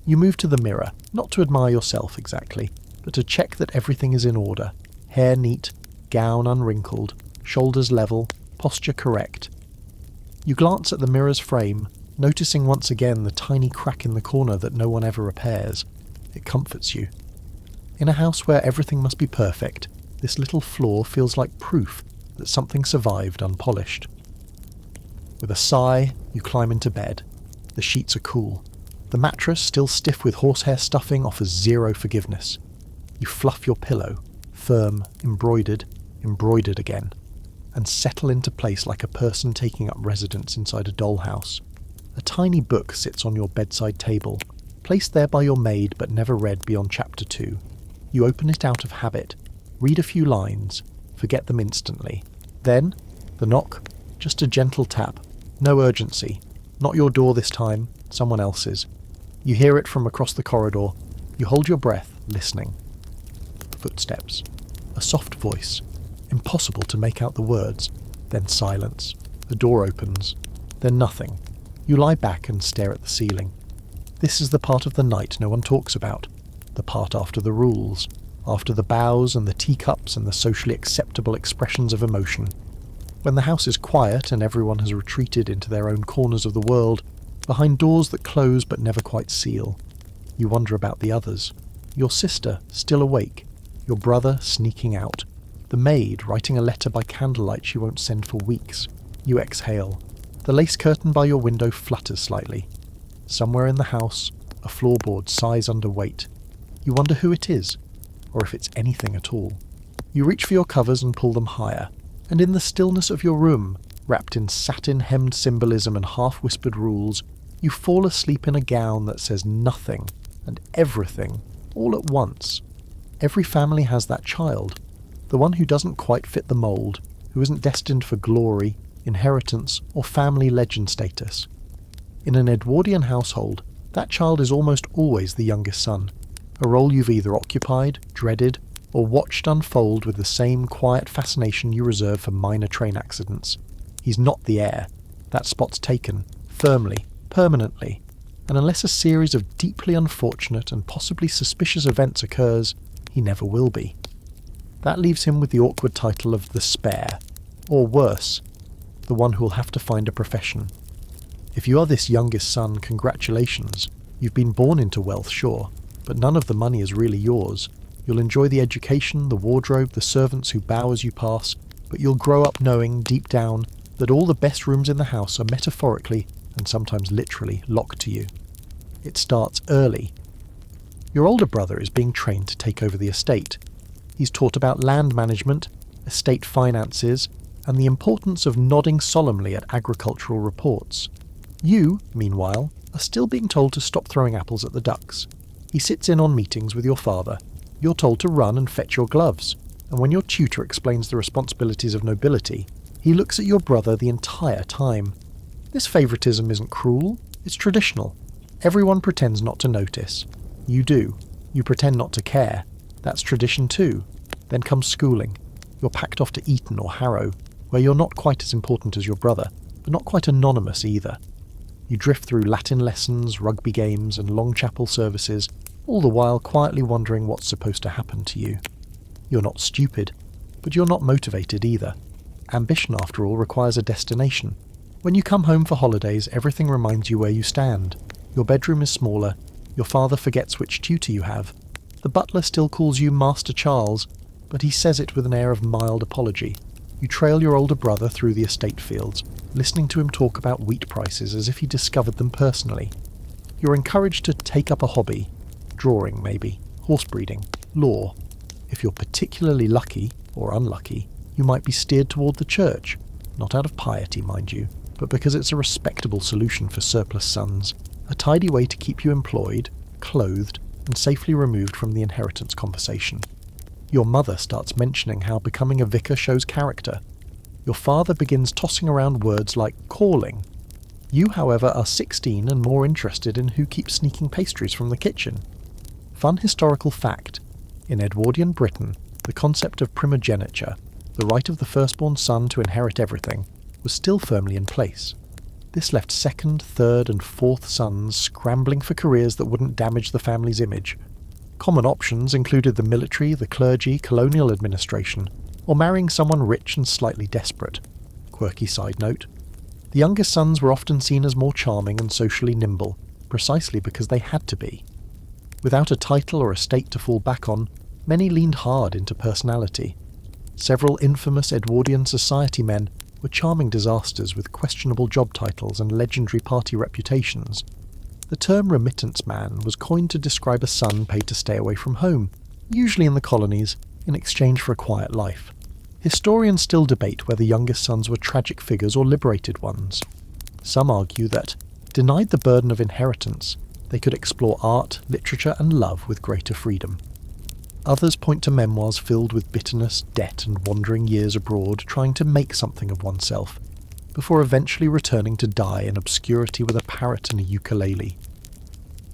You move to the mirror, not to admire yourself exactly, but to check that everything is in order. Hair neat, gown unwrinkled, shoulders level, posture correct. You glance at the mirror's frame, noticing once again the tiny crack in the corner that no one ever repairs. It comforts you. In a house where everything must be perfect, this little flaw feels like proof that something survived unpolished. With a sigh, you climb into bed. The sheets are cool. The mattress, still stiff with horsehair stuffing, offers zero forgiveness. You fluff your pillow, firm, embroidered again, and settle into place like a person taking up residence inside a dollhouse. A tiny book sits on your bedside table, placed there by your maid but never read beyond chapter 2. You open it out of habit, read a few lines, forget them instantly. Then, the knock, just a gentle tap, no urgency. Not your door this time, someone else's. You hear it from across the corridor. You hold your breath, listening. Footsteps. A soft voice. Impossible to make out the words. Then silence. The door opens. Then nothing. You lie back and stare at the ceiling. This is the part of the night no one talks about. The part after the rules. After the bows and the teacups and the socially acceptable expressions of emotion. When the house is quiet and everyone has retreated into their own corners of the world, behind doors that close but never quite seal. You wonder about the others. Your sister, still awake. Your brother, sneaking out. The maid, writing a letter by candlelight she won't send for weeks. You exhale. The lace curtain by your window flutters slightly. Somewhere in the house, a floorboard sighs under weight. You wonder who it is, or if it's anything at all. You reach for your covers and pull them higher, and in the stillness of your room, wrapped in satin-hemmed symbolism and half-whispered rules, you fall asleep in a gown that says nothing and everything all at once. Every family has that child, the one who doesn't quite fit the mould, who isn't destined for glory, inheritance, or family legend status. In an Edwardian household, that child is almost always the youngest son, a role you've either occupied, dreaded, or watched unfold with the same quiet fascination you reserve for minor train accidents. He's not the heir. That spot's taken, firmly, permanently, and unless a series of deeply unfortunate and possibly suspicious events occurs, he never will be. That leaves him with the awkward title of the spare, or worse, the one who'll have to find a profession. If you are this youngest son, congratulations. You've been born into wealth, sure, but none of the money is really yours. You'll enjoy the education, the wardrobe, the servants who bow as you pass, but you'll grow up knowing, deep down, that all the best rooms in the house are metaphorically, and sometimes literally, locked to you. It starts early. Your older brother is being trained to take over the estate. He's taught about land management, estate finances, and the importance of nodding solemnly at agricultural reports. You, meanwhile, are still being told to stop throwing apples at the ducks. He sits in on meetings with your father. You're told to run and fetch your gloves, and when your tutor explains the responsibilities of nobility, he looks at your brother the entire time. This favouritism isn't cruel, it's traditional. Everyone pretends not to notice. You do. You pretend not to care. That's tradition too. Then comes schooling. You're packed off to Eton or Harrow, where you're not quite as important as your brother, but not quite anonymous either. You drift through Latin lessons, rugby games, and long chapel services, all the while quietly wondering what's supposed to happen to you. You're not stupid, but you're not motivated either. Ambition, after all, requires a destination. When you come home for holidays, everything reminds you where you stand. Your bedroom is smaller, your father forgets which tutor you have. The butler still calls you Master Charles, but he says it with an air of mild apology. You trail your older brother through the estate fields, listening to him talk about wheat prices as if he discovered them personally. You're encouraged to take up a hobby. Drawing, maybe. Horse breeding. Law. If you're particularly lucky, or unlucky, you might be steered toward the church. Not out of piety, mind you, but because it's a respectable solution for surplus sons. A tidy way to keep you employed, clothed, and safely removed from the inheritance conversation. Your mother starts mentioning how becoming a vicar shows character. Your father begins tossing around words like calling. You, however, are 16 and more interested in who keeps sneaking pastries from the kitchen. Fun historical fact. In Edwardian Britain, the concept of primogeniture, the right of the firstborn son to inherit everything, was still firmly in place. This left second, third, and fourth sons scrambling for careers that wouldn't damage the family's image. Common options included the military, the clergy, colonial administration, or marrying someone rich and slightly desperate. Quirky side note. The younger sons were often seen as more charming and socially nimble, precisely because they had to be. Without a title or estate to fall back on, many leaned hard into personality. Several infamous Edwardian society men were charming disasters with questionable job titles and legendary party reputations. The term remittance man was coined to describe a son paid to stay away from home, usually in the colonies, in exchange for a quiet life. Historians still debate whether youngest sons were tragic figures or liberated ones. Some argue that, denied the burden of inheritance, they could explore art, literature, and love with greater freedom. Others point to memoirs filled with bitterness, debt, and wandering years abroad trying to make something of oneself, before eventually returning to die in obscurity with a parrot and a ukulele.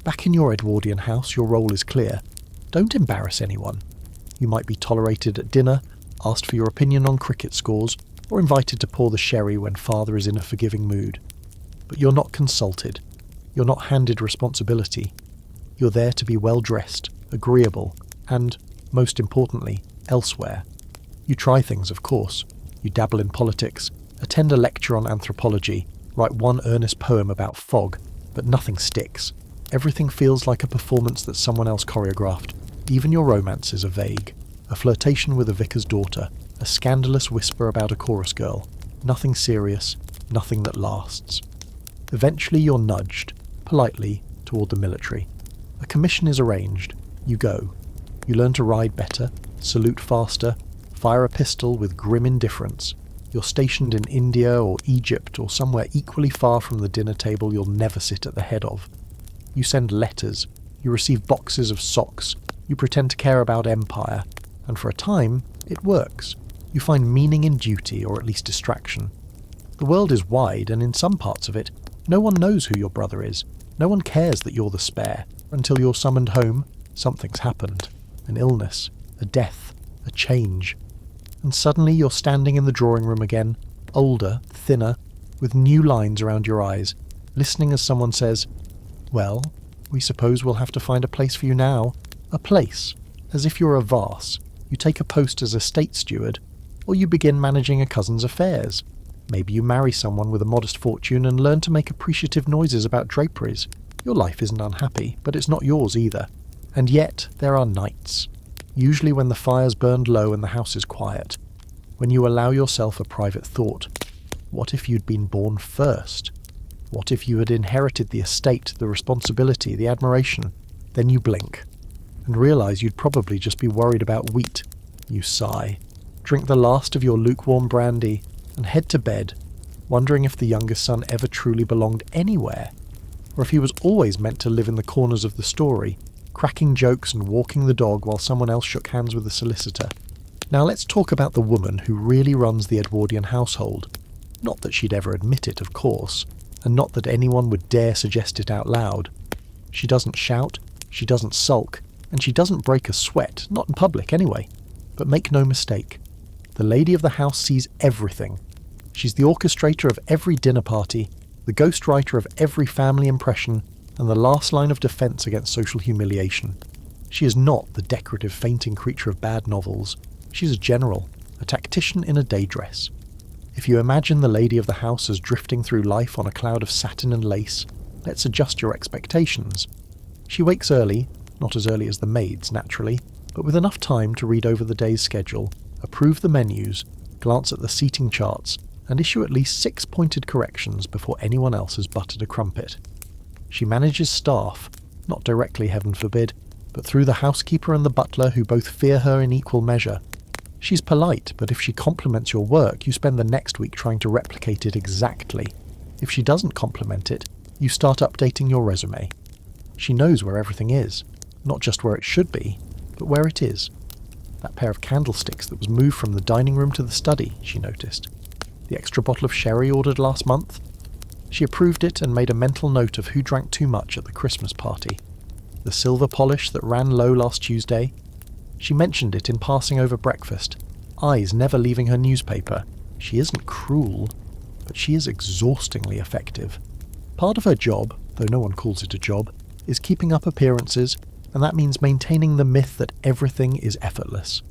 Back in your Edwardian house, your role is clear. Don't embarrass anyone. You might be tolerated at dinner, asked for your opinion on cricket scores, or invited to pour the sherry when father is in a forgiving mood. But you're not consulted. You're not handed responsibility. You're there to be well-dressed, agreeable, and, most importantly, elsewhere. You try things, of course. You dabble in politics, attend a lecture on anthropology, write one earnest poem about fog, but nothing sticks. Everything feels like a performance that someone else choreographed. Even your romances are vague. A flirtation with a vicar's daughter, a scandalous whisper about a chorus girl. Nothing serious, nothing that lasts. Eventually you're nudged, politely, toward the military. A commission is arranged. You go. You learn to ride better, salute faster, fire a pistol with grim indifference. You're stationed in India or Egypt or somewhere equally far from the dinner table you'll never sit at the head of. You send letters. You receive boxes of socks. You pretend to care about empire. And for a time, it works. You find meaning in duty, or at least distraction. The world is wide, and in some parts of it, no one knows who your brother is. No one cares that you're the spare. Until you're summoned home, something's happened. An illness, a death, a change. And suddenly you're standing in the drawing room again, older, thinner, with new lines around your eyes, listening as someone says, "Well, we suppose we'll have to find a place for you now." A place, as if you're a vase. You take a post as a state steward, or you begin managing a cousin's affairs. Maybe you marry someone with a modest fortune and learn to make appreciative noises about draperies. Your life isn't unhappy, but it's not yours either. And yet, there are nights. Usually when the fire's burned low and the house is quiet. When you allow yourself a private thought. What if you'd been born first? What if you had inherited the estate, the responsibility, the admiration? Then you blink, and realize you'd probably just be worried about wheat. You sigh, drink the last of your lukewarm brandy, and head to bed, wondering if the youngest son ever truly belonged anywhere, or if he was always meant to live in the corners of the story, cracking jokes and walking the dog while someone else shook hands with the solicitor. Now let's talk about the woman who really runs the Edwardian household. Not that she'd ever admit it, of course, and not that anyone would dare suggest it out loud. She doesn't shout, she doesn't sulk, and she doesn't break a sweat, not in public anyway. But make no mistake, the lady of the house sees everything. She's the orchestrator of every dinner party, the ghostwriter of every family impression, and the last line of defence against social humiliation. She is not the decorative fainting creature of bad novels. She's a general, a tactician in a day dress. If you imagine the lady of the house as drifting through life on a cloud of satin and lace, let's adjust your expectations. She wakes early, not as early as the maids, naturally, but with enough time to read over the day's schedule, approve the menus, glance at the seating charts, and issue at least 6 pointed corrections before anyone else has buttered a crumpet. She manages staff, not directly, heaven forbid, but through the housekeeper and the butler who both fear her in equal measure. She's polite, but if she compliments your work, you spend the next week trying to replicate it exactly. If she doesn't compliment it, you start updating your resume. She knows where everything is, not just where it should be, but where it is. That pair of candlesticks that was moved from the dining room to the study, she noticed. The extra bottle of sherry ordered last month. She approved it and made a mental note of who drank too much at the Christmas party. The silver polish that ran low last Tuesday. She mentioned it in passing over breakfast, eyes never leaving her newspaper. She isn't cruel, but she is exhaustingly effective. Part of her job, though no one calls it a job, is keeping up appearances, and that means maintaining the myth that everything is effortless.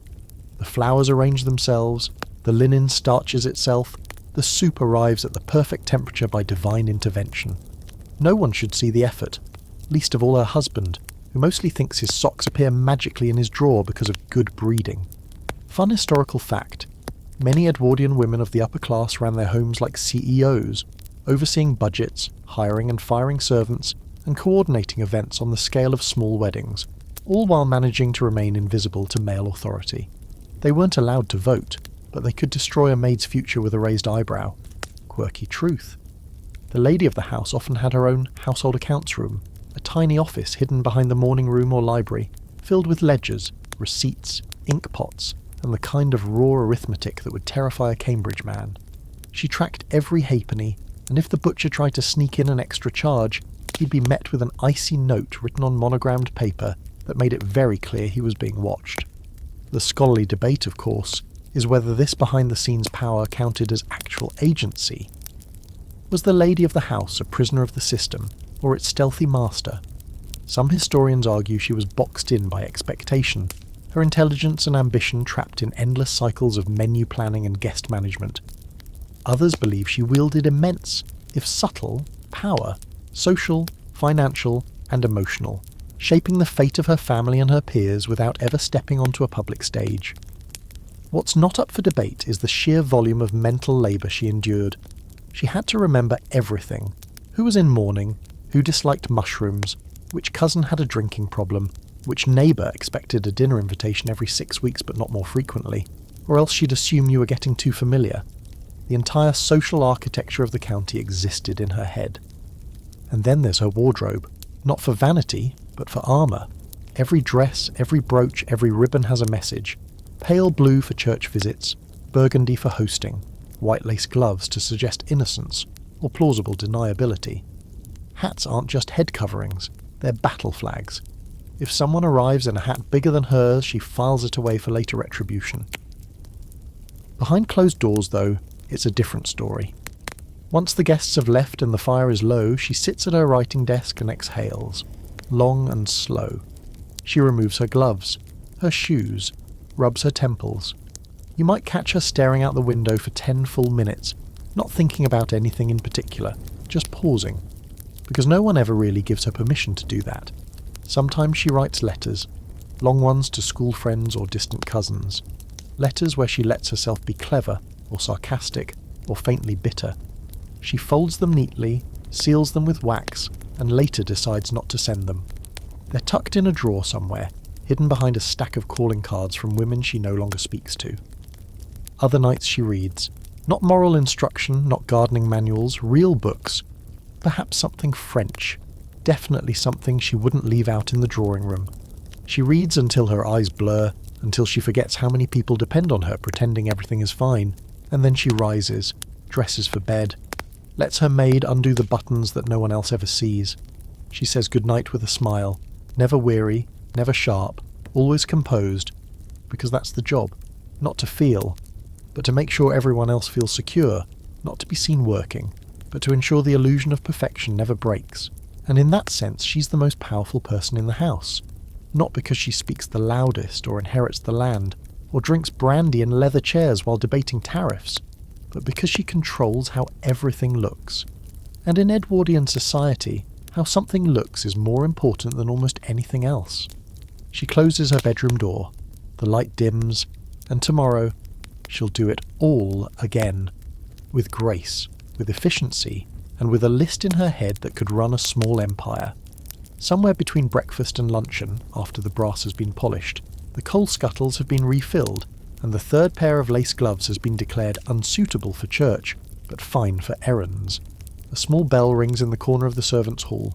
The flowers arrange themselves, the linen starches itself, the soup arrives at the perfect temperature by divine intervention. No one should see the effort, least of all her husband, who mostly thinks his socks appear magically in his drawer because of good breeding. Fun historical fact, many Edwardian women of the upper class ran their homes like CEOs, overseeing budgets, hiring and firing servants, and coordinating events on the scale of small weddings, all while managing to remain invisible to male authority. They weren't allowed to vote, but they could destroy a maid's future with a raised eyebrow. Quirky truth. The lady of the house often had her own household accounts room, a tiny office hidden behind the morning room or library, filled with ledgers, receipts, ink pots, and the kind of raw arithmetic that would terrify a Cambridge man. She tracked every halfpenny, and if the butcher tried to sneak in an extra charge, he'd be met with an icy note written on monogrammed paper that made it very clear he was being watched. The scholarly debate, of course, is whether this behind-the-scenes power counted as actual agency. Was the lady of the house a prisoner of the system, or its stealthy master? Some historians argue she was boxed in by expectation, her intelligence and ambition trapped in endless cycles of menu planning and guest management. Others believe she wielded immense, if subtle, power, social, financial, and emotional, shaping the fate of her family and her peers without ever stepping onto a public stage. What's not up for debate is the sheer volume of mental labour she endured. She had to remember everything: who was in mourning, who disliked mushrooms, which cousin had a drinking problem, which neighbour expected a dinner invitation every 6 weeks but not more frequently, or else she'd assume you were getting too familiar. The entire social architecture of the county existed in her head. And then there's her wardrobe, not for vanity, but for armour. Every dress, every brooch, every ribbon has a message. Pale blue for church visits, burgundy for hosting, white lace gloves to suggest innocence or plausible deniability. Hats aren't just head coverings, they're battle flags. If someone arrives in a hat bigger than hers, she files it away for later retribution. Behind closed doors, though, it's a different story. Once the guests have left and the fire is low, she sits at her writing desk and exhales, long and slow. She removes her gloves, her shoes, rubs her temples. You might catch her staring out the window for 10 full minutes, not thinking about anything in particular, just pausing, because no one ever really gives her permission to do that. Sometimes she writes letters, long ones to school friends or distant cousins, letters where she lets herself be clever or sarcastic or faintly bitter. She folds them neatly, seals them with wax, and later decides not to send them. They're tucked in a drawer somewhere, hidden behind a stack of calling cards from women she no longer speaks to. Other nights she reads, not moral instruction, not gardening manuals, real books, perhaps something French, definitely something she wouldn't leave out in the drawing room. She reads until her eyes blur, until she forgets how many people depend on her pretending everything is fine, and then she rises, dresses for bed, lets her maid undo the buttons that no one else ever sees. She says goodnight with a smile, never weary, never sharp, always composed, because that's the job, not to feel, but to make sure everyone else feels secure, not to be seen working, but to ensure the illusion of perfection never breaks. And in that sense, she's the most powerful person in the house, not because she speaks the loudest or inherits the land, or drinks brandy in leather chairs while debating tariffs, but because she controls how everything looks. And in Edwardian society, how something looks is more important than almost anything else. She closes her bedroom door, the light dims, and tomorrow she'll do it all again, with grace, with efficiency, and with a list in her head that could run a small empire. Somewhere between breakfast and luncheon, after the brass has been polished, the coal scuttles have been refilled, and the third pair of lace gloves has been declared unsuitable for church, but fine for errands. A small bell rings in the corner of the servants' hall.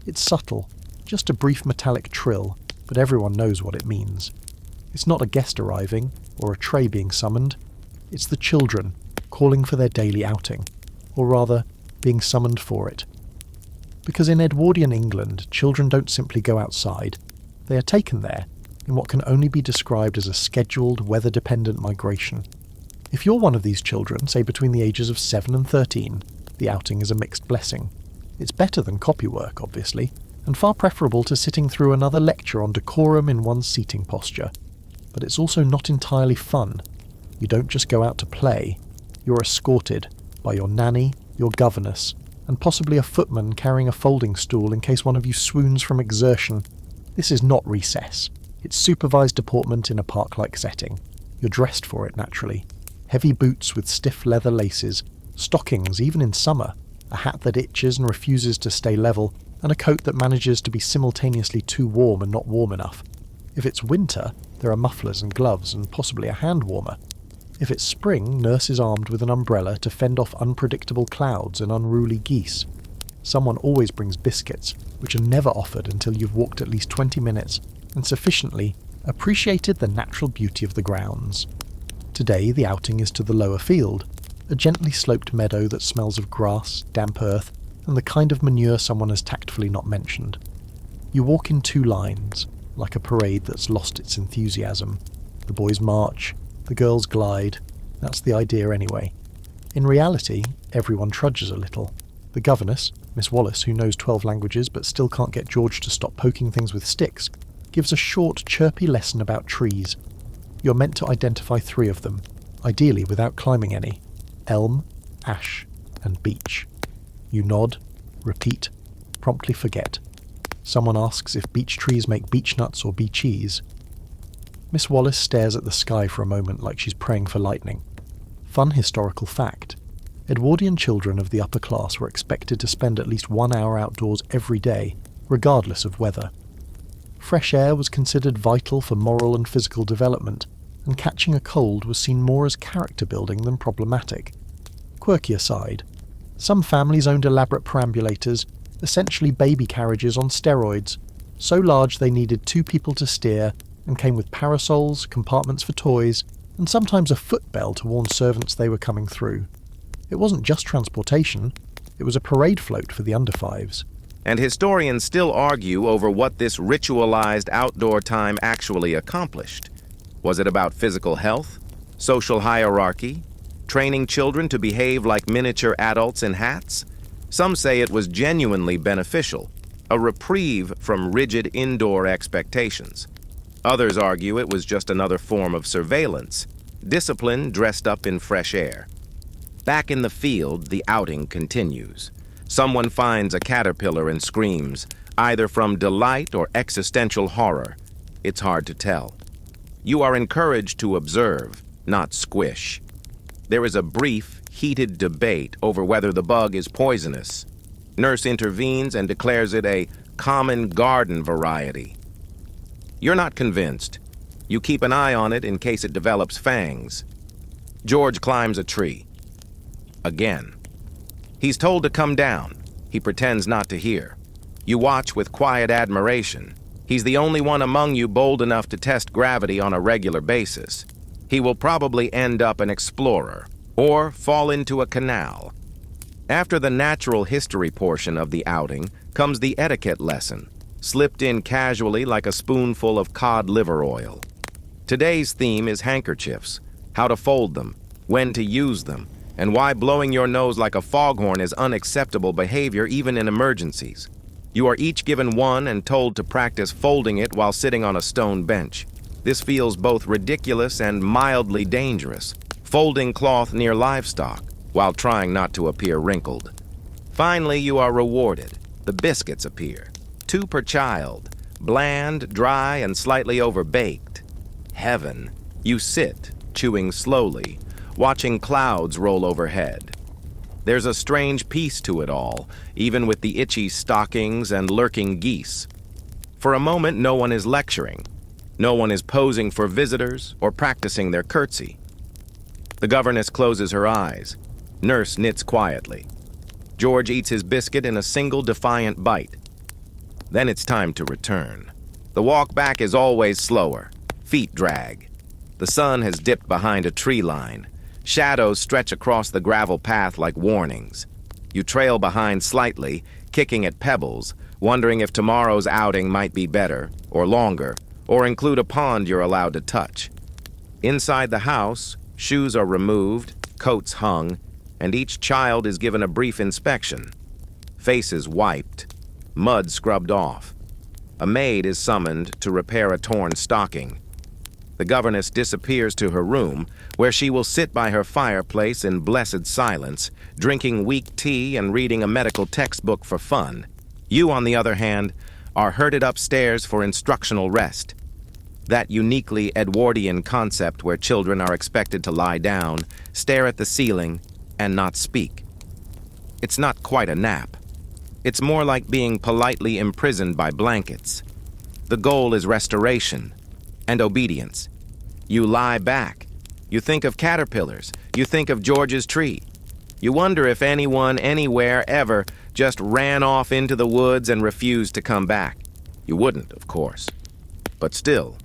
It's subtle, just a brief metallic trill, but everyone knows what it means. It's not a guest arriving, or a tray being summoned. It's the children, calling for their daily outing, or rather, being summoned for it. Because in Edwardian England, children don't simply go outside. They are taken there, in what can only be described as a scheduled, weather-dependent migration. If you're one of these children, say between the ages of 7 and 13, the outing is a mixed blessing. It's better than copywork, obviously, and far preferable to sitting through another lecture on decorum in one's seating posture. But it's also not entirely fun. You don't just go out to play. You're escorted by your nanny, your governess, and possibly a footman carrying a folding stool in case one of you swoons from exertion. This is not recess. It's supervised deportment in a park-like setting. You're dressed for it, naturally. Heavy boots with stiff leather laces, stockings even in summer, a hat that itches and refuses to stay level, and a coat that manages to be simultaneously too warm and not warm enough. If it's winter, there are mufflers and gloves and possibly a hand warmer. If it's spring, nurse is armed with an umbrella to fend off unpredictable clouds and unruly geese. Someone always brings biscuits, which are never offered until you've walked at least 20 minutes and sufficiently appreciated the natural beauty of the grounds. Today the outing is to the lower field, a gently sloped meadow that smells of grass, damp earth, and the kind of manure someone has tactfully not mentioned. You walk in 2 lines, like a parade that's lost its enthusiasm. The boys march, The girls glide. That's the idea anyway. In reality, everyone trudges a little. The governess, Miss Wallace, who knows 12 languages but still can't get George to stop poking things with sticks, gives a short, chirpy lesson about trees. You're meant to identify 3 of them, ideally without climbing any: elm, ash, and beech. You nod, repeat, promptly forget. Someone asks if beech trees make beech nuts or bee cheese. Miss Wallace stares at the sky for a moment like she's praying for lightning. Fun historical fact: Edwardian children of the upper class were expected to spend at least 1 hour outdoors every day, regardless of weather. Fresh air was considered vital for moral and physical development, and catching a cold was seen more as character building than problematic. Quirky aside, some families owned elaborate perambulators, essentially baby carriages on steroids, so large they needed 2 people to steer, and came with parasols, compartments for toys, and sometimes a footbell to warn servants they were coming through. It wasn't just transportation, it was a parade float for the under-5s. And historians still argue over what this ritualized outdoor time actually accomplished. Was it about physical health, social hierarchy, training children to behave like miniature adults in hats? Some say it was genuinely beneficial, a reprieve from rigid indoor expectations. Others argue it was just another form of surveillance, discipline dressed up in fresh air. Back in the field, the outing continues. Someone finds a caterpillar and screams, either from delight or existential horror. It's hard to tell. You are encouraged to observe, not squish. There is a brief, heated debate over whether the bug is poisonous. Nurse intervenes and declares it a common garden variety. You're not convinced. You keep an eye on it in case it develops fangs. George climbs a tree. Again. He's told to come down. He pretends not to hear. You watch with quiet admiration. He's the only one among you bold enough to test gravity on a regular basis. He will probably end up an explorer, or fall into a canal. After the natural history portion of the outing comes the etiquette lesson, slipped in casually like a spoonful of cod liver oil. Today's theme is handkerchiefs, how to fold them, when to use them, and why blowing your nose like a foghorn is unacceptable behavior even in emergencies. You are each given one and told to practice folding it while sitting on a stone bench. This feels both ridiculous and mildly dangerous, folding cloth near livestock while trying not to appear wrinkled. Finally, you are rewarded. The biscuits appear. 2 per child, bland, dry, and slightly overbaked. Heaven. You sit, chewing slowly, watching clouds roll overhead. There's a strange peace to it all, even with the itchy stockings and lurking geese. For a moment, no one is lecturing. No one is posing for visitors or practicing their curtsy. The governess closes her eyes. Nurse knits quietly. George eats his biscuit in a single defiant bite. Then it's time to return. The walk back is always slower. Feet drag. The sun has dipped behind a tree line. Shadows stretch across the gravel path like warnings. You trail behind slightly, kicking at pebbles, wondering if tomorrow's outing might be better, or longer, or include a pond you're allowed to touch. Inside the house, shoes are removed, coats hung, and each child is given a brief inspection. Faces wiped, mud scrubbed off. A maid is summoned to repair a torn stocking. The governess disappears to her room, where she will sit by her fireplace in blessed silence, drinking weak tea and reading a medical textbook for fun. You, on the other hand, are herded upstairs for instructional rest. That uniquely Edwardian concept where children are expected to lie down, stare at the ceiling, and not speak. It's not quite a nap. It's more like being politely imprisoned by blankets. The goal is restoration and obedience. You lie back. You think of caterpillars. You think of George's tree. You wonder if anyone, anywhere, ever just ran off into the woods and refused to come back. You wouldn't, of course. But still,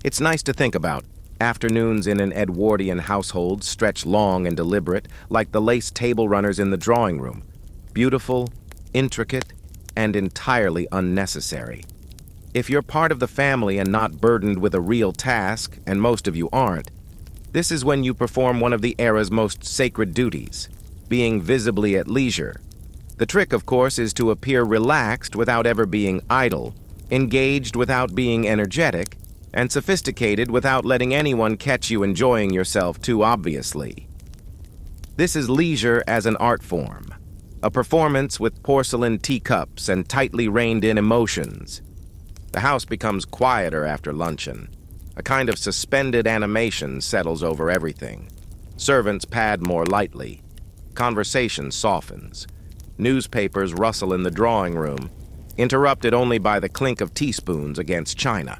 it's nice to think about. Afternoons in an Edwardian household stretch long and deliberate, like the lace table runners in the drawing room. Beautiful, intricate, and entirely unnecessary. If you're part of the family and not burdened with a real task, and most of you aren't, This is when you perform one of the era's most sacred duties, being visibly at leisure. The trick, of course, is to appear relaxed without ever being idle, engaged without being energetic, and sophisticated without letting anyone catch you enjoying yourself too obviously. This is leisure as an art form, a performance with porcelain teacups and tightly reined-in emotions. The house becomes quieter after luncheon. A kind of suspended animation settles over everything. Servants pad more lightly. Conversation softens. Newspapers rustle in the drawing room, interrupted only by the clink of teaspoons against china.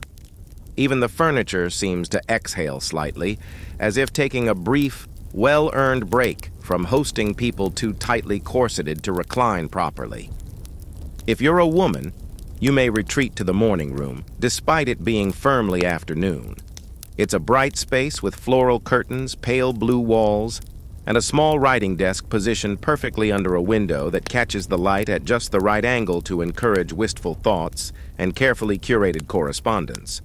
Even the furniture seems to exhale slightly, as if taking a brief, well-earned break from hosting people too tightly corseted to recline properly. If you're a woman, you may retreat to the morning room, despite it being firmly afternoon. It's a bright space with floral curtains, pale blue walls, and a small writing desk positioned perfectly under a window that catches the light at just the right angle to encourage wistful thoughts and carefully curated correspondence.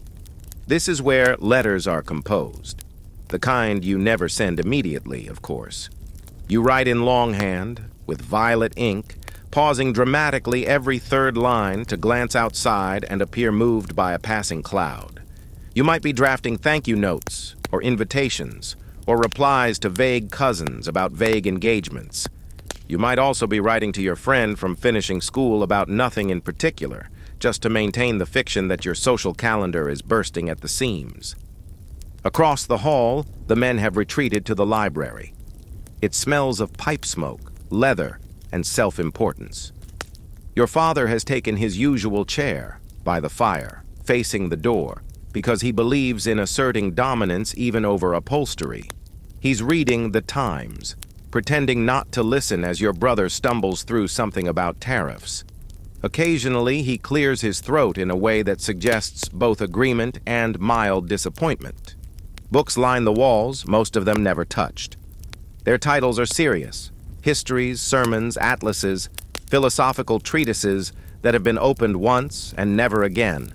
This is where letters are composed, the kind you never send immediately, of course. You write in longhand, with violet ink, pausing dramatically every third line to glance outside and appear moved by a passing cloud. You might be drafting thank you notes, or invitations, or replies to vague cousins about vague engagements. You might also be writing to your friend from finishing school about nothing in particular, just to maintain the fiction that your social calendar is bursting at the seams. Across the hall, the men have retreated to the library. It smells of pipe smoke, leather, and self-importance. Your father has taken his usual chair by the fire, facing the door, because he believes in asserting dominance even over upholstery. He's reading the Times, pretending not to listen as your brother stumbles through something about tariffs. Occasionally, he clears his throat in a way that suggests both agreement and mild disappointment. Books line the walls, most of them never touched. Their titles are serious: histories, sermons, atlases, philosophical treatises that have been opened once and never again.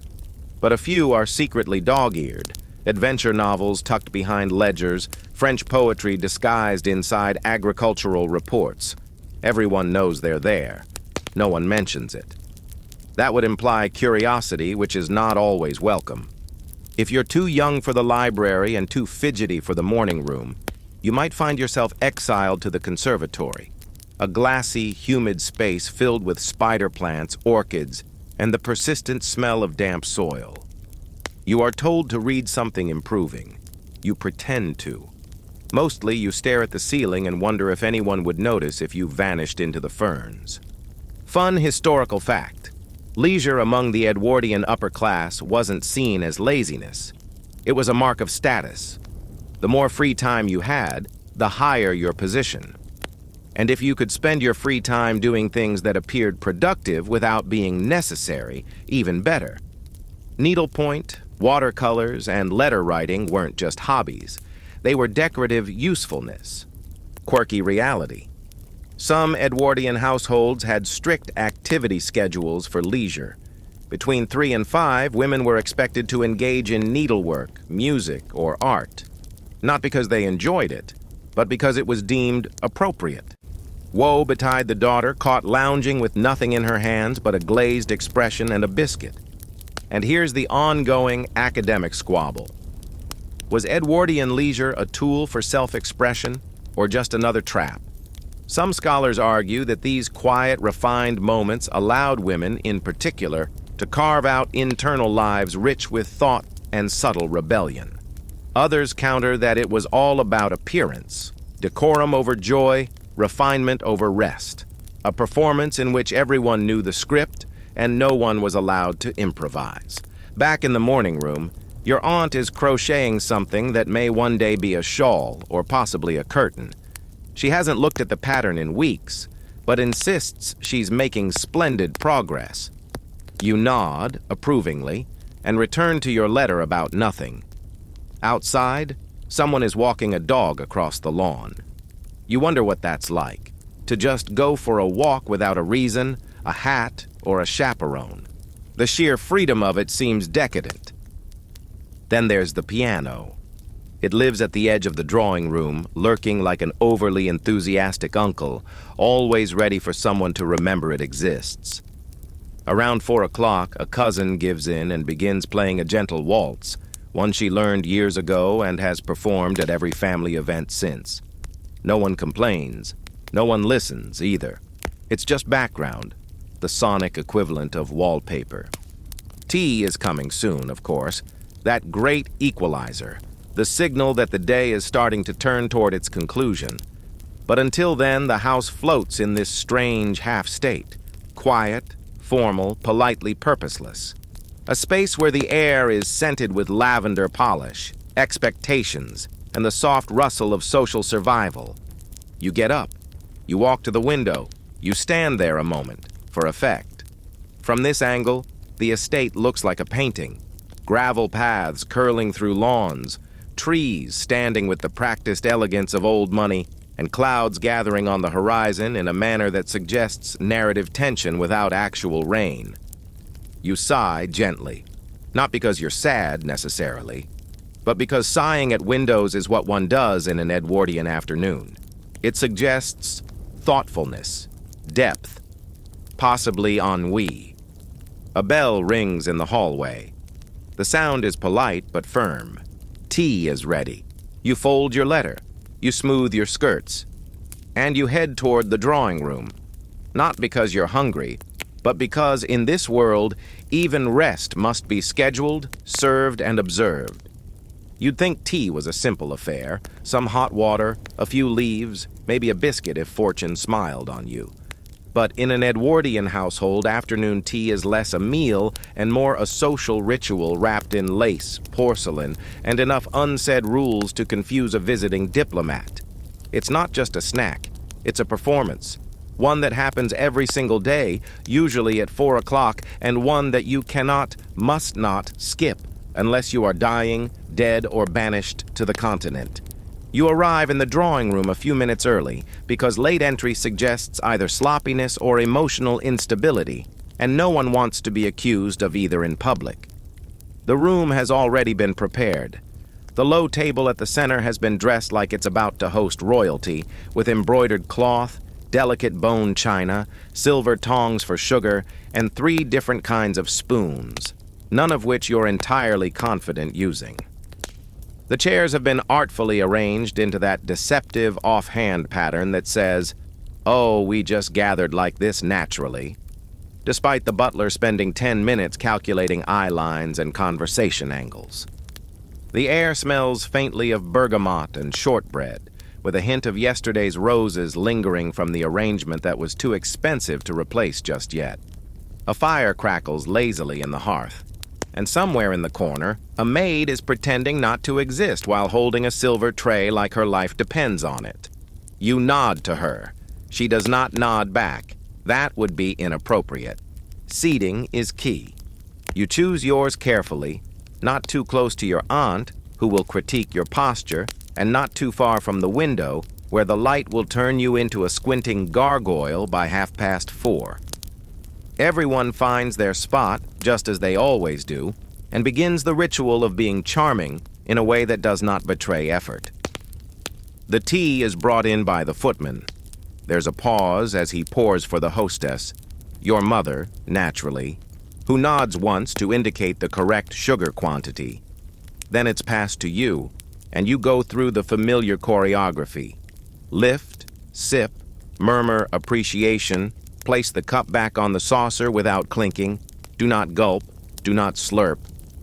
But a few are secretly dog-eared: adventure novels tucked behind ledgers, French poetry disguised inside agricultural reports. Everyone knows they're there. No one mentions it. That would imply curiosity, which is not always welcome. If you're too young for the library and too fidgety for the morning room, you might find yourself exiled to the conservatory, a glassy, humid space filled with spider plants, orchids, and the persistent smell of damp soil. You are told to read something improving. You pretend to. Mostly you stare at the ceiling and wonder if anyone would notice if you vanished into the ferns. Fun historical fact: leisure among the Edwardian upper class wasn't seen as laziness. It was a mark of status. The more free time you had, the higher your position. And if you could spend your free time doing things that appeared productive without being necessary, even better. Needlepoint, watercolors, and letter writing weren't just hobbies. They were decorative usefulness, quirky reality. Some Edwardian households had strict activity schedules for leisure. Between 3 and 5, women were expected to engage in needlework, music, or art. Not because they enjoyed it, but because it was deemed appropriate. Woe betide the daughter caught lounging with nothing in her hands but a glazed expression and a biscuit. And here's the ongoing academic squabble. Was Edwardian leisure a tool for self-expression, or just another trap? Some scholars argue that these quiet, refined moments allowed women, in particular, to carve out internal lives rich with thought and subtle rebellion. Others counter that it was all about appearance, decorum over joy, refinement over rest, a performance in which everyone knew the script and no one was allowed to improvise. Back in the morning room, your aunt is crocheting something that may one day be a shawl or possibly a curtain. She hasn't looked at the pattern in weeks, but insists she's making splendid progress. You nod approvingly and return to your letter about nothing. Outside, someone is walking a dog across the lawn. You wonder what that's like, to just go for a walk without a reason, a hat, or a chaperone. The sheer freedom of it seems decadent. Then there's the piano. It lives at the edge of the drawing room, lurking like an overly enthusiastic uncle, always ready for someone to remember it exists. Around 4 o'clock, a cousin gives in and begins playing a gentle waltz, one she learned years ago and has performed at every family event since. No one complains. No one listens, either. It's just background, the sonic equivalent of wallpaper. Tea is coming soon, of course, that great equalizer, the signal that the day is starting to turn toward its conclusion. But until then, the house floats in this strange half-state, quiet, formal, politely purposeless. A space where the air is scented with lavender polish, expectations, and the soft rustle of social survival. You get up, you walk to the window, you stand there a moment, for effect. From this angle, the estate looks like a painting. Gravel paths curling through lawns, trees standing with the practiced elegance of old money, and clouds gathering on the horizon in a manner that suggests narrative tension without actual rain. You sigh gently, not because you're sad necessarily, but because sighing at windows is what one does in an Edwardian afternoon. It suggests thoughtfulness, depth, possibly ennui. A bell rings in the hallway. The sound is polite but firm. Tea is ready. You fold your letter. You smooth your skirts. And you head toward the drawing room. Not because you're hungry, but because in this world, even rest must be scheduled, served, and observed. You'd think tea was a simple affair, some hot water, a few leaves, maybe a biscuit if fortune smiled on you. But in an Edwardian household, afternoon tea is less a meal and more a social ritual wrapped in lace, porcelain, and enough unsaid rules to confuse a visiting diplomat. It's not just a snack, it's a performance. One that happens every single day, usually at 4 o'clock, and one that you must not skip unless you are dying, dead, or banished to the continent. You arrive in the drawing room a few minutes early because late entry suggests either sloppiness or emotional instability, and no one wants to be accused of either in public. The room has already been prepared. The low table at the center has been dressed like it's about to host royalty, with embroidered cloth, delicate bone china, silver tongs for sugar, and 3 different kinds of spoons, none of which you're entirely confident using. The chairs have been artfully arranged into that deceptive offhand pattern that says, "Oh, we just gathered like this naturally," despite the butler spending 10 minutes calculating eye lines and conversation angles. The air smells faintly of bergamot and shortbread, with a hint of yesterday's roses lingering from the arrangement that was too expensive to replace just yet. A fire crackles lazily in the hearth. And somewhere in the corner, a maid is pretending not to exist while holding a silver tray like her life depends on it. You nod to her. She does not nod back. That would be inappropriate. Seating is key. You choose yours carefully, not too close to your aunt, who will critique your posture, and not too far from the window, where the light will turn you into a squinting gargoyle by 4:30. Everyone finds their spot, just as they always do, and begins the ritual of being charming in a way that does not betray effort. The tea is brought in by the footman. There's a pause as he pours for the hostess, your mother, naturally, who nods once to indicate the correct sugar quantity. Then it's passed to you, and you go through the familiar choreography. Lift, sip, murmur appreciation, place the cup back on the saucer without clinking, do not gulp, do not slurp,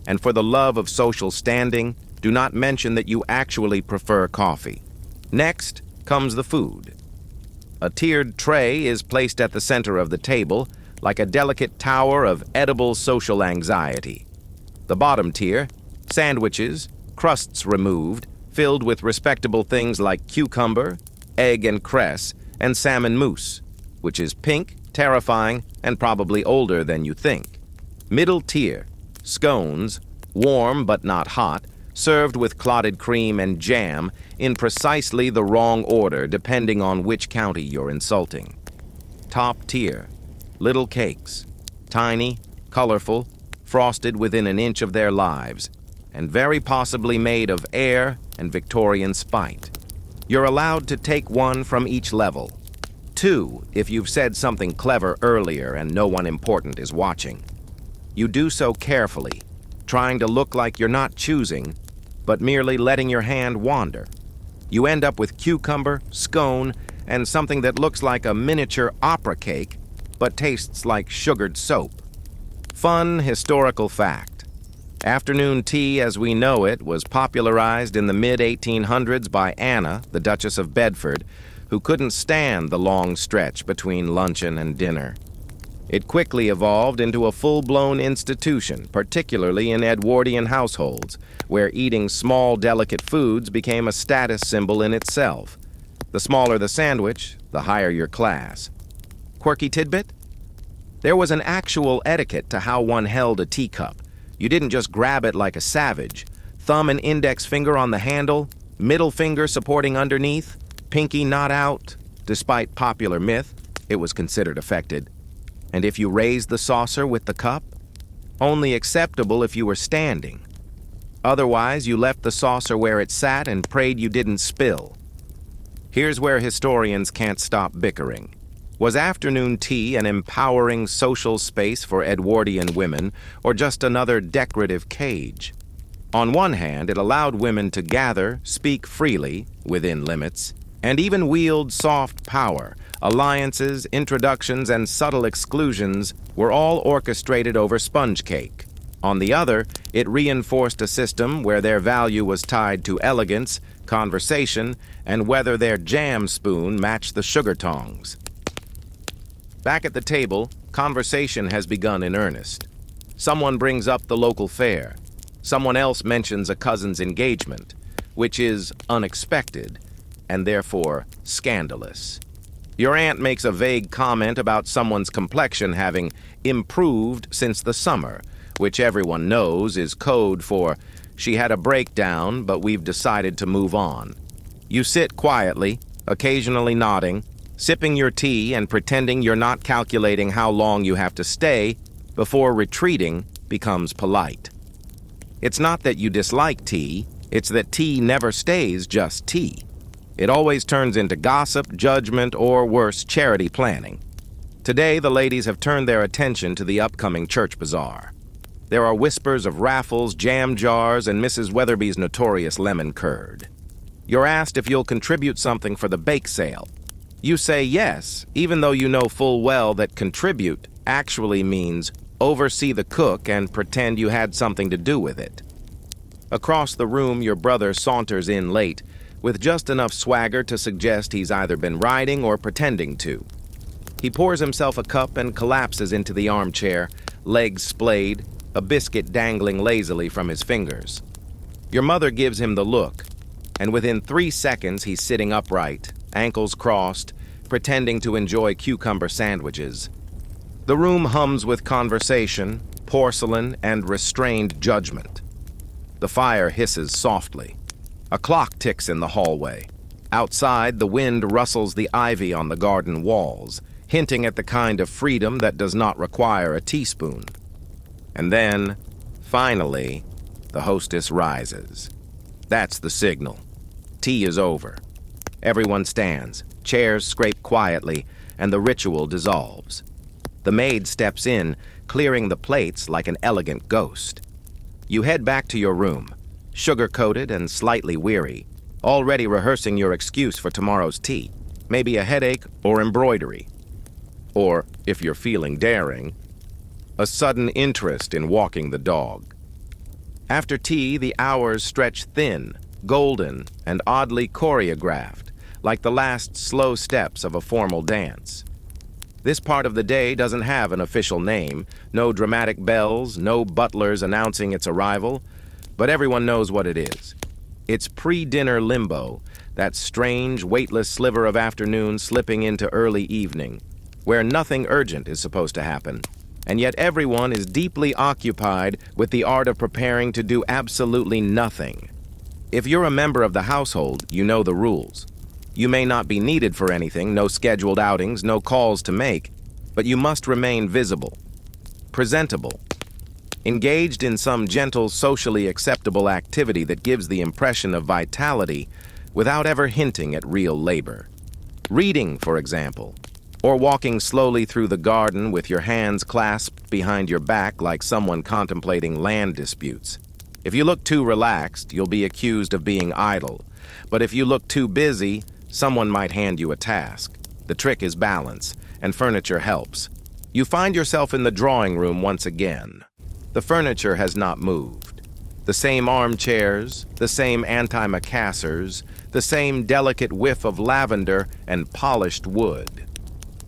and for the love of social standing, do not mention that you actually prefer coffee. Next comes the food. A tiered tray is placed at the center of the table, like a delicate tower of edible social anxiety. The bottom tier, sandwiches, crusts removed, filled with respectable things like cucumber, egg and cress, and salmon mousse, which is pink, terrifying, and probably older than you think. Middle tier, scones, warm but not hot, served with clotted cream and jam in precisely the wrong order depending on which county you're insulting. Top tier, little cakes, tiny, colorful, frosted within an inch of their lives, and very possibly made of air and Victorian spite. You're allowed to take one from each level. 2, if you've said something clever earlier and no one important is watching. You do so carefully, trying to look like you're not choosing, but merely letting your hand wander. You end up with cucumber, scone, and something that looks like a miniature opera cake, but tastes like sugared soap. Fun historical fact. Afternoon tea as we know it was popularized in the mid-1800s by Anna, the Duchess of Bedford, who couldn't stand the long stretch between luncheon and dinner. It quickly evolved into a full-blown institution, particularly in Edwardian households, where eating small, delicate foods became a status symbol in itself. The smaller the sandwich, the higher your class. Quirky tidbit? There was an actual etiquette to how one held a teacup. You didn't just grab it like a savage. Thumb and index finger on the handle, middle finger supporting underneath, pinky not out. Despite popular myth, it was considered affected. And if you raised the saucer with the cup, only acceptable if you were standing. Otherwise, you left the saucer where it sat and prayed you didn't spill. Here's where historians can't stop bickering. Was afternoon tea an empowering social space for Edwardian women, or just another decorative cage? On one hand, it allowed women to gather, speak freely, within limits, and even wield soft power. Alliances, introductions, and subtle exclusions were all orchestrated over sponge cake. On the other, it reinforced a system where their value was tied to elegance, conversation, and whether their jam spoon matched the sugar tongs. Back at the table, conversation has begun in earnest. Someone brings up the local fair. Someone else mentions a cousin's engagement, which is unexpected and therefore scandalous. Your aunt makes a vague comment about someone's complexion having improved since the summer, which everyone knows is code for she had a breakdown, but we've decided to move on. You sit quietly, occasionally nodding, sipping your tea and pretending you're not calculating how long you have to stay before retreating becomes polite. It's not that you dislike tea, it's that tea never stays just tea. It always turns into gossip, judgment, or worse, charity planning. Today, the ladies have turned their attention to the upcoming church bazaar. There are whispers of raffles, jam jars, and Mrs. Weatherby's notorious lemon curd. You're asked if you'll contribute something for the bake sale. You say yes, even though you know full well that contribute actually means oversee the cook and pretend you had something to do with it. Across the room, your brother saunters in late, with just enough swagger to suggest he's either been riding or pretending to. He pours himself a cup and collapses into the armchair, legs splayed, a biscuit dangling lazily from his fingers. Your mother gives him the look, and within 3 seconds he's sitting upright, ankles crossed, pretending to enjoy cucumber sandwiches. The room hums with conversation, porcelain, and restrained judgment. The fire hisses softly. A clock ticks in the hallway. Outside, the wind rustles the ivy on the garden walls, hinting at the kind of freedom that does not require a teaspoon. And then, finally, the hostess rises. That's the signal. Tea is over. Everyone stands, chairs scrape quietly, and the ritual dissolves. The maid steps in, clearing the plates like an elegant ghost. You head back to your room, sugar-coated and slightly weary, already rehearsing your excuse for tomorrow's tea, maybe a headache or embroidery. Or, if you're feeling daring, a sudden interest in walking the dog. After tea, the hours stretch thin, golden, and oddly choreographed, like the last slow steps of a formal dance. This part of the day doesn't have an official name, no dramatic bells, no butlers announcing its arrival, but everyone knows what it is. It's pre-dinner limbo, that strange, weightless sliver of afternoon slipping into early evening, where nothing urgent is supposed to happen, and yet everyone is deeply occupied with the art of preparing to do absolutely nothing. If you're a member of the household, you know the rules. You may not be needed for anything, no scheduled outings, no calls to make, but you must remain visible, presentable, engaged in some gentle, socially acceptable activity that gives the impression of vitality without ever hinting at real labor. Reading, for example, or walking slowly through the garden with your hands clasped behind your back like someone contemplating land disputes. If you look too relaxed, you'll be accused of being idle, but if you look too busy, someone might hand you a task. The trick is balance, and furniture helps. You find yourself in the drawing room once again. The furniture has not moved. The same armchairs, the same antimacassars, the same delicate whiff of lavender and polished wood.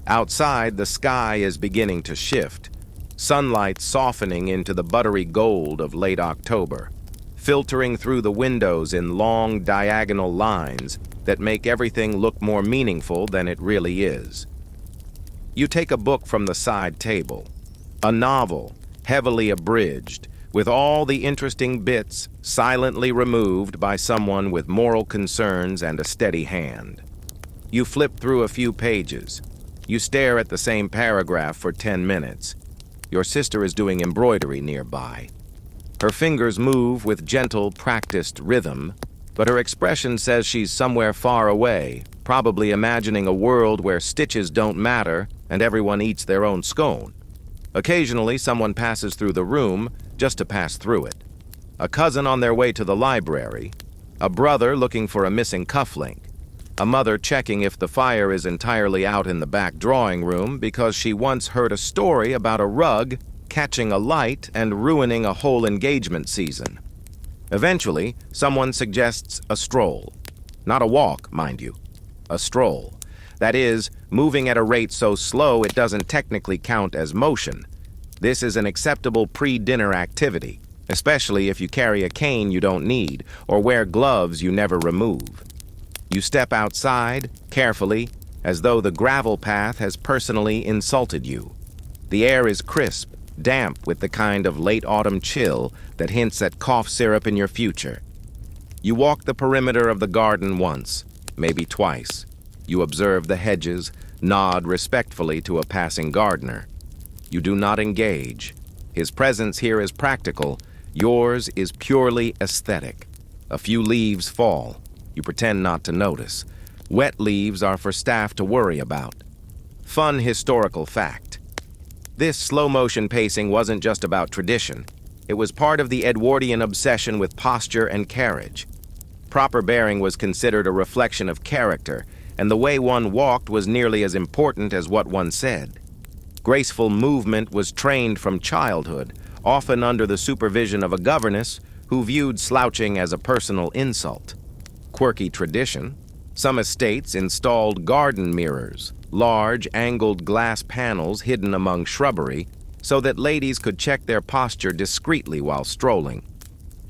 Outside, the sky is beginning to shift, sunlight softening into the buttery gold of late October, filtering through the windows in long diagonal lines that make everything look more meaningful than it really is. You take a book from the side table, a novel, heavily abridged, with all the interesting bits silently removed by someone with moral concerns and a steady hand. You flip through a few pages. You stare at the same paragraph for 10 minutes. Your sister is doing embroidery nearby. Her fingers move with gentle, practiced rhythm, but her expression says she's somewhere far away, probably imagining a world where stitches don't matter and everyone eats their own scone. Occasionally, someone passes through the room just to pass through it. A cousin on their way to the library, a brother looking for a missing cufflink, a mother checking if the fire is entirely out in the back drawing room because she once heard a story about a rug catching a light and ruining a whole engagement season. Eventually, someone suggests a stroll. Not a walk, mind you. A stroll. That is, moving at a rate so slow it doesn't technically count as motion. This is an acceptable pre-dinner activity, especially if you carry a cane you don't need or wear gloves you never remove. You step outside, carefully, as though the gravel path has personally insulted you. The air is crisp, damp with the kind of late autumn chill that hints at cough syrup in your future. You walk the perimeter of the garden once, maybe twice. You observe the hedges, nod respectfully to a passing gardener. You do not engage. His presence here is practical. Yours is purely aesthetic. A few leaves fall. You pretend not to notice. Wet leaves are for staff to worry about. Fun historical fact. This slow-motion pacing wasn't just about tradition. It was part of the Edwardian obsession with posture and carriage. Proper bearing was considered a reflection of character, and the way one walked was nearly as important as what one said. Graceful movement was trained from childhood, often under the supervision of a governess who viewed slouching as a personal insult. Quirky tradition. Some estates installed garden mirrors, large angled glass panels hidden among shrubbery, so that ladies could check their posture discreetly while strolling.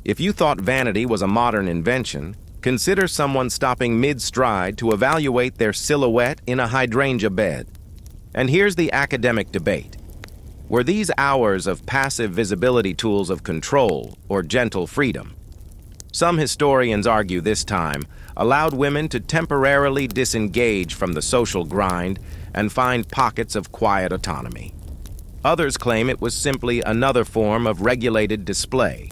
If you thought vanity was a modern invention, consider someone stopping mid-stride to evaluate their silhouette in a hydrangea bed. And here's the academic debate. Were these hours of passive visibility tools of control or gentle freedom? Some historians argue this time allowed women to temporarily disengage from the social grind and find pockets of quiet autonomy. Others claim it was simply another form of regulated display,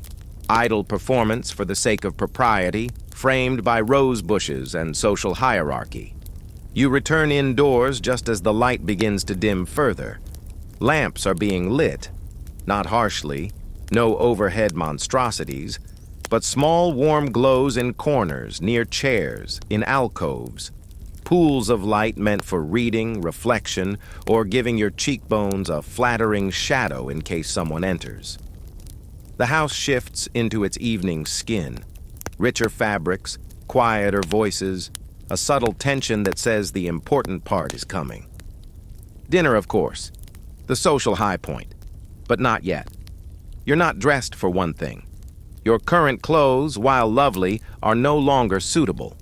idle performance for the sake of propriety, framed by rose bushes and social hierarchy. You return indoors just as the light begins to dim further. Lamps are being lit, not harshly, no overhead monstrosities, but small warm glows in corners, near chairs, in alcoves. Pools of light meant for reading, reflection, or giving your cheekbones a flattering shadow in case someone enters. The house shifts into its evening skin. Richer fabrics, quieter voices, a subtle tension that says the important part is coming. Dinner, of course, the social high point, but not yet. You're not dressed for one thing. Your current clothes, while lovely, are no longer suitable.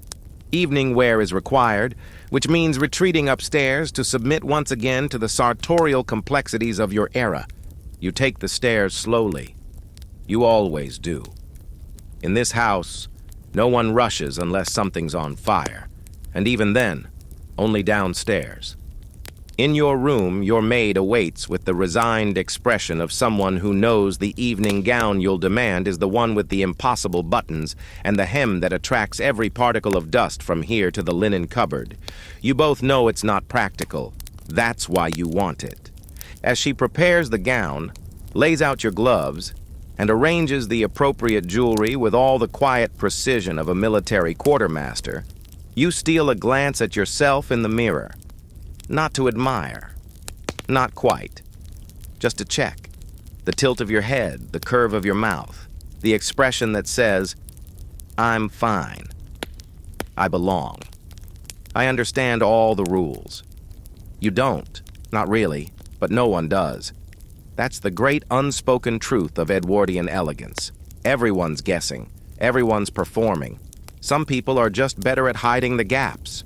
Evening wear is required, which means retreating upstairs to submit once again to the sartorial complexities of your era. You take the stairs slowly. You always do. In this house, no one rushes unless something's on fire, and even then, only downstairs. In your room, your maid awaits with the resigned expression of someone who knows the evening gown you'll demand is the one with the impossible buttons and the hem that attracts every particle of dust from here to the linen cupboard. You both know it's not practical. That's why you want it. As she prepares the gown, lays out your gloves, and arranges the appropriate jewelry with all the quiet precision of a military quartermaster, you steal a glance at yourself in the mirror. Not to admire. Not quite. Just to check. The tilt of your head, the curve of your mouth, the expression that says, I'm fine. I belong. I understand all the rules. You don't. Not really, but no one does. That's the great unspoken truth of Edwardian elegance. Everyone's guessing. Everyone's performing. Some people are just better at hiding the gaps.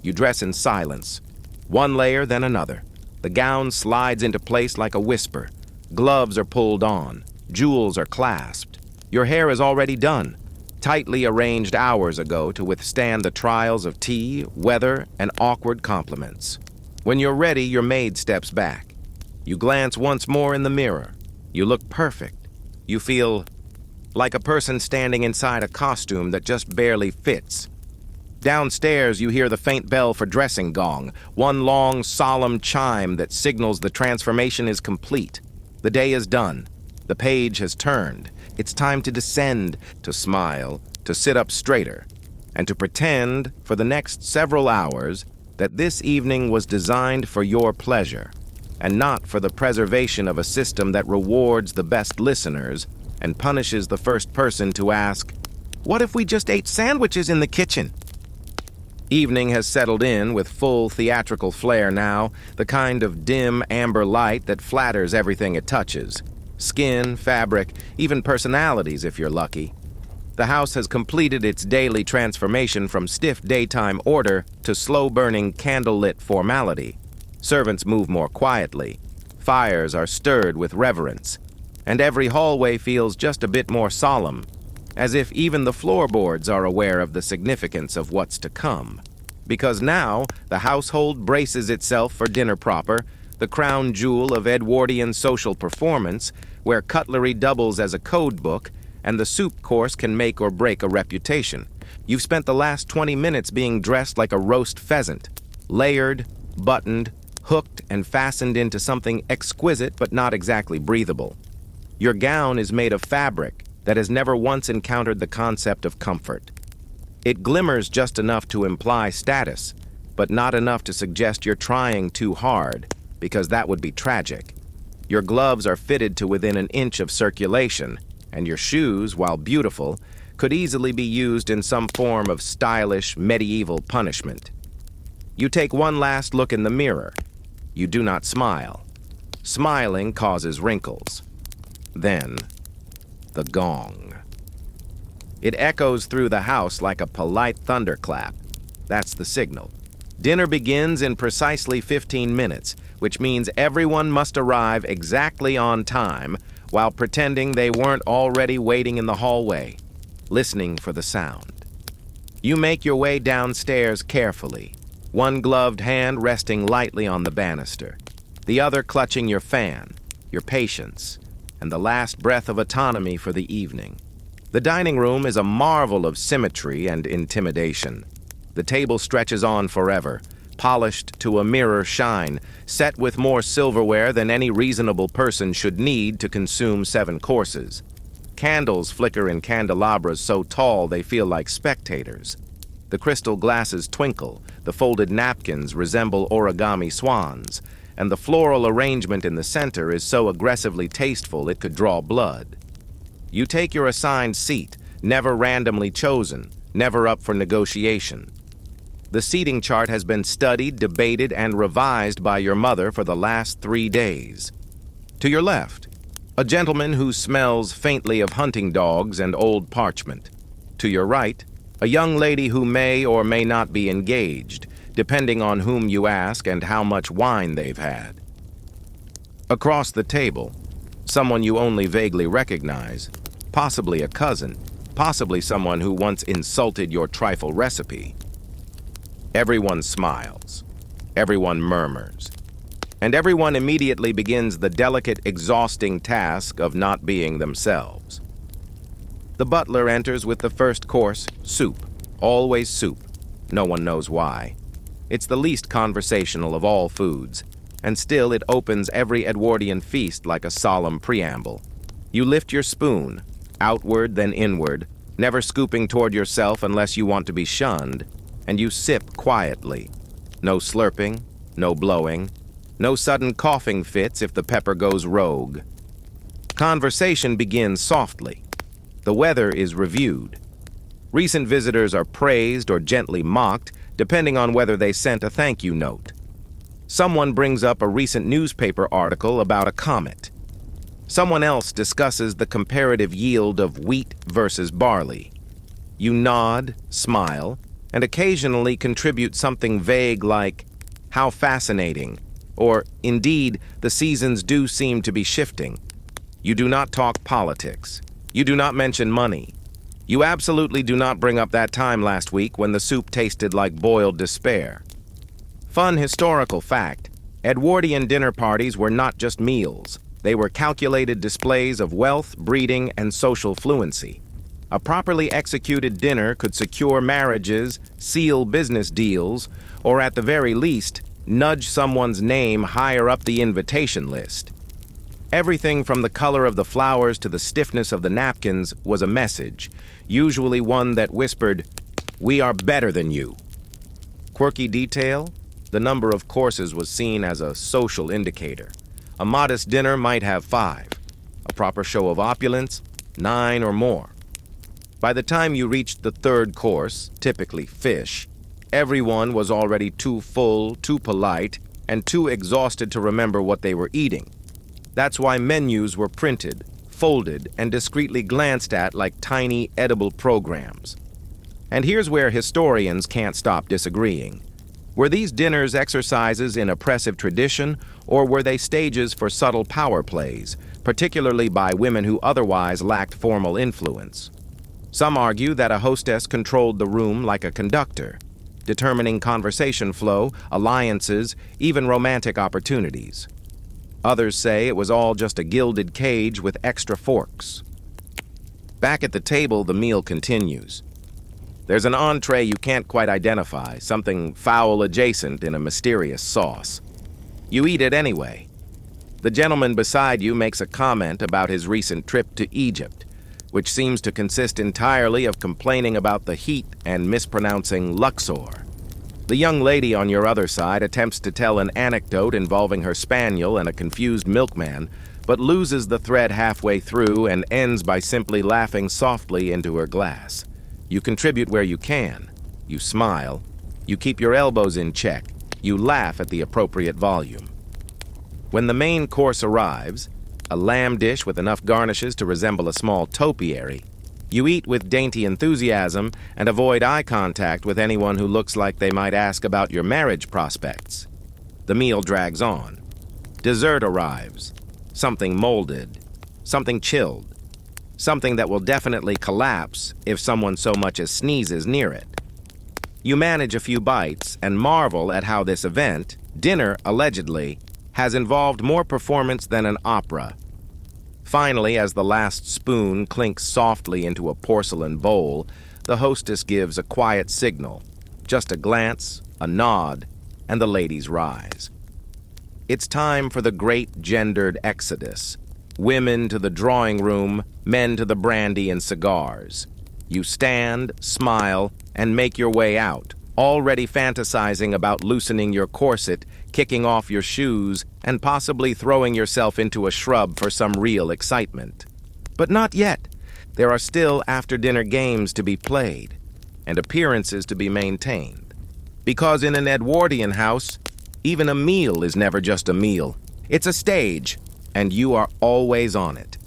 You dress in silence. One layer, then another. The gown slides into place like a whisper. Gloves are pulled on. Jewels are clasped. Your hair is already done, tightly arranged hours ago to withstand the trials of tea, weather, and awkward compliments. When you're ready, your maid steps back. You glance once more in the mirror. You look perfect. You feel like a person standing inside a costume that just barely fits. Downstairs, you hear the faint bell for dressing gong, one long, solemn chime that signals the transformation is complete. The day is done. The page has turned. It's time to descend, to smile, to sit up straighter, and to pretend for the next several hours that this evening was designed for your pleasure, and not for the preservation of a system that rewards the best listeners and punishes the first person to ask, "What if we just ate sandwiches in the kitchen?" Evening has settled in with full theatrical flair now, the kind of dim amber light that flatters everything it touches. Skin, fabric, even personalities if you're lucky. The house has completed its daily transformation from stiff daytime order to slow-burning candlelit formality. Servants move more quietly. Fires are stirred with reverence. And every hallway feels just a bit more solemn, as if even the floorboards are aware of the significance of what's to come. Because now, the household braces itself for dinner proper, the crown jewel of Edwardian social performance, where cutlery doubles as a code book, and the soup course can make or break a reputation. You've spent the last 20 minutes being dressed like a roast pheasant, layered, buttoned, hooked, and fastened into something exquisite but not exactly breathable. Your gown is made of fabric that has never once encountered the concept of comfort. It glimmers just enough to imply status, but not enough to suggest you're trying too hard, because that would be tragic. Your gloves are fitted to within an inch of circulation, and your shoes, while beautiful, could easily be used in some form of stylish medieval punishment. You take one last look in the mirror. You do not smile. Smiling causes wrinkles. Then, the gong. It echoes through the house like a polite thunderclap. That's the signal. Dinner begins in precisely 15 minutes, which means everyone must arrive exactly on time while pretending they weren't already waiting in the hallway, listening for the sound. You make your way downstairs carefully, one gloved hand resting lightly on the banister, the other clutching your fan, your patience, and the last breath of autonomy for the evening. The dining room is a marvel of symmetry and intimidation. The table stretches on forever, polished to a mirror shine, set with more silverware than any reasonable person should need to consume 7 courses. Candles flicker in candelabras so tall they feel like spectators. The crystal glasses twinkle, the folded napkins resemble origami swans, and the floral arrangement in the center is so aggressively tasteful it could draw blood. You take your assigned seat, never randomly chosen, never up for negotiation. The seating chart has been studied, debated, and revised by your mother for the last 3 days. To your left, a gentleman who smells faintly of hunting dogs and old parchment. To your right, a young lady who may or may not be engaged, depending on whom you ask and how much wine they've had. Across the table, someone you only vaguely recognize, possibly a cousin, possibly someone who once insulted your trifle recipe. Everyone smiles. Everyone murmurs. and everyone immediately begins the delicate, exhausting task of not being themselves. The butler enters with the first course, soup. Always soup. No one knows why. It's the least conversational of all foods, and still it opens every Edwardian feast like a solemn preamble. You lift your spoon, outward then inward, never scooping toward yourself unless you want to be shunned, and you sip quietly. No slurping, no blowing, no sudden coughing fits if the pepper goes rogue. Conversation begins softly. The weather is reviewed. Recent visitors are praised or gently mocked, depending on whether they sent a thank you note. Someone brings up a recent newspaper article about a comet. Someone else discusses the comparative yield of wheat versus barley. You nod, smile, and occasionally contribute something vague like, "How fascinating," or, "Indeed, the seasons do seem to be shifting." You do not talk politics. You do not mention money. You absolutely do not bring up that time last week when the soup tasted like boiled despair. Fun historical fact: Edwardian dinner parties were not just meals. They were calculated displays of wealth, breeding, and social fluency. A properly executed dinner could secure marriages, seal business deals, or at the very least, nudge someone's name higher up the invitation list. Everything from the color of the flowers to the stiffness of the napkins was a message, usually one that whispered, "We are better than you." Quirky detail: the number of courses was seen as a social indicator. A modest dinner might have 5. A proper show of opulence, 9 or more. By the time you reached the third course, typically fish, everyone was already too full, too polite, and too exhausted to remember what they were eating. That's why menus were printed, folded, and discreetly glanced at like tiny edible programs. And here's where historians can't stop disagreeing. Were these dinners exercises in oppressive tradition, or were they stages for subtle power plays, particularly by women who otherwise lacked formal influence? Some argue that a hostess controlled the room like a conductor, determining conversation flow, alliances, even romantic opportunities. Others say it was all just a gilded cage with extra forks. Back at the table, the meal continues. There's an entree you can't quite identify, something foul adjacent in a mysterious sauce. You eat it anyway. The gentleman beside you makes a comment about his recent trip to Egypt, which seems to consist entirely of complaining about the heat and mispronouncing Luxor. The young lady on your other side attempts to tell an anecdote involving her spaniel and a confused milkman, but loses the thread halfway through and ends by simply laughing softly into her glass. You contribute where you can. You smile. You keep your elbows in check. You laugh at the appropriate volume. When the main course arrives, a lamb dish with enough garnishes to resemble a small topiary, you eat with dainty enthusiasm and avoid eye contact with anyone who looks like they might ask about your marriage prospects. The meal drags on. Dessert arrives. Something molded. Something chilled. Something that will definitely collapse if someone so much as sneezes near it. You manage a few bites and marvel at how this event, dinner allegedly, has involved more performance than an opera. Finally, as the last spoon clinks softly into a porcelain bowl, the hostess gives a quiet signal, just a glance, a nod, and the ladies rise. It's time for the great gendered exodus. Women to the drawing room, men to the brandy and cigars. You stand, smile, and make your way out, already fantasizing about loosening your corset, kicking off your shoes, and possibly throwing yourself into a shrub for some real excitement. But not yet. There are still after-dinner games to be played, and appearances to be maintained. Because in an Edwardian house, even a meal is never just a meal. It's a stage, and you are always on it.